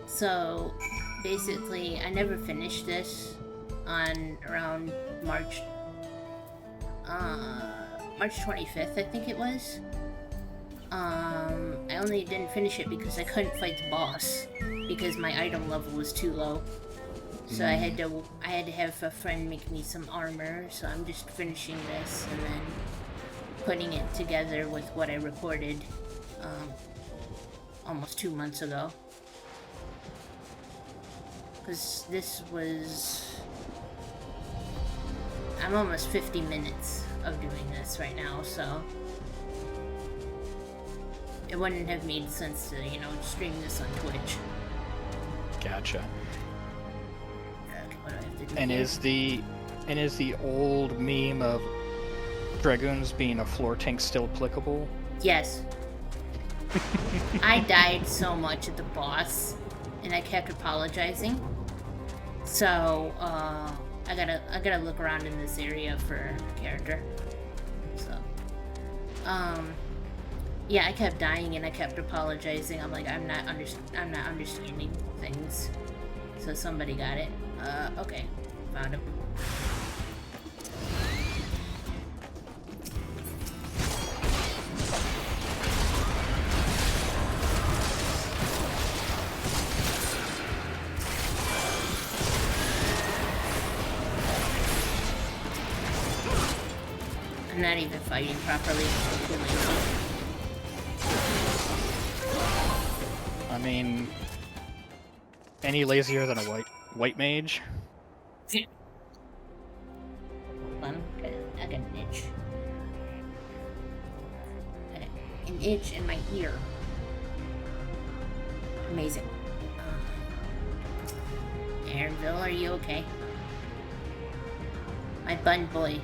So basically I never finished this on around March 25th, I think it was. I only didn't finish it because I couldn't fight the boss because my item level was too low. So I had to have a friend make me some armor, so I'm just finishing this and then putting it together with what I recorded almost 2 months ago. Because this was... I'm almost 50 minutes of doing this right now, so... It wouldn't have made sense to, you know, stream this on Twitch.
Gotcha.
Okay, what do I have to do
And
here?
is the old meme of Dragoons being a floor tank still applicable?
Yes. I died so much at the boss, and I kept apologizing. So, I gotta look around in this area for a character. So, yeah, I kept dying and I kept apologizing. I'm like, I'm not understanding things. So somebody got it. Okay, found him. I'm not even fighting properly. I'm too lazy.
I mean, any lazier than a white mage?
Hold on, I got an itch. I got an itch in my ear. Amazing. Aaronville, are you okay? My bun boy.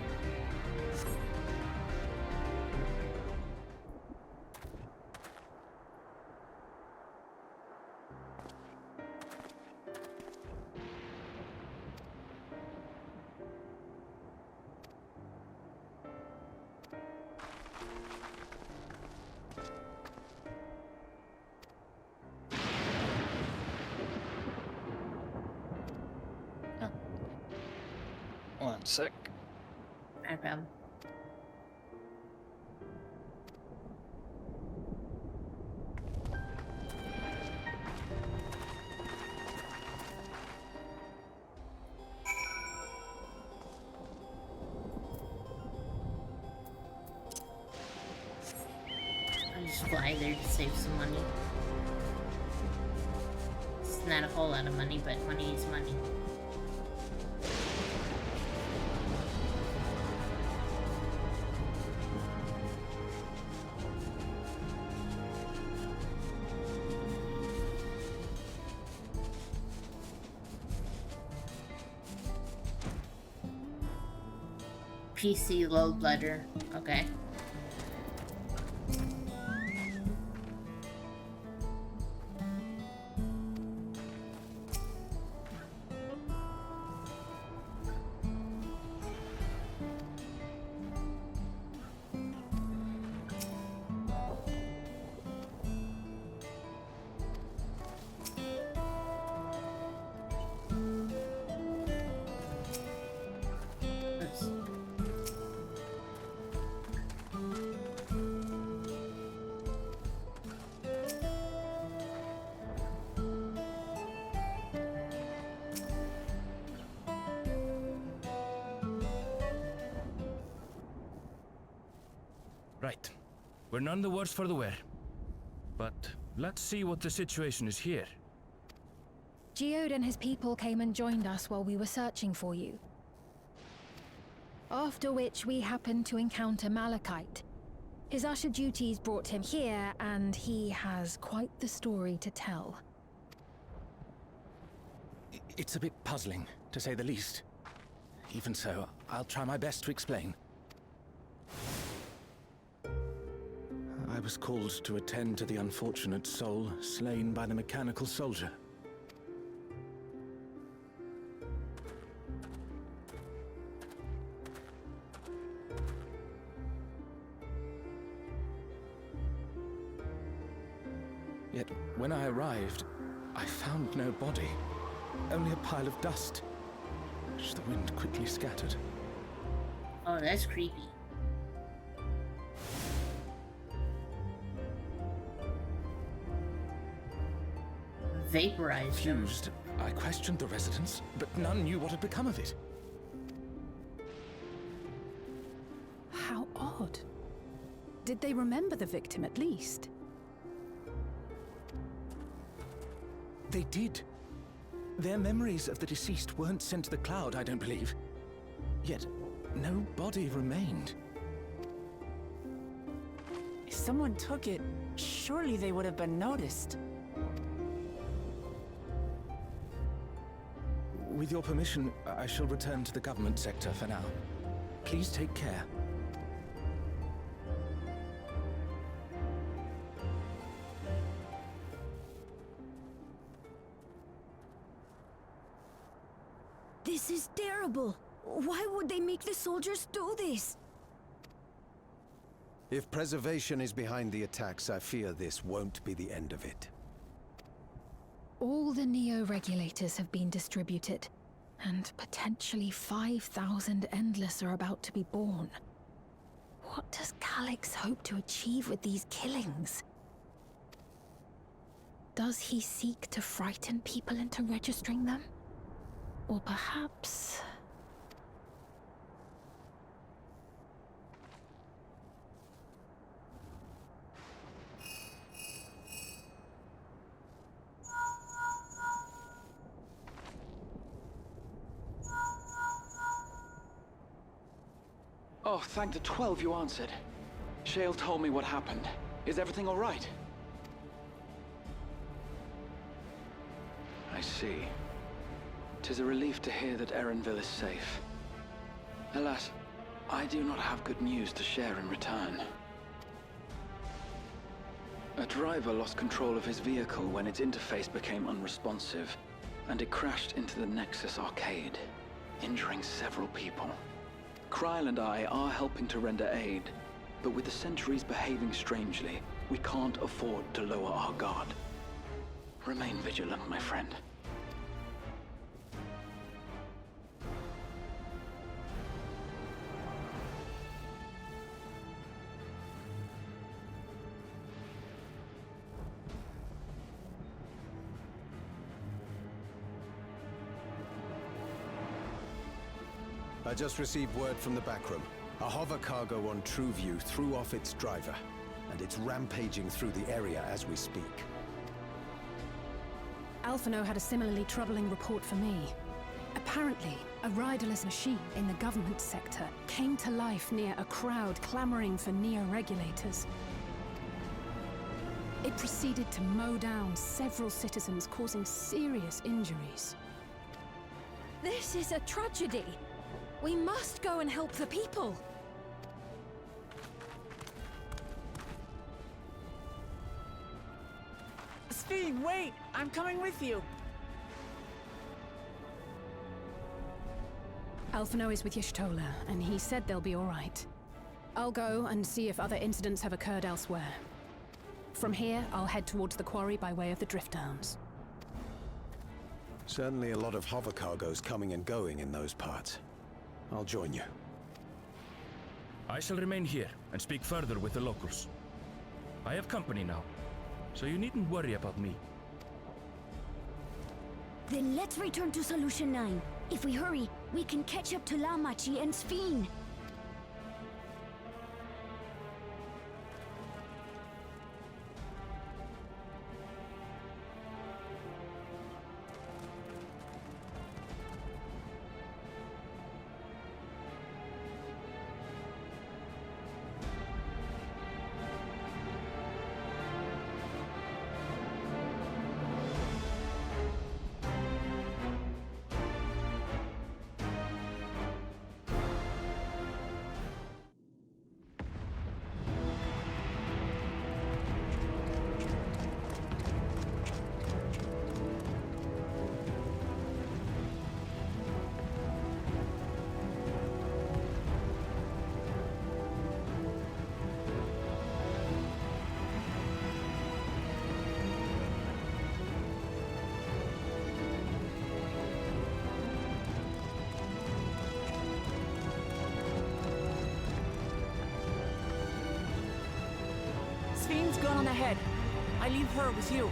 Sick.
No problem. I'll just fly there to save some money. It's not a whole lot of money, but money is money. PC load letter. Okay.
Right. We're none the worse for the wear. But let's see what the situation is here.
Geode and his people came and joined us while we were searching for you. After which we happened to encounter Malachite. His usher duties brought him here, and he has quite the story to tell.
It's a bit puzzling, to say the least. Even so, I'll try my best to explain. I was called to attend to the unfortunate soul slain by the mechanical soldier. Yet, when I arrived, I found no body. Only a pile of dust, which the wind quickly scattered.
Oh, that's creepy. Vaporized him.
Confused, I questioned the residents, but none knew what had become of it.
How odd. Did they remember the victim at least?
They did. Their memories of the deceased weren't sent to the cloud, I don't believe. Yet, no body remained.
If someone took it, surely they would have been noticed.
With your permission, I shall return to the government sector for now. Please take care.
This is terrible. Why would they make the soldiers do this?
If preservation is behind the attacks, I fear this won't be the end of it.
All the Neo-regulators have been distributed, and potentially 5,000 Endless are about to be born. What does Calyx hope to achieve with these killings? Does he seek to frighten people into registering them? Or perhaps...
Oh, thank the 12 you answered. Shale told me what happened. Is everything all right? I see. 'Tis a relief to hear that Erenville is safe. Alas, I do not have good news to share in return. A driver lost control of his vehicle when its interface became unresponsive, and it crashed into the Nexus arcade, injuring several people. Kryl and I are helping to render aid, but with the sentries behaving strangely, we can't afford to lower our guard. Remain vigilant, my friend.
I just received word from the backroom. A hover cargo on Trueview threw off its driver, and it's rampaging through the area as we speak.
Alphino had a similarly troubling report for me. Apparently, a riderless machine in the government sector came to life near a crowd clamoring for neo-regulators. It proceeded to mow down several citizens, causing serious injuries.
This is a tragedy. We must go and help the people.
Sphene, wait! I'm coming with you!
Alphino is with Y'shtola, and he said they'll be all right. I'll go and see if other incidents have occurred elsewhere. From here, I'll head towards the quarry by way of the Drift Downs.
Certainly a lot of hover cargoes coming and going in those parts. I'll join you.
I shall remain here and speak further with the locals. I have company now, so you needn't worry about me.
Then let's return to Solution 9. If we hurry, we can catch up to Lamachi and Sphene.
Sphene's gone on ahead. I leave her with you.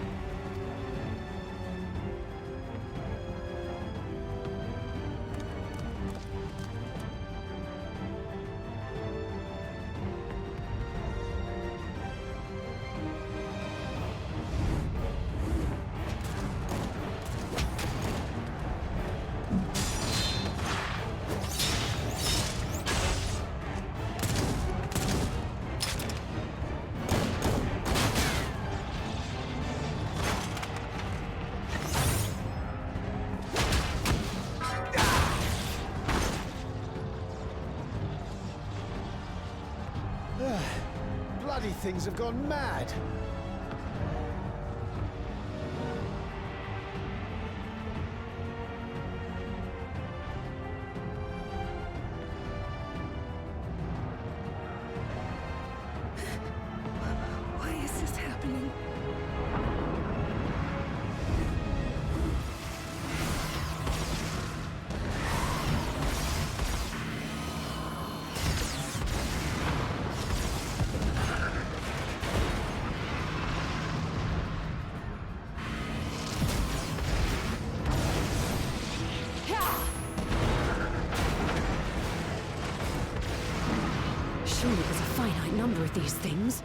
Bloody things have gone mad!
Why is this happening?
Surely there's a finite number of these things.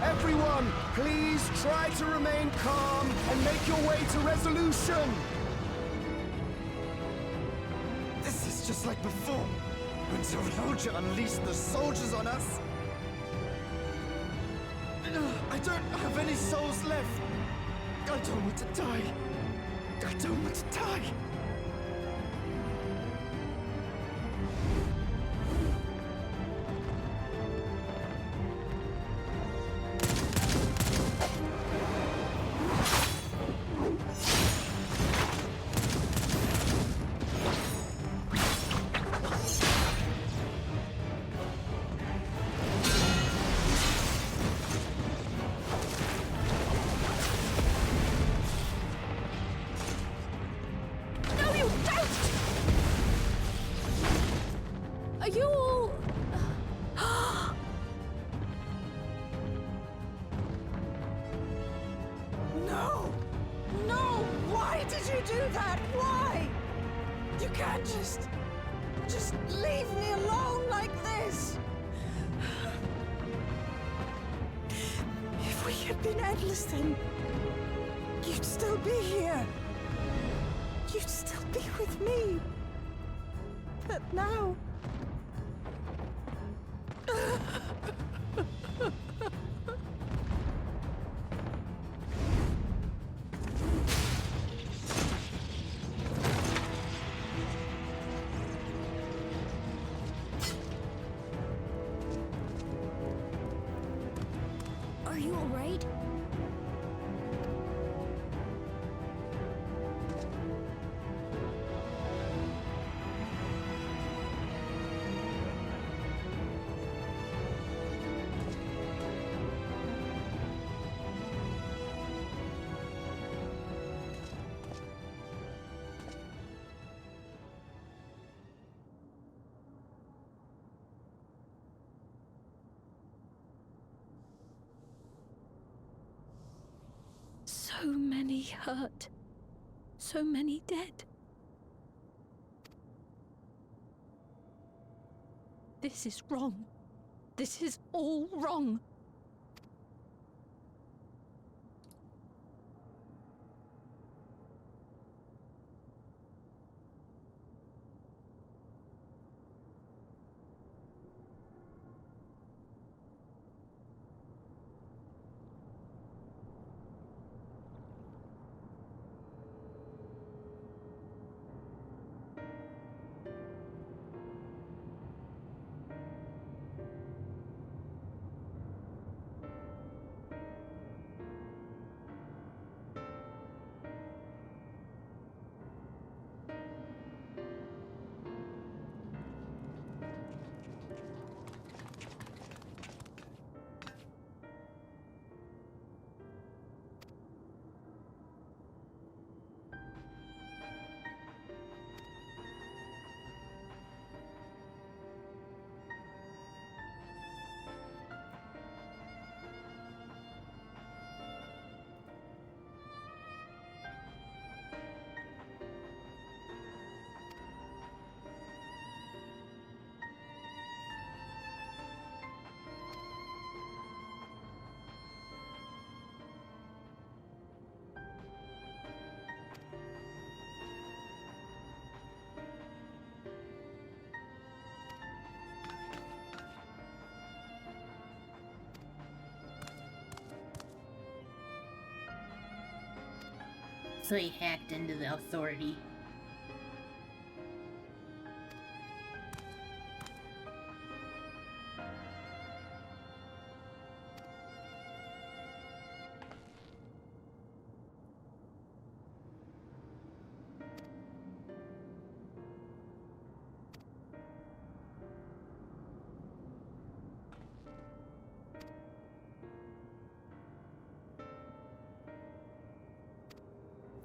Everyone, please try to remain calm and make your way to resolution! This is just like before, when Zerloja unleashed the soldiers on us. I don't have any souls left. I don't want to die. I don't want to die.
that? Why? You can't just leave me alone like this. If we had been endless, then you'd still be here. You'd still be with me. But now...
Are you alright?
So many hurt. So many dead. This is wrong. This is all wrong.
So he hacked into the authority.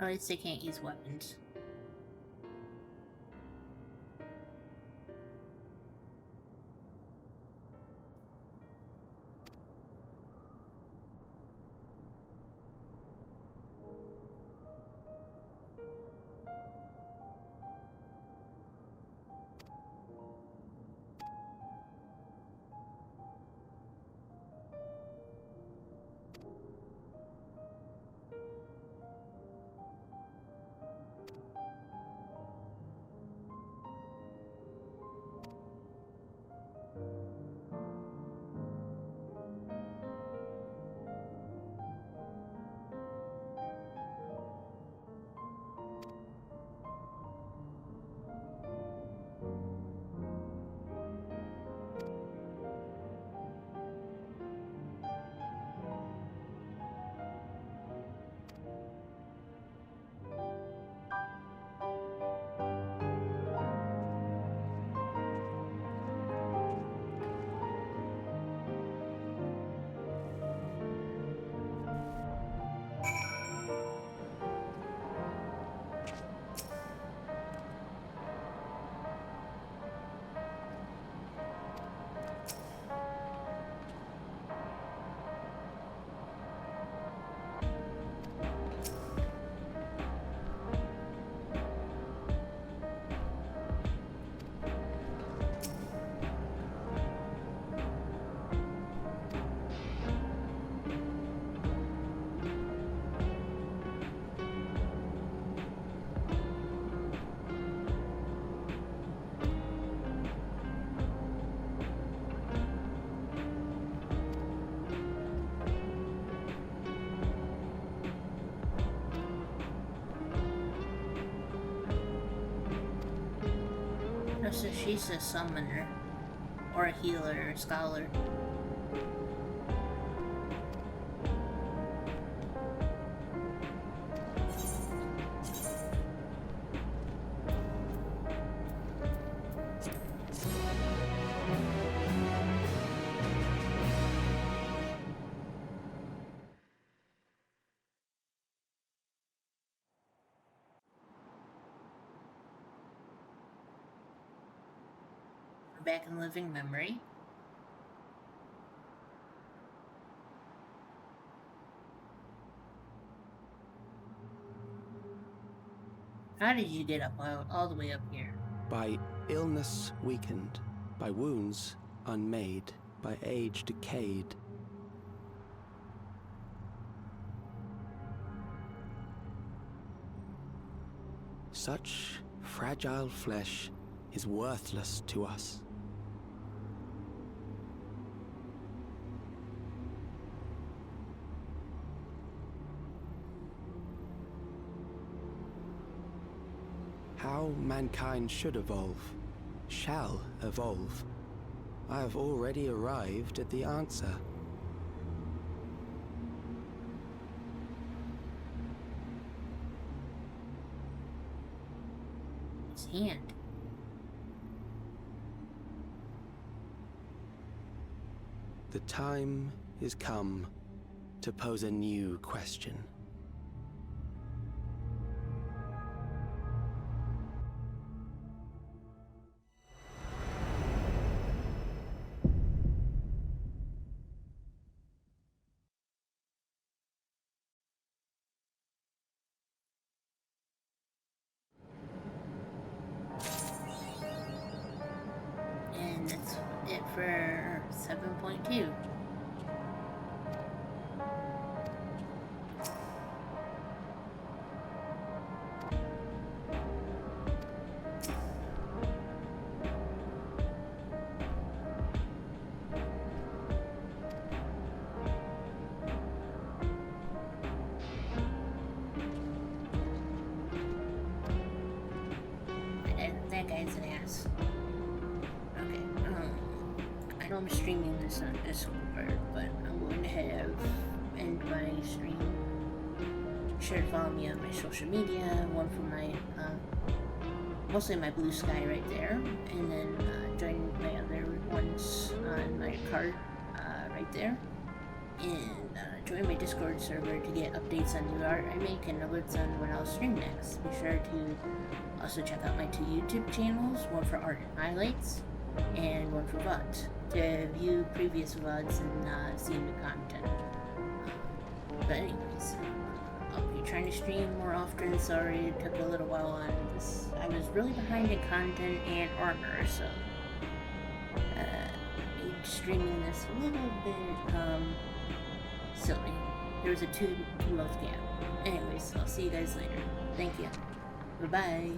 At least they can't use weapons. Oh, so she's a summoner. Or a healer or a scholar. Back in living memory. How did you get up all the way up here?
By illness weakened, by wounds unmade, by age decayed. Such fragile flesh is worthless to us. How mankind should evolve, shall evolve. I have already arrived at the answer.
His hand.
The time is come to pose a new question.
And that's it for 7.2. That guy's an ass. Okay, I know I'm streaming this on Discord, but I'm going to end my stream. Be sure to follow me on my social media, one from my, mostly my blue sky right there, and then join my other ones on my card right there. And join my Discord server to get updates on new art I make and alerts on when I'll stream next. Be sure to also check out my 2 YouTube channels, one for art and highlights, and one for VODs, to view previous VODs and see new content. But anyways, I'll be trying to stream more often. Sorry it took a little while on this. I was really behind in content and armor, so made streaming this a little bit silly. There was a 2-month gap. Anyways, I'll see you guys later. Thank you. Bye-bye.